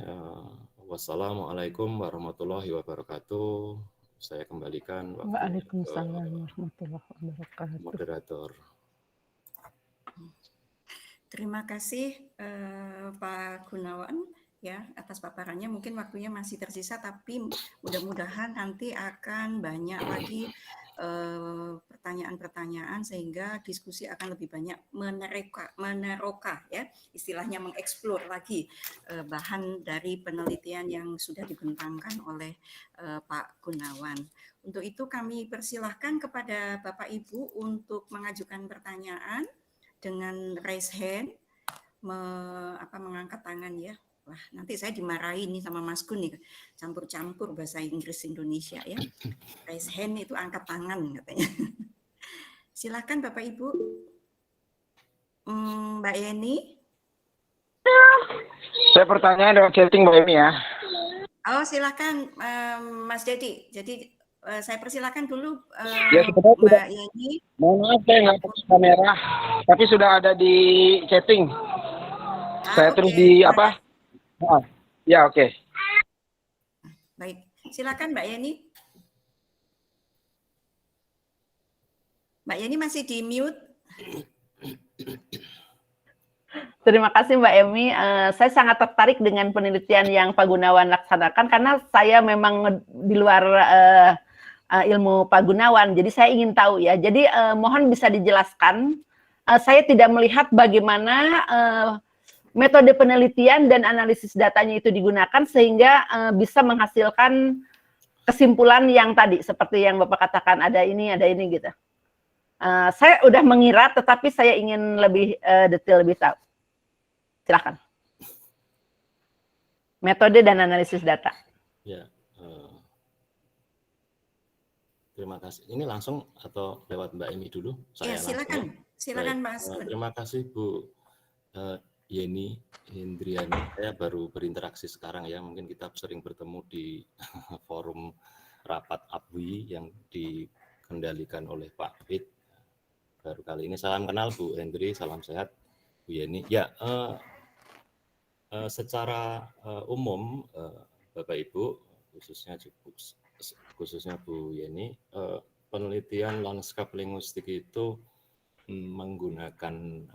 Wassalamualaikum warahmatullahi wabarakatuh. Saya kembalikan waktu Waalaikumsalam warahmatullahi wabarakatuh. Moderator. Terima kasih Pak Gunawan ya atas paparannya. Mungkin waktunya masih tersisa, tapi mudah-mudahan nanti akan banyak lagi pertanyaan-pertanyaan sehingga diskusi akan lebih banyak meneroka ya, istilahnya mengeksplor lagi bahan dari penelitian yang sudah dibentangkan oleh Pak Gunawan. Untuk itu kami persilahkan kepada Bapak Ibu untuk mengajukan pertanyaan dengan raise hand, mengangkat tangan ya. Wah, nanti saya dimarahin nih sama Mas Gun nih, campur-campur bahasa Inggris Indonesia ya. Raise hand itu angkat tangan katanya. Silakan Bapak Ibu. Mbak Yeni. Saya pertanyaan lewat chatting Mbak Yeni ya. Oh, silakan Mas Dedi. Jadi saya persilakan dulu Ya, Mbak Yeni. Mohon maaf saya nggak pakai kamera, tapi sudah ada di chatting. Saya terus di apa? Ya, oke. Baik, silakan Mbak Yeni. Mbak Yeni masih di mute. Terima kasih Mbak Emi. Saya sangat tertarik dengan penelitian yang Pak Gunawan laksanakan karena saya memang di luar ilmu Pak Gunawan. Jadi saya ingin tahu ya. Jadi mohon bisa dijelaskan. Saya tidak melihat bagaimana metode penelitian dan analisis datanya itu digunakan sehingga bisa menghasilkan kesimpulan yang tadi seperti yang Bapak katakan ada ini gitu. Saya udah mengira, tetapi saya ingin lebih detail, lebih tahu. Silakan. Metode dan analisis data. Ya. Terima kasih. Ini langsung atau lewat Mbak Emi dulu? Ya, silakan. Silakan Mas. Terima kasih Bu Yeni Hendriani. Saya baru berinteraksi sekarang ya. Mungkin kita sering bertemu di forum rapat ABWI yang dikendalikan oleh Pak Fit. Baru kali ini salam kenal Bu Hendri, salam sehat Bu Yeni. Ya, secara umum Bapak Ibu, khususnya Bu Yeni, penelitian lanskap linguistik itu menggunakan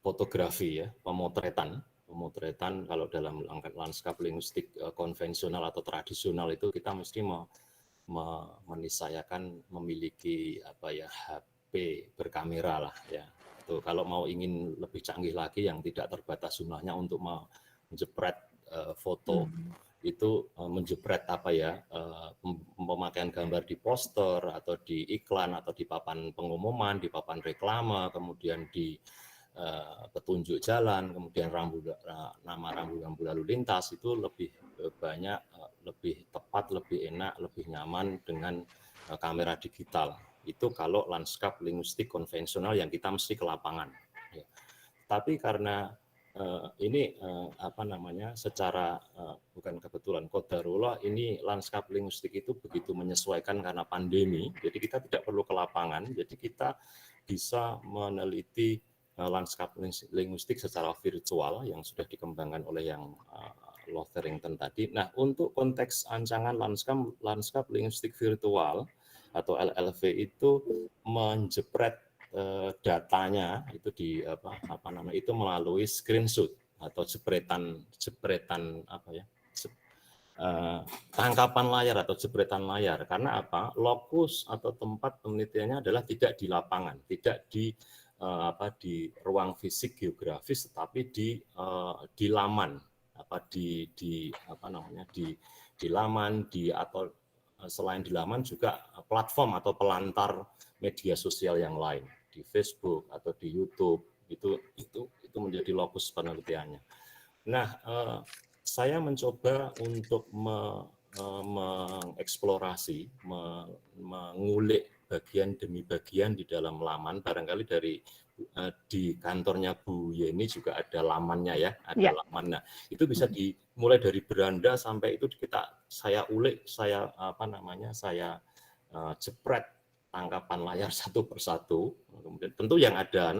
fotografi ya, pemotretan kalau dalam lanskap linguistik konvensional atau tradisional itu kita mesti menisayakan memiliki HP berkamera lah ya. Itu kalau mau ingin lebih canggih lagi yang tidak terbatas jumlahnya untuk menjepret foto itu menjepret pemakaian gambar di poster atau di iklan atau di papan pengumuman, di papan reklame, kemudian di petunjuk jalan, kemudian nama rambu-rambu lalu lintas itu lebih banyak, lebih tepat, lebih enak, lebih nyaman dengan kamera digital. Itu kalau lanskap linguistik konvensional yang kita mesti ke lapangan. Ya. Tapi karena ini secara bukan kebetulan qadarullah ini lanskap linguistik itu begitu menyesuaikan karena pandemi, jadi kita tidak perlu ke lapangan, jadi kita bisa meneliti lanskap linguistik secara virtual yang sudah dikembangkan oleh yang Lotherington tadi. Nah, untuk konteks ancangan lanskap linguistik virtual atau LLV itu menjepret datanya itu itu melalui screenshot atau jepretan tangkapan layar atau jepretan layar. Karena apa? Lokus atau tempat penelitiannya adalah tidak di lapangan, tidak di ruang fisik geografis, tetapi di laman, di laman, atau selain di laman juga platform atau pelantar media sosial yang lain, di Facebook atau di YouTube Itu menjadi lokus penelitiannya. Nah, saya mencoba untuk mengeksplorasi, mengulik bagian demi bagian di dalam laman. Barangkali di kantornya Bu Yeni juga ada lamannya ya, ada laman. Nah, itu bisa dimulai dari beranda sampai itu saya ulik, saya jepret tangkapan layar satu persatu. Kemudian tentu yang ada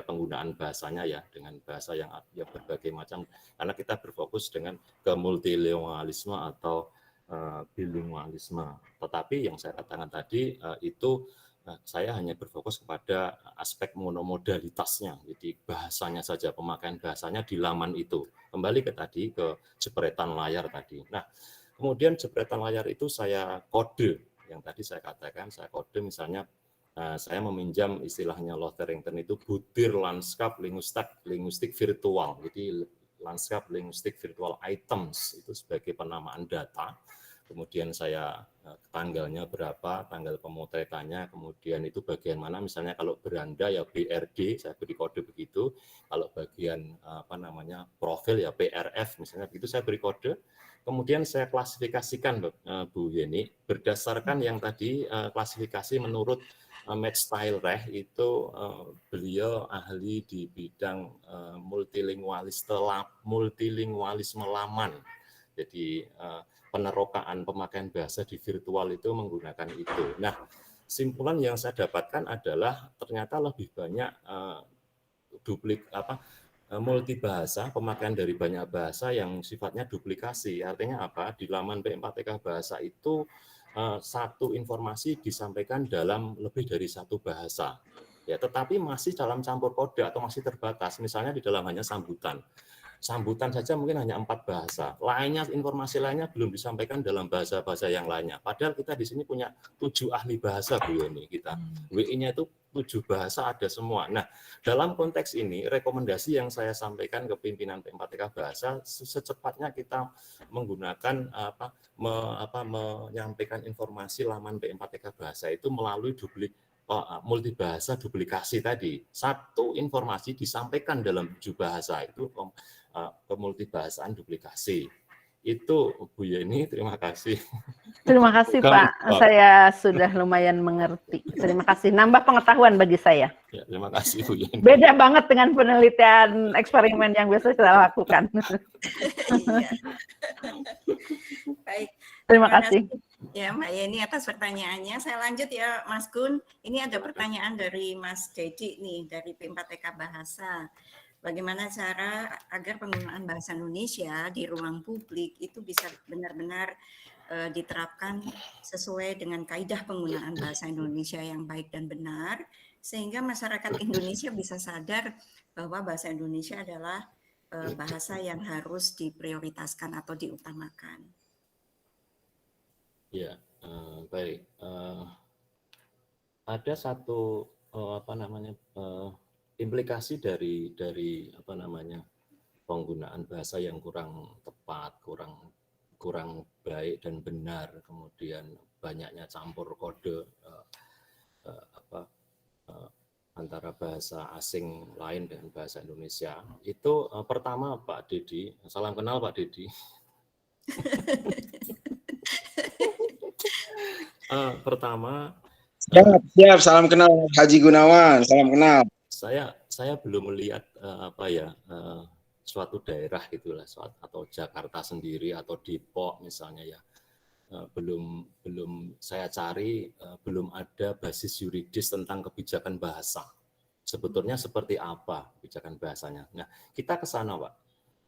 penggunaan bahasanya ya, dengan bahasa yang berbagai macam, karena kita berfokus dengan ke multilingualisme atau bilingualisme. Tetapi yang saya katakan tadi itu saya hanya berfokus kepada aspek monomodalitasnya, jadi bahasanya saja, pemakaian bahasanya di laman itu. Kembali ke jepretan layar tadi. Nah, kemudian jepretan layar itu saya kode, yang tadi saya katakan, saya kode misalnya saya meminjam istilahnya Lotharington itu butir lanskap linguistik virtual, jadi lanskap linguistik virtual items itu sebagai penamaan data. Kemudian saya tanggalnya berapa, tanggal pemotretannya, kemudian itu bagian mana, misalnya kalau beranda ya BRD, saya beri kode begitu, kalau bagian profil ya PRF misalnya begitu, saya beri kode. Kemudian saya klasifikasikan Bu Yeni berdasarkan yang tadi klasifikasi menurut Matt Style-Reh itu beliau ahli di bidang multilingualisme laman. Jadi penerokaan pemakaian bahasa di virtual itu menggunakan itu. Nah, simpulan yang saya dapatkan adalah ternyata lebih banyak multibahasa, pemakaian dari banyak bahasa yang sifatnya duplikasi. Artinya apa? Di laman P4TK Bahasa itu satu informasi disampaikan dalam lebih dari satu bahasa. Ya, tetapi masih dalam campur kode atau masih terbatas. Misalnya di dalam hanya sambutan. Sambutan saja mungkin hanya 4 bahasa. Informasi lainnya belum disampaikan dalam bahasa-bahasa yang lainnya. Padahal kita di sini punya 7 ahli bahasa, Bu Yeni, kita. WI-nya itu 7 bahasa ada semua. Nah, dalam konteks ini, rekomendasi yang saya sampaikan ke pimpinan P4TK Bahasa, secepatnya kita menggunakan menyampaikan informasi laman P4TK Bahasa itu melalui multibahasa duplikasi tadi. Satu informasi disampaikan dalam 7 bahasa itu kemultibahasaan duplikasi. Itu Bu Yeni, terima kasih. Terima kasih Pak, saya sudah lumayan mengerti. Terima kasih, nambah pengetahuan bagi saya. Ya, terima kasih Bu Yeni. Beda banget dengan penelitian eksperimen yang biasa kita lakukan. Baik. Terima kasih. Ya Mbak Yeni atas pertanyaannya. Saya lanjut ya Mas Gun. Ini ada pertanyaan dari Mas Dedi nih, dari P4TK Bahasa. Bagaimana cara agar penggunaan bahasa Indonesia di ruang publik itu bisa benar-benar diterapkan sesuai dengan kaidah penggunaan bahasa Indonesia yang baik dan benar, sehingga masyarakat Indonesia bisa sadar bahwa bahasa Indonesia adalah bahasa yang harus diprioritaskan atau diutamakan. Ya, baik. Ada satu implikasi dari penggunaan bahasa yang kurang tepat, kurang baik dan benar, kemudian banyaknya campur kode antara bahasa asing lain dengan bahasa Indonesia. Itu pertama Pak Dedi, salam kenal Pak Dedi. Pertama, siap, salam kenal Haji Gunawan, salam kenal. Saya belum melihat suatu daerah gitulah, atau Jakarta sendiri atau Depok misalnya ya, belum saya cari, belum ada basis yuridis tentang kebijakan bahasa. Sebetulnya seperti apa kebijakan bahasanya? Nah, kita ke sana Pak.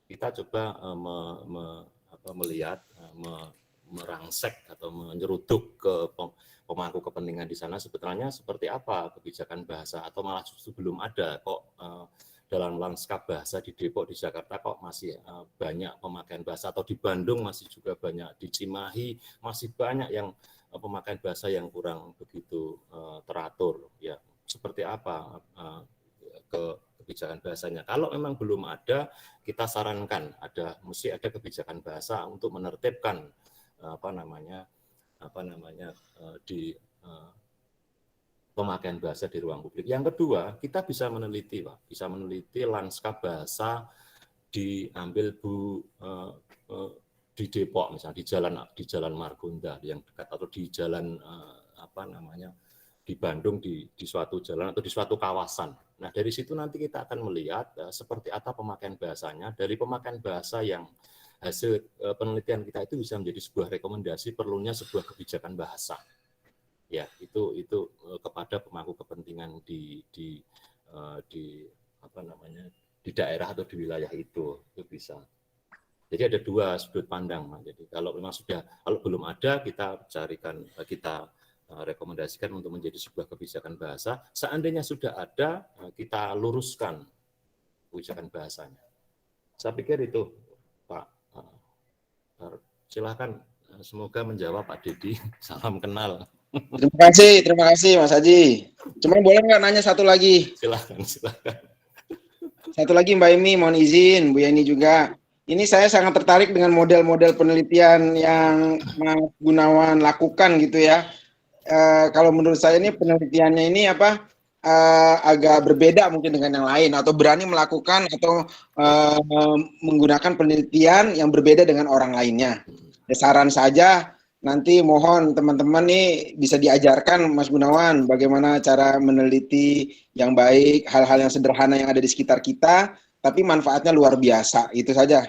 Kita coba melihat, merangsek atau menyeruduk ke pemangku kepentingan di sana, sebetulnya seperti apa kebijakan bahasa, atau malah justru belum ada kok. Dalam lanskap bahasa di Depok, di Jakarta kok masih banyak pemakaian bahasa, atau di Bandung masih juga banyak, di Cimahi masih banyak yang pemakaian bahasa yang kurang begitu teratur. Ya, seperti apa kebijakan bahasanya? Kalau memang belum ada, kita sarankan mesti ada kebijakan bahasa untuk di pemakaian bahasa di ruang publik. Yang kedua, kita bisa meneliti, Pak, bisa meneliti lanskap bahasa diambil di Depok, misalnya di Jalan Margonda yang dekat, atau di jalan di Bandung, di suatu jalan atau di suatu kawasan. Nah, dari situ nanti kita akan melihat seperti apa pemakaian bahasanya. Dari pemakaian bahasa yang hasil penelitian kita itu bisa menjadi sebuah rekomendasi perlunya sebuah kebijakan bahasa. Ya, itu kepada pemangku kepentingan di daerah atau di wilayah itu bisa. Jadi ada dua sudut pandang. Jadi kalau memang kalau belum ada, kita rekomendasikan untuk menjadi sebuah kebijakan bahasa. Seandainya sudah ada, kita luruskan kebijakan bahasanya. Saya pikir itu, Pak. Silakan, semoga menjawab Pak Dedi. Salam kenal. Terima kasih Mas Haji. Cuma boleh nggak nanya satu lagi? Silakan. Satu lagi Mbak Emi, mohon izin, Bu Yani juga. Ini saya sangat tertarik dengan model-model penelitian yang Mas Gunawan lakukan gitu ya. Kalau menurut saya ini penelitiannya ini agak berbeda mungkin dengan yang lain, atau berani melakukan atau menggunakan penelitian yang berbeda dengan orang lainnya. Saran saja, nanti mohon teman-teman nih bisa diajarkan Mas Gunawan bagaimana cara meneliti yang baik, hal-hal yang sederhana yang ada di sekitar kita, tapi manfaatnya luar biasa. Itu saja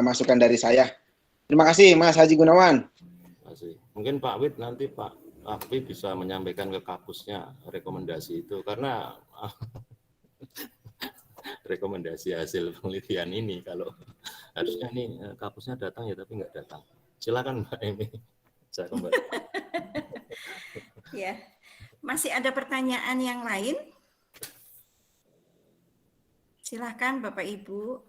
masukan dari saya. Terima kasih Mas Haji Gunawan. Terima kasih. Mungkin Pak Wid nanti Pak Akwi bisa menyampaikan ke kapusnya rekomendasi itu, karena rekomendasi hasil penelitian ini kalau harusnya nih kapusnya datang ya, tapi nggak datang. Silakan Mbak Emi. Saya kembali. Ya, masih ada pertanyaan yang lain? Silakan Bapak Ibu.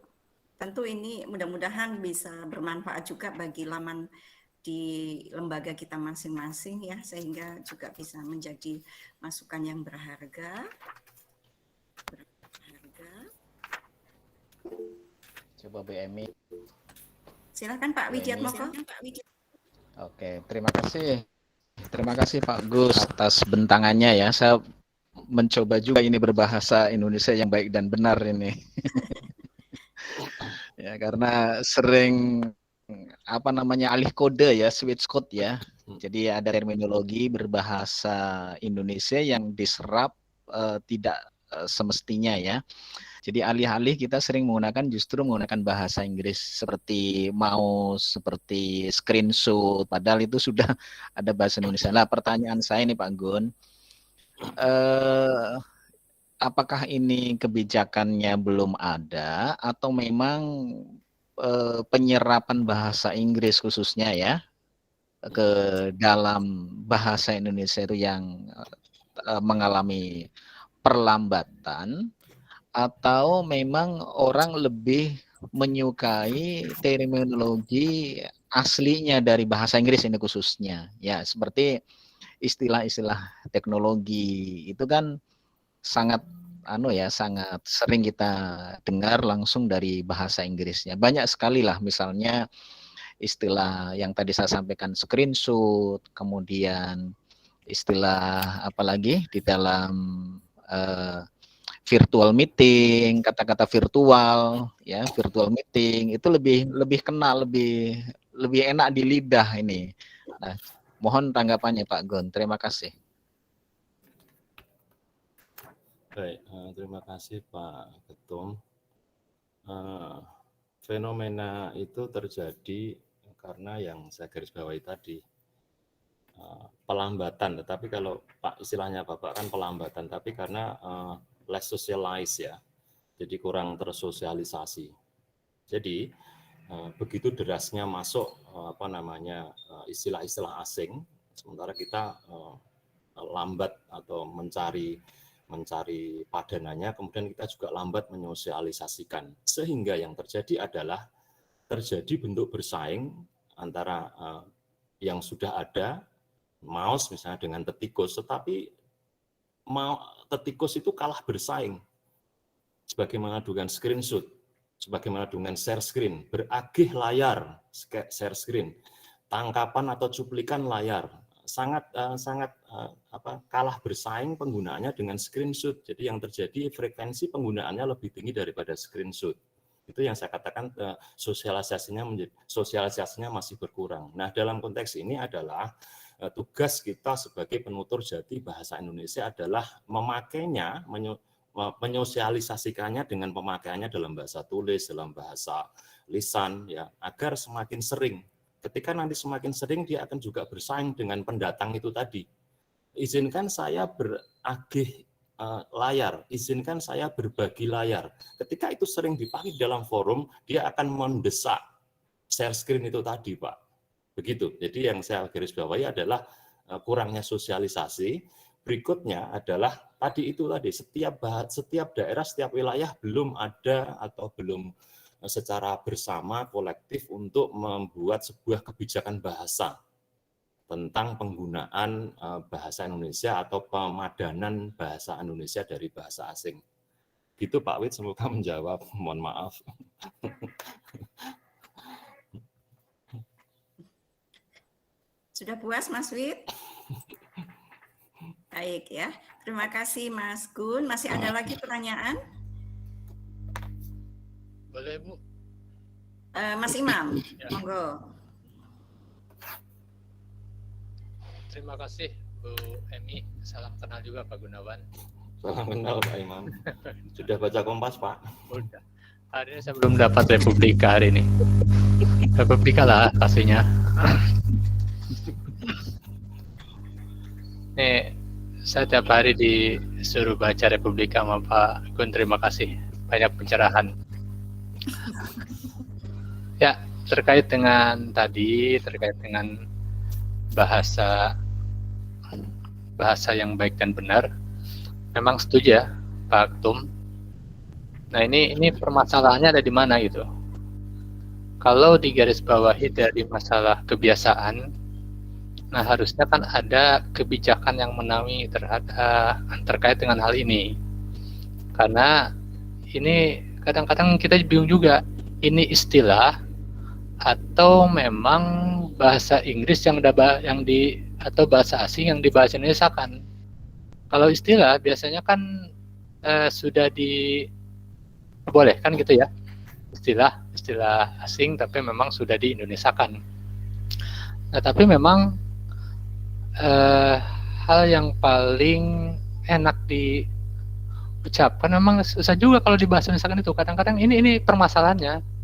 Tentu ini mudah-mudahan bisa bermanfaat juga bagi laman di lembaga kita masing-masing ya, sehingga juga bisa menjadi masukan yang berharga. Coba BMI. Silakan Pak Widiatmoko. Oke, terima kasih. Terima kasih Pak Gus atas bentangannya ya. Saya mencoba juga ini berbahasa Indonesia yang baik dan benar ini. Ya, karena sering alih kode ya, switch code ya. Jadi ada terminologi berbahasa Indonesia yang diserap tidak semestinya ya. Jadi alih-alih kita sering justru menggunakan bahasa Inggris seperti mouse, seperti screenshot, padahal itu sudah ada bahasa Indonesia. Nah, pertanyaan saya nih Pak Gun, apakah ini kebijakannya belum ada atau memang penyerapan bahasa Inggris khususnya ya ke dalam bahasa Indonesia itu yang mengalami perlambatan, atau memang orang lebih menyukai terminologi aslinya dari bahasa Inggris ini khususnya ya, seperti istilah-istilah teknologi itu kan sangat sangat sering kita dengar langsung dari bahasa Inggrisnya. Banyak sekali lah, misalnya istilah yang tadi saya sampaikan, screenshot, kemudian istilah apalagi di dalam virtual meeting, kata-kata virtual ya, virtual meeting itu lebih kenal, lebih enak di lidah ini. Nah, mohon tanggapannya Pak Gun. Terima kasih. Baik, terima kasih Pak Ketum. Fenomena itu terjadi karena yang saya garis bawahi tadi, pelambatan. Tetapi kalau Pak istilahnya Bapak kan pelambatan, tapi karena less socialize ya, jadi kurang tersosialisasi. Jadi begitu derasnya masuk istilah-istilah asing, sementara kita lambat atau mencari padanannya, kemudian kita juga lambat menyosialisasikan, sehingga yang terjadi adalah terjadi bentuk bersaing antara yang sudah ada, mouse misalnya dengan tetikus, tetapi tetikus itu kalah bersaing, sebagaimana dengan screenshot, sebagaimana dengan share screen, beragih layar share screen, tangkapan atau cuplikan layar sangat kalah bersaing penggunaannya dengan screenshot. Jadi yang terjadi frekuensi penggunaannya lebih tinggi daripada screenshot. Itu yang saya katakan sosialisasinya masih berkurang. Nah, dalam konteks ini adalah tugas kita sebagai penutur jati bahasa Indonesia adalah memakainya, menyosialisasikannya dengan pemakaiannya dalam bahasa tulis, dalam bahasa lisan, ya, agar semakin sering. Ketika nanti semakin sering, dia akan juga bersaing dengan pendatang itu tadi. Izinkan saya beragih layar, izinkan saya berbagi layar. Ketika itu sering dipakai dalam forum, dia akan mendesak share screen itu tadi, Pak. Begitu. Jadi yang saya garis bawahi adalah kurangnya sosialisasi. Berikutnya adalah tadi itu tadi, setiap daerah, setiap wilayah belum ada atau belum secara bersama kolektif untuk membuat sebuah kebijakan bahasa tentang penggunaan bahasa Indonesia atau pemadanan bahasa Indonesia dari bahasa asing. Gitu Pak Wid, semoga menjawab. Mohon maaf. Sudah puas Mas Wid? Baik ya. Terima kasih Mas Gun. Masih ada lagi pertanyaan? Boleh Bu. Mas Imam, monggo. Terima kasih Bu Emi. Salam kenal juga Pak Gunawan. Salam kenal Pak Imam. Sudah baca Kompas Pak? Udah. Hari ini saya belum dapat Republika hari ini. Republika lah pastinya. Nih, saya tiap hari disuruh baca Republika sama Pak Gun. Terima kasih. Banyak pencerahan. Ya, terkait dengan bahasa yang baik dan benar, memang setuju ya Pak Tum. Nah ini permasalahannya ada di mana gitu. Kalau digarisbawahi dari masalah kebiasaan, nah harusnya kan ada kebijakan yang menaungi terkait dengan hal ini. Karena ini kadang-kadang kita bingung juga, ini istilah atau memang bahasa Inggris atau bahasa asing yang dibahas Indonesia kan. Kalau istilah biasanya kan sudah dibolehkan gitu ya, istilah asing tapi memang sudah di-Indonesiakan. Nah tapi memang hal yang paling enak diucapkan memang susah juga kalau dibahas Indonesia itu. Kadang-kadang ini permasalahannya.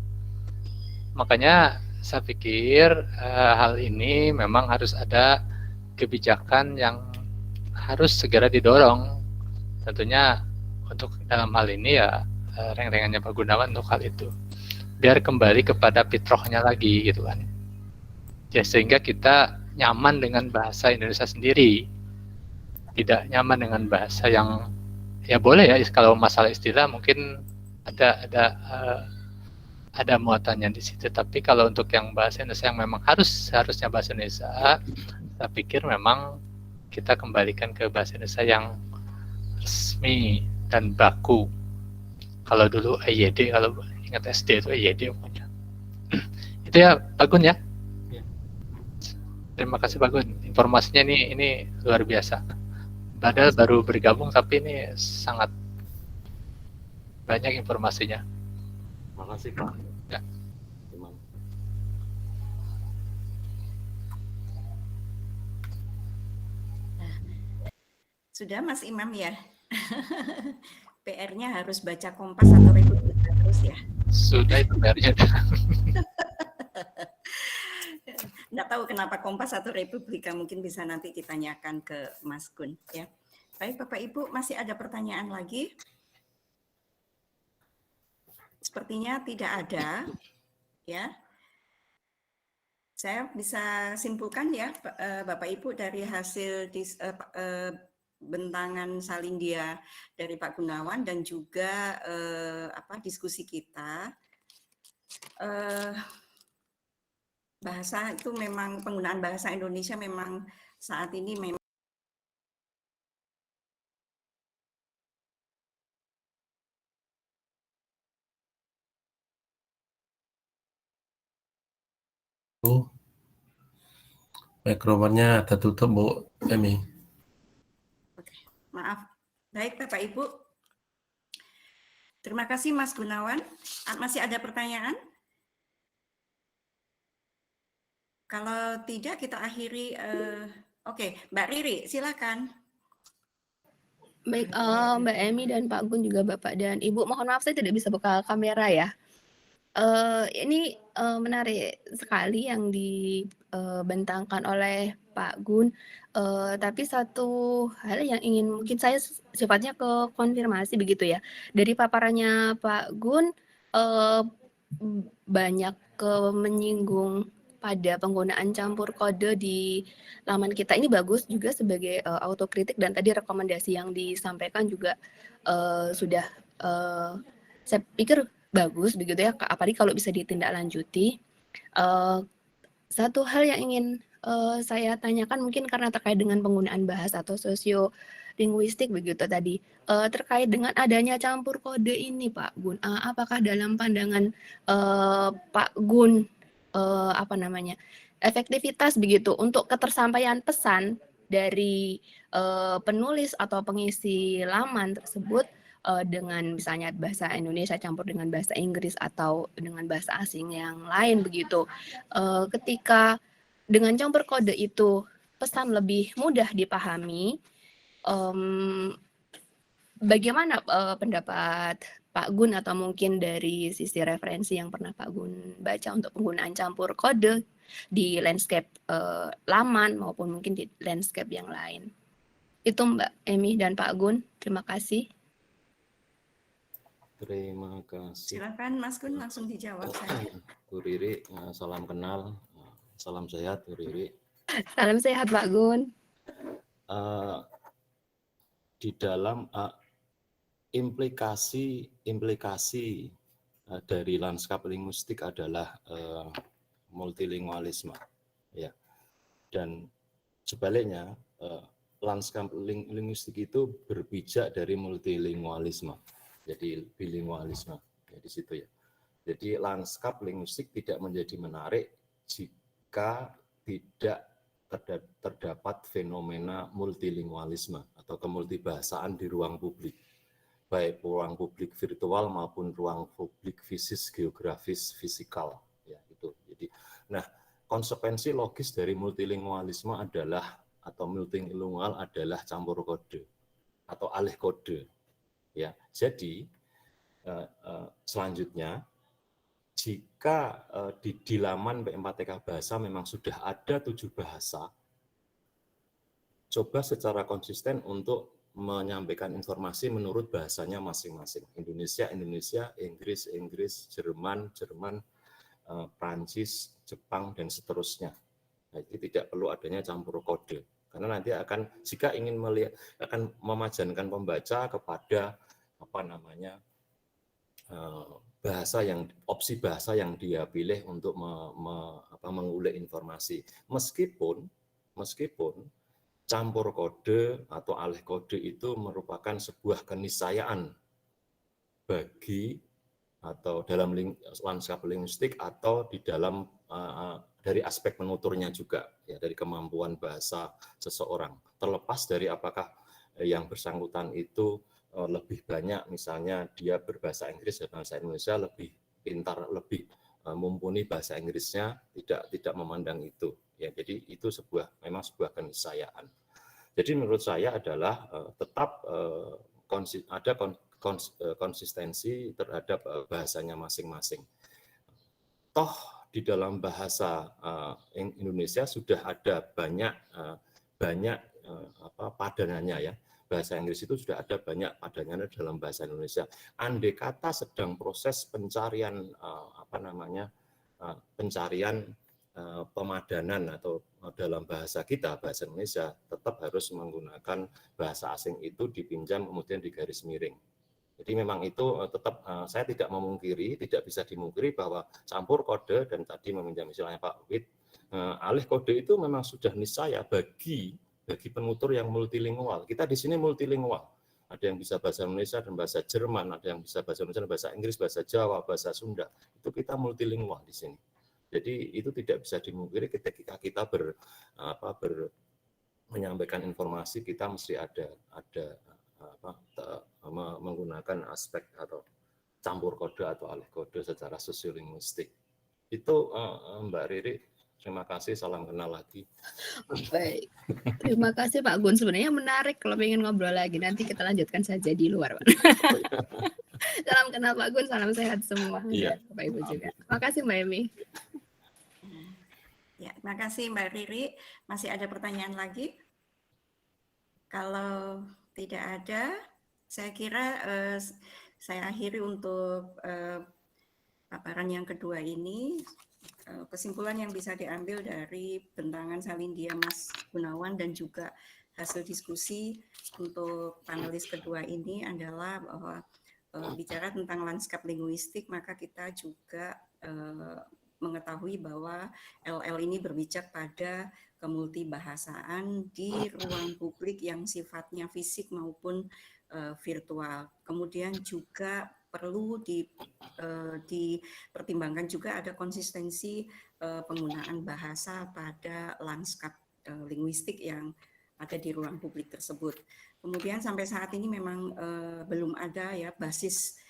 Makanya saya pikir hal ini memang harus ada kebijakan yang harus segera didorong. Tentunya untuk dalam hal ini ya reng-rengannya Pak Gunawan untuk hal itu. Biar kembali kepada fitrahnya lagi gitu kan. Ya sehingga kita nyaman dengan bahasa Indonesia sendiri. Tidak nyaman dengan bahasa yang ya boleh ya kalau masalah istilah mungkin ada muatannya di situ, tapi kalau untuk yang bahasa Indonesia yang memang harusnya bahasa Indonesia, saya pikir memang kita kembalikan ke bahasa Indonesia yang resmi dan baku. Kalau dulu EYD, kalau ingat SD itu EYD pokoknya. Itu ya Pak Gun ya. Terima kasih Pak Gun, informasinya ini luar biasa. Padahal baru bergabung tapi ini sangat banyak informasinya. Terima kasih Pak. Ya. Sudah Mas Imam ya? PR-nya harus baca Kompas atau Republika terus ya? Sudah itu PR-nya. Nggak tahu kenapa Kompas atau Republika, mungkin bisa nanti ditanyakan ke Mas Gun ya. Baik Bapak Ibu, masih ada pertanyaan lagi? Sepertinya tidak ada, ya. Saya bisa simpulkan ya, Bapak Ibu, dari hasil bentangan Salindia dari Pak Gunawan dan juga diskusi kita. Bahasa itu memang, penggunaan bahasa Indonesia memang saat ini memang Mikrofonnya tertutup, Bu Emi. Oke, maaf. Baik, Bapak Ibu. Terima kasih Mas Gunawan. Masih ada pertanyaan? Kalau tidak, kita akhiri. Oke, Mbak Riri, silakan. Baik, Mbak Emi dan Pak Gun juga Bapak dan Ibu, mohon maaf saya tidak bisa buka kamera ya. Ini menarik sekali yang dibentangkan oleh Pak Gun, tapi satu hal yang ingin mungkin saya sifatnya ke konfirmasi begitu ya. Dari paparannya Pak Gun, banyak menyinggung pada penggunaan campur kode di laman kita. Ini bagus juga sebagai autokritik, dan tadi rekomendasi yang disampaikan juga sudah saya pikir bagus begitu ya, apalagi kalau bisa ditindaklanjuti. Satu hal yang ingin saya tanyakan mungkin karena terkait dengan penggunaan bahasa atau sosiolinguistik begitu tadi, terkait dengan adanya campur kode ini Pak Gun, apakah dalam pandangan Pak Gun efektivitas begitu untuk ketersampaian pesan dari penulis atau pengisi laman tersebut dengan misalnya bahasa Indonesia campur dengan bahasa Inggris atau dengan bahasa asing yang lain begitu, ketika dengan campur kode itu pesan lebih mudah dipahami, bagaimana pendapat Pak Gun atau mungkin dari sisi referensi yang pernah Pak Gun baca untuk penggunaan campur kode di landscape laman maupun mungkin di landscape yang lain? Itu Mbak Emi dan Pak Gun, terima kasih. Terima kasih. Silakan Mas Gun langsung dijawab saja. Bu Riri, salam kenal, salam sehat Bu Riri. Salam sehat Pak Gun. Di dalam implikasi dari lanskap linguistik adalah multilingualisme, ya. Dan sebaliknya lanskap linguistik itu berpijak dari multilingualisme, jadi bilingualisme, ya, di situ ya. Jadi lanskap linguistik tidak menjadi menarik jika tidak terdapat fenomena multilingualisme atau kemultibahasaan di ruang publik, baik ruang publik virtual maupun ruang publik geografis fisikal, ya itu. Jadi, nah, konsekuensi logis dari multilingualisme adalah atau multilingual adalah campur kode atau alih kode, ya. Jadi selanjutnya, jika di laman P4TK Bahasa memang sudah ada 7 bahasa, coba secara konsisten untuk menyampaikan informasi menurut bahasanya masing-masing. Indonesia, Inggris, Jerman, Prancis, Jepang, dan seterusnya. Nah, ini tidak perlu adanya campur kode. Karena nanti jika ingin melihat, akan memajankan pembaca kepada opsi bahasa yang dia pilih untuk mengulik informasi. Meskipun campur kode atau alih kode itu merupakan sebuah keniscayaan bagi atau dalam lanskap linguistik atau di dalam dari aspek penuturnya juga, ya, dari kemampuan bahasa seseorang. Terlepas dari apakah yang bersangkutan itu lebih banyak, misalnya dia berbahasa Inggris dan bahasa Indonesia lebih pintar, lebih mumpuni bahasa Inggrisnya, tidak memandang itu, ya. Jadi itu memang sebuah keniscayaan. Jadi menurut saya adalah tetap ada konsistensi terhadap bahasanya masing-masing. Toh di dalam bahasa Indonesia sudah ada banyak padanannya, ya. Bahasa Inggris itu sudah ada banyak padanannya dalam bahasa Indonesia. Andai kata sedang proses pencarian pemadanan atau dalam bahasa kita, bahasa Indonesia, tetap harus menggunakan bahasa asing itu dipinjam kemudian digaris miring. Jadi memang itu tetap saya tidak memungkiri, tidak bisa dimungkiri bahwa campur kode dan tadi meminjam istilahnya Pak Wid, alih kode itu memang sudah niscaya bagi penutur yang multilingual. Kita di sini multilingual. Ada yang bisa bahasa Indonesia dan bahasa Jerman, ada yang bisa bahasa Indonesia dan bahasa Inggris, bahasa Jawa, bahasa Sunda. Itu kita multilingual di sini. Jadi itu tidak bisa dimungkiri ketika kita menyampaikan informasi, kita mesti ada menggunakan aspek atau campur kode atau alih kode secara sosiolinguistik. Itu Mbak Riri, terima kasih, salam kenal lagi. Baik, terima kasih Pak Gun. Sebenarnya menarik kalau ingin ngobrol lagi. Nanti kita lanjutkan saja di luar, Pak. Salam kenal Pak Gun, salam sehat semua. Iya. Bapak Ibu juga. Terima kasih Mbak Emi. Ya, terima kasih Mbak Riri. Masih ada pertanyaan lagi? Kalau tidak ada, saya kira saya akhiri untuk paparan yang kedua ini. Kesimpulan yang bisa diambil dari bentangan Salindia Mas Gunawan dan juga hasil diskusi untuk panelis kedua ini adalah bahwa bicara tentang lanskap linguistik, maka kita juga mengetahui bahwa LL ini berbicara pada kemultibahasaan di ruang publik yang sifatnya fisik maupun virtual. Kemudian juga perlu dipertimbangkan juga ada konsistensi penggunaan bahasa pada lanskap linguistik yang ada di ruang publik tersebut. Kemudian sampai saat ini memang belum ada ya basis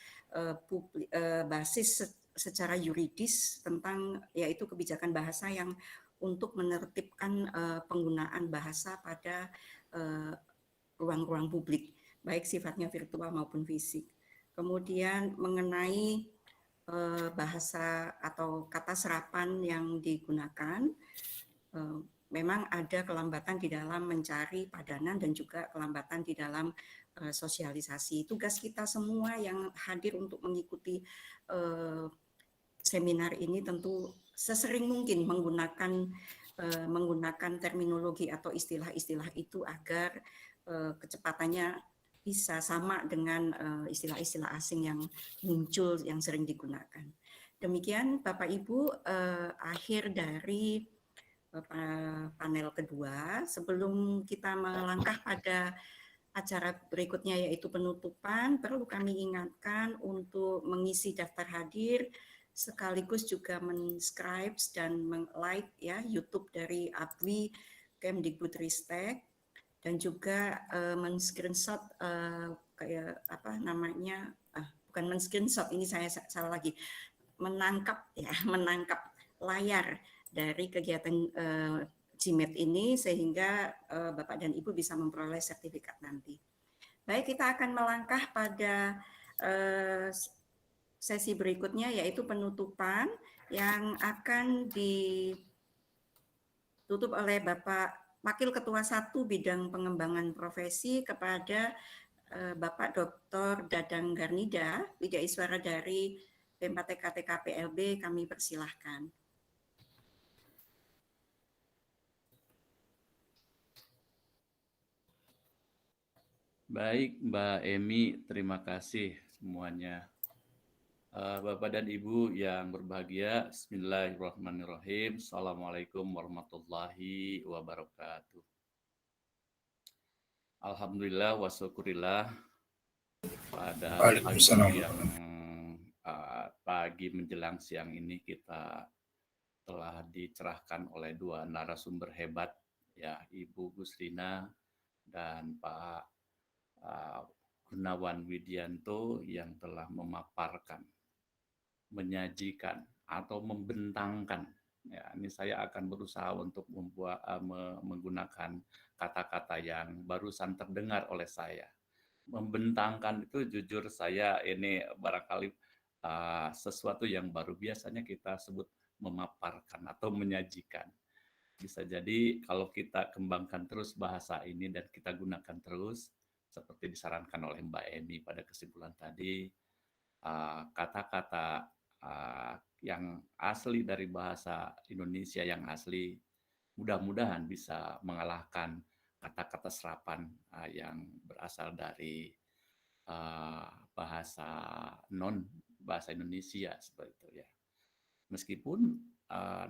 secara yuridis tentang yaitu kebijakan bahasa yang untuk menertibkan penggunaan bahasa pada ruang-ruang publik, baik sifatnya virtual maupun fisik. Kemudian mengenai bahasa atau kata serapan yang digunakan, memang ada kelambatan di dalam mencari padanan dan juga kelambatan di dalam sosialisasi. Tugas kita semua yang hadir untuk mengikuti seminar ini tentu sesering mungkin menggunakan terminologi atau istilah-istilah itu agar kecepatannya bisa sama dengan istilah-istilah asing yang muncul yang sering digunakan. Demikian Bapak Ibu, akhir dari panel kedua. Sebelum kita melangkah pada acara berikutnya yaitu penutupan, perlu kami ingatkan untuk mengisi daftar hadir sekaligus juga men-subscribe dan men-like ya YouTube dari ABWI Kemdikbudristek dan juga men-screenshot kayak apa namanya bukan men-screenshot, ini saya salah lagi, menangkap layar dari kegiatan GMAT ini sehingga Bapak dan Ibu bisa memperoleh sertifikat nanti. Baik, kita akan melangkah pada sesi berikutnya yaitu penutupan yang akan ditutup oleh Bapak Wakil Ketua 1 Bidang Pengembangan Profesi kepada Bapak Dr. Dadang Garnida, Widaiswara dari BEM-TKT KPLB, kami persilahkan. Baik, Mbak Emi, terima kasih semuanya. Bapak dan Ibu yang berbahagia, Bismillahirrahmanirrahim. Assalamualaikum warahmatullahi wabarakatuh. Alhamdulillah wa syukurillah pada pagi menjelang siang ini kita telah dicerahkan oleh dua narasumber hebat ya, Ibu Gusrina dan Pak Gunawan Widianto yang telah memaparkan, menyajikan atau membentangkan. Ya, ini saya akan berusaha untuk menggunakan kata-kata yang barusan terdengar oleh saya. Membentangkan itu jujur saya ini barangkali sesuatu yang baru, biasanya kita sebut memaparkan atau menyajikan. Bisa jadi kalau kita kembangkan terus bahasa ini dan kita gunakan terus, seperti disarankan oleh Mbak Emi pada kesimpulan tadi, kata-kata yang asli dari bahasa Indonesia yang asli mudah-mudahan bisa mengalahkan kata-kata serapan yang berasal dari bahasa bahasa Indonesia seperti itu ya. Meskipun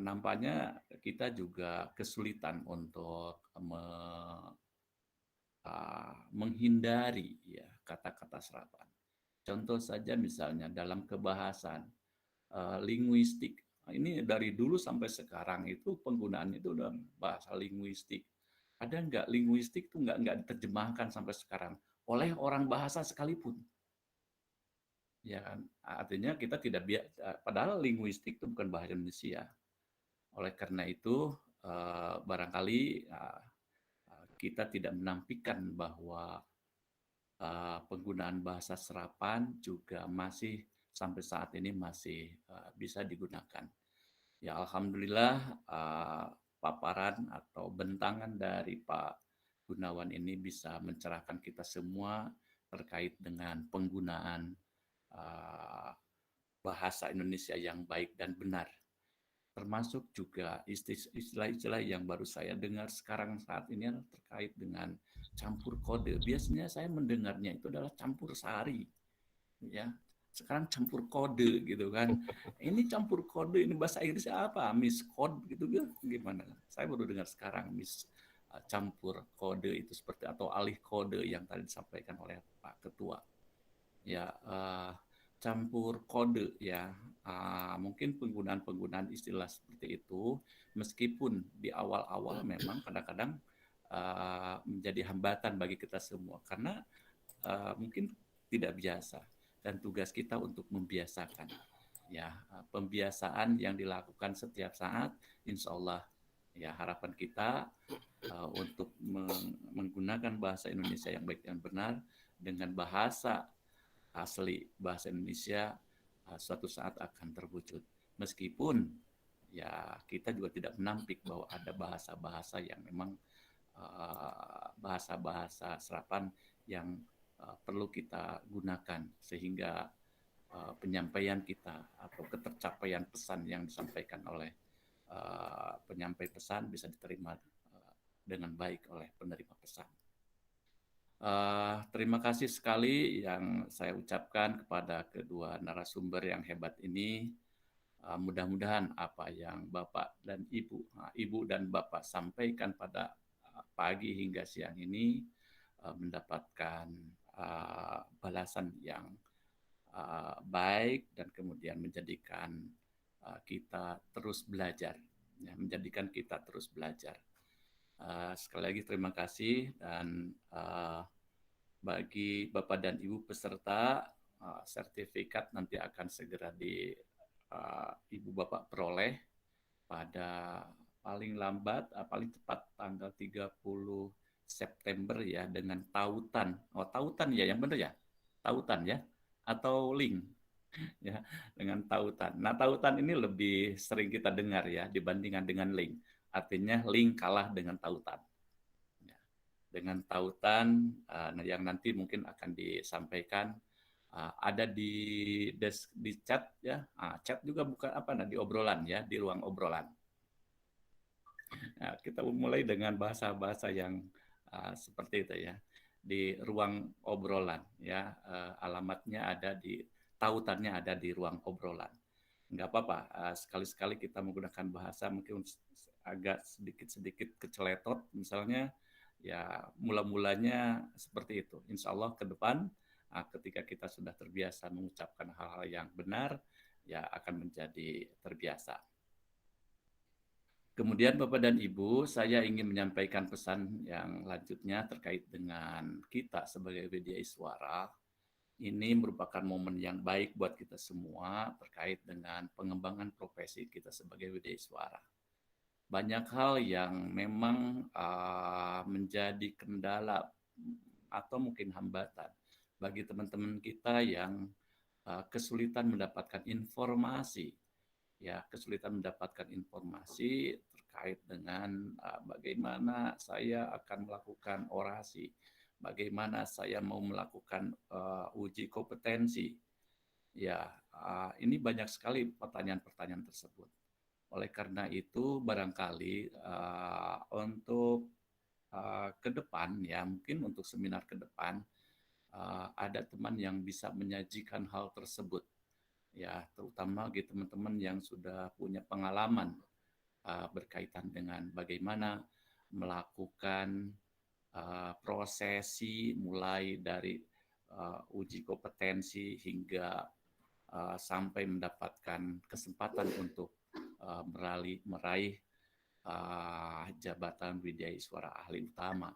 nampaknya kita juga kesulitan untuk menghindari ya kata-kata serapan. Contoh saja misalnya dalam kebahasan linguistik ini dari dulu sampai sekarang itu penggunaannya itu udah bahasa linguistik. Ada nggak linguistik itu nggak diterjemahkan sampai sekarang oleh orang bahasa sekalipun. Ya kan? Artinya kita tidak padahal linguistik itu bukan bahasa Indonesia. Oleh karena itu barangkali kita tidak menampilkan bahwa penggunaan bahasa serapan juga masih sampai saat ini masih bisa digunakan. Ya alhamdulillah paparan atau bentangan dari Pak Gunawan ini bisa mencerahkan kita semua terkait dengan penggunaan bahasa Indonesia yang baik dan benar. Termasuk juga istilah-istilah yang baru saya dengar sekarang saat ini terkait dengan campur kode. Biasanya saya mendengarnya itu adalah campur sari, ya. Sekarang campur kode gitu kan. Ini campur kode, ini bahasa Inggrisnya apa? Miss code gitu kan? Gimana? Saya baru dengar sekarang miss campur kode itu seperti atau alih kode yang tadi disampaikan oleh Pak Ketua. Ya, campur kode ya. Mungkin penggunaan istilah seperti itu meskipun di awal-awal memang kadang-kadang menjadi hambatan bagi kita semua karena mungkin tidak biasa dan tugas kita untuk membiasakan ya. Pembiasaan yang dilakukan setiap saat insya Allah ya harapan kita untuk menggunakan bahasa Indonesia yang baik dan benar dengan bahasa asli bahasa Indonesia suatu saat akan terwujud. Meskipun ya kita juga tidak menampik bahwa ada bahasa-bahasa yang memang bahasa-bahasa serapan yang perlu kita gunakan sehingga penyampaian kita atau ketercapaian pesan yang disampaikan oleh penyampai pesan bisa diterima dengan baik oleh penerima pesan. Terima kasih sekali yang saya ucapkan kepada kedua narasumber yang hebat ini. Mudah-mudahan apa yang Bapak dan Ibu dan Bapak sampaikan pada pagi hingga siang ini mendapatkan balasan yang baik dan kemudian menjadikan kita terus belajar, ya, menjadikan kita terus belajar. Sekali lagi terima kasih dan bagi Bapak dan Ibu peserta sertifikat nanti akan segera Ibu Bapak peroleh pada paling lambat paling cepat tanggal 30 September ya dengan tautan. Oh, tautan ya yang benar ya? Tautan ya atau link ya dengan tautan. Nah, tautan ini lebih sering kita dengar ya dibandingkan dengan link. Artinya link kalah dengan tautan. Ya. Dengan tautan yang nanti mungkin akan disampaikan ada di chat ya. Chat juga bukan di obrolan ya, di ruang obrolan. Nah, kita mulai dengan bahasa-bahasa yang seperti itu ya. Di ruang obrolan ya. Alamatnya ada tautannya ada di ruang obrolan. Nggak apa-apa, sekali-sekali kita menggunakan bahasa mungkin agak sedikit-sedikit keceletot misalnya, ya mula-mulanya seperti itu. Insya Allah ke depan ketika kita sudah terbiasa mengucapkan hal-hal yang benar, ya akan menjadi terbiasa. Kemudian Bapak dan Ibu, saya ingin menyampaikan pesan yang lanjutnya terkait dengan kita sebagai media suara. Ini merupakan momen yang baik buat kita semua terkait dengan pengembangan profesi kita sebagai media suara. Banyak hal yang memang menjadi kendala atau mungkin hambatan bagi teman-teman kita yang kesulitan mendapatkan informasi. Ya, kesulitan mendapatkan informasi terkait dengan bagaimana saya akan melakukan orasi, bagaimana saya mau melakukan uji kompetensi. Ya, ini banyak sekali pertanyaan-pertanyaan tersebut. Oleh karena itu, barangkali untuk ke depan, ya mungkin untuk seminar ke depan, ada teman yang bisa menyajikan hal tersebut. Ya, terutama bagi teman-teman yang sudah punya pengalaman berkaitan dengan bagaimana melakukan prosesi mulai dari uji kompetensi hingga sampai mendapatkan kesempatan untuk meraih jabatan Widyaswara Ahli Utama.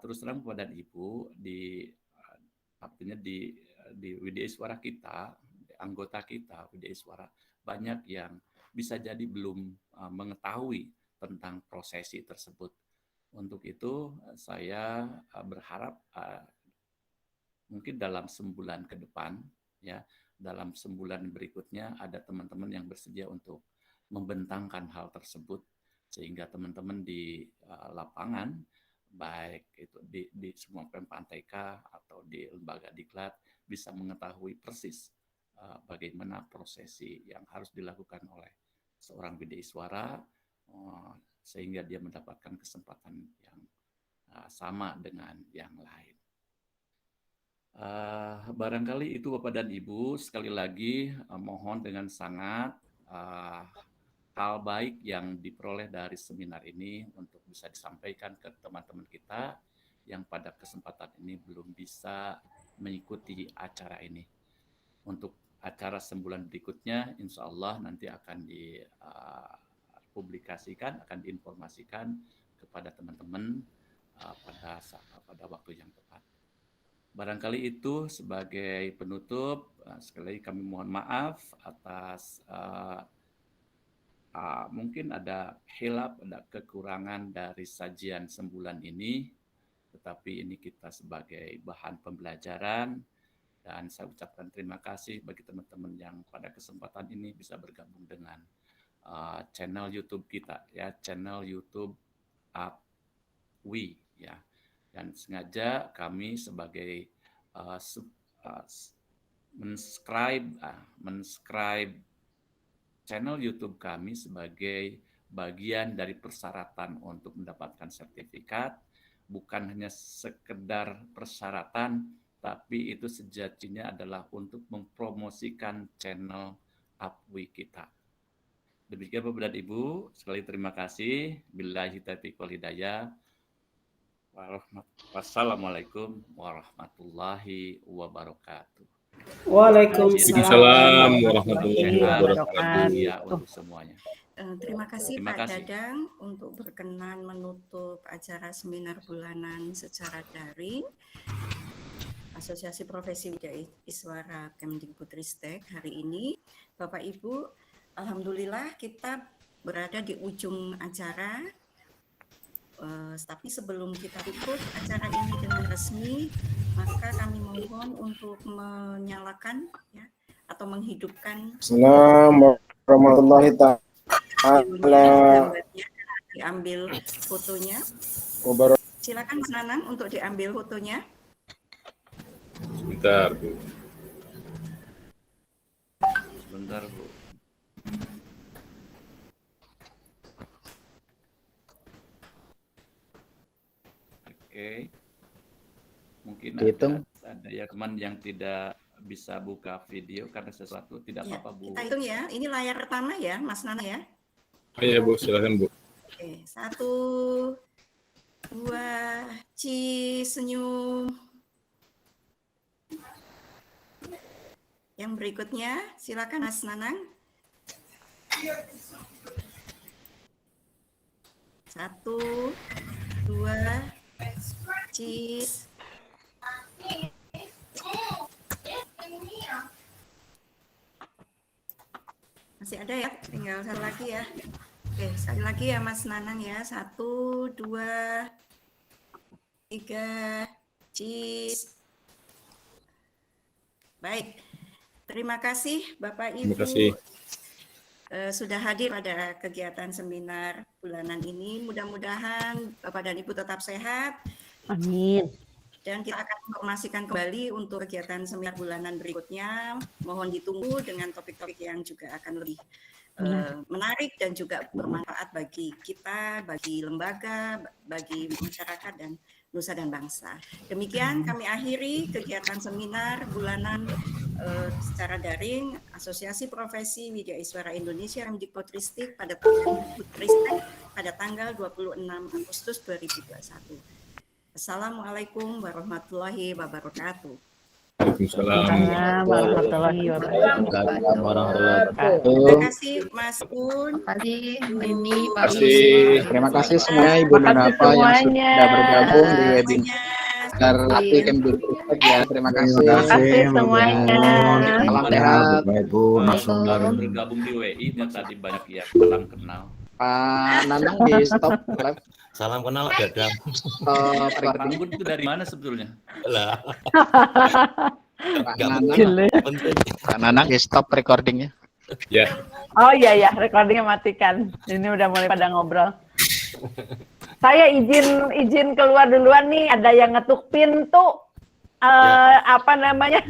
Terus terang kepada Ibu, artinya di Widyaswara kita, anggota kita Widyaswara, banyak yang bisa jadi belum mengetahui tentang prosesi tersebut. Untuk itu saya berharap mungkin dalam sebulan ke depan, ya, dalam sebulan berikutnya ada teman-teman yang bersedia untuk membentangkan hal tersebut, sehingga teman-teman di lapangan, baik itu di semua Pempan TK atau di lembaga diklat, bisa mengetahui persis bagaimana prosesi yang harus dilakukan oleh seorang Widyaswara, sehingga dia mendapatkan kesempatan yang sama dengan yang lain. Barangkali itu Bapak dan Ibu, sekali lagi mohon dengan sangat hal baik yang diperoleh dari seminar ini untuk bisa disampaikan ke teman-teman kita yang pada kesempatan ini belum bisa mengikuti acara ini. Untuk acara sebulan berikutnya, insya Allah nanti akan dipublikasikan, akan diinformasikan kepada teman-teman pada waktu yang tepat. Barangkali itu sebagai penutup, sekali lagi kami mohon maaf atas mungkin ada hilaf, ada kekurangan dari sajian sembulan ini, tetapi ini kita sebagai bahan pembelajaran, dan saya ucapkan terima kasih bagi teman-teman yang pada kesempatan ini bisa bergabung dengan channel YouTube kita, ya, channel YouTube APWI, ya. Dan sengaja kami sebagai mensubscribe channel YouTube kami sebagai bagian dari persyaratan untuk mendapatkan sertifikat, bukan hanya sekedar persyaratan, tapi itu sejatinya adalah untuk mempromosikan channel APWI kita. Demikian Bapak dan Ibu, sekali terima kasih. Billahi taufiq wal hidayah. Wassalamualaikum warahmatullahi wabarakatuh. Waalaikumsalam warahmatullahi wabarakatuh untuk semuanya. Terima kasih Terima Pak kasih. Dadang untuk berkenan menutup acara seminar bulanan secara daring Asosiasi Profesi Widyaswara Kemdikbudristek hari ini. Bapak Ibu, alhamdulillah kita berada di ujung acara. Tapi sebelum kita tutup acara ini dengan resmi, maka kami mohon untuk menyalakan, ya, atau menghidupkan Assalamualaikum warahmatullahi taala diambil fotonya. wabarakatuh. Silakan Mas Nanang untuk diambil fotonya. Sebentar, Bu. Sebentar, Bu. Oke. Mungkin ada ya teman yang tidak bisa buka video karena sesuatu, tidak Ya, apa-apa, Bu. kita hitung ya. Ini layar pertama ya, Mas Nana ya. Iya Bu, silakan Bu. Oke, 1, 2, senyum. Yang berikutnya, silakan Mas Nanang. 1, 2, cheese. Masih ada ya, tinggal satu lagi ya. Oke, sekali lagi ya Mas Nanang ya. 1, 2, 3, cheese. Baik, terima kasih Bapak Ibu. Terima kasih. Sudah hadir pada kegiatan seminar bulanan ini. Mudah-mudahan Bapak dan Ibu tetap sehat. Amin. Dan kita akan informasikan kembali untuk kegiatan seminar bulanan berikutnya. Mohon ditunggu dengan topik-topik yang juga akan lebih menarik dan juga bermanfaat bagi kita, bagi lembaga, bagi masyarakat dan nusa dan bangsa. Demikian kami akhiri kegiatan seminar bulanan secara daring Asosiasi Profesi Widyaswara Indonesia Kemdikbudristek pada tanggal 26 Agustus 2021. Assalamualaikum warahmatullahi wabarakatuh. Waalaikumsalam. warahmatullahi wabarakatuh. Terima kasih Mas Gun. Terima kasih ini Terima Pak kasih. Terima kasih semuanya Ibu dan Makasih Bapak yang semuanya. sudah bergabung di webinar API Kemdikbud ya. Terima kasih. Makasih semuanya. Salam sehat. Baru bergabung di WI dan tadi banyak yang salam kenal. Pak Nanang di stop live. Salam kenal dadam. Stop Pak recording. Gun itu dari mana sebetulnya? Lah, Pak nggak Nanang, penting. Pak Nanang di stop recordingnya. Ya. Oh iya ya, recordingnya matikan. Ini udah mulai pada ngobrol. Saya izin keluar duluan nih. Ada yang ngetuk pintu. Apa namanya?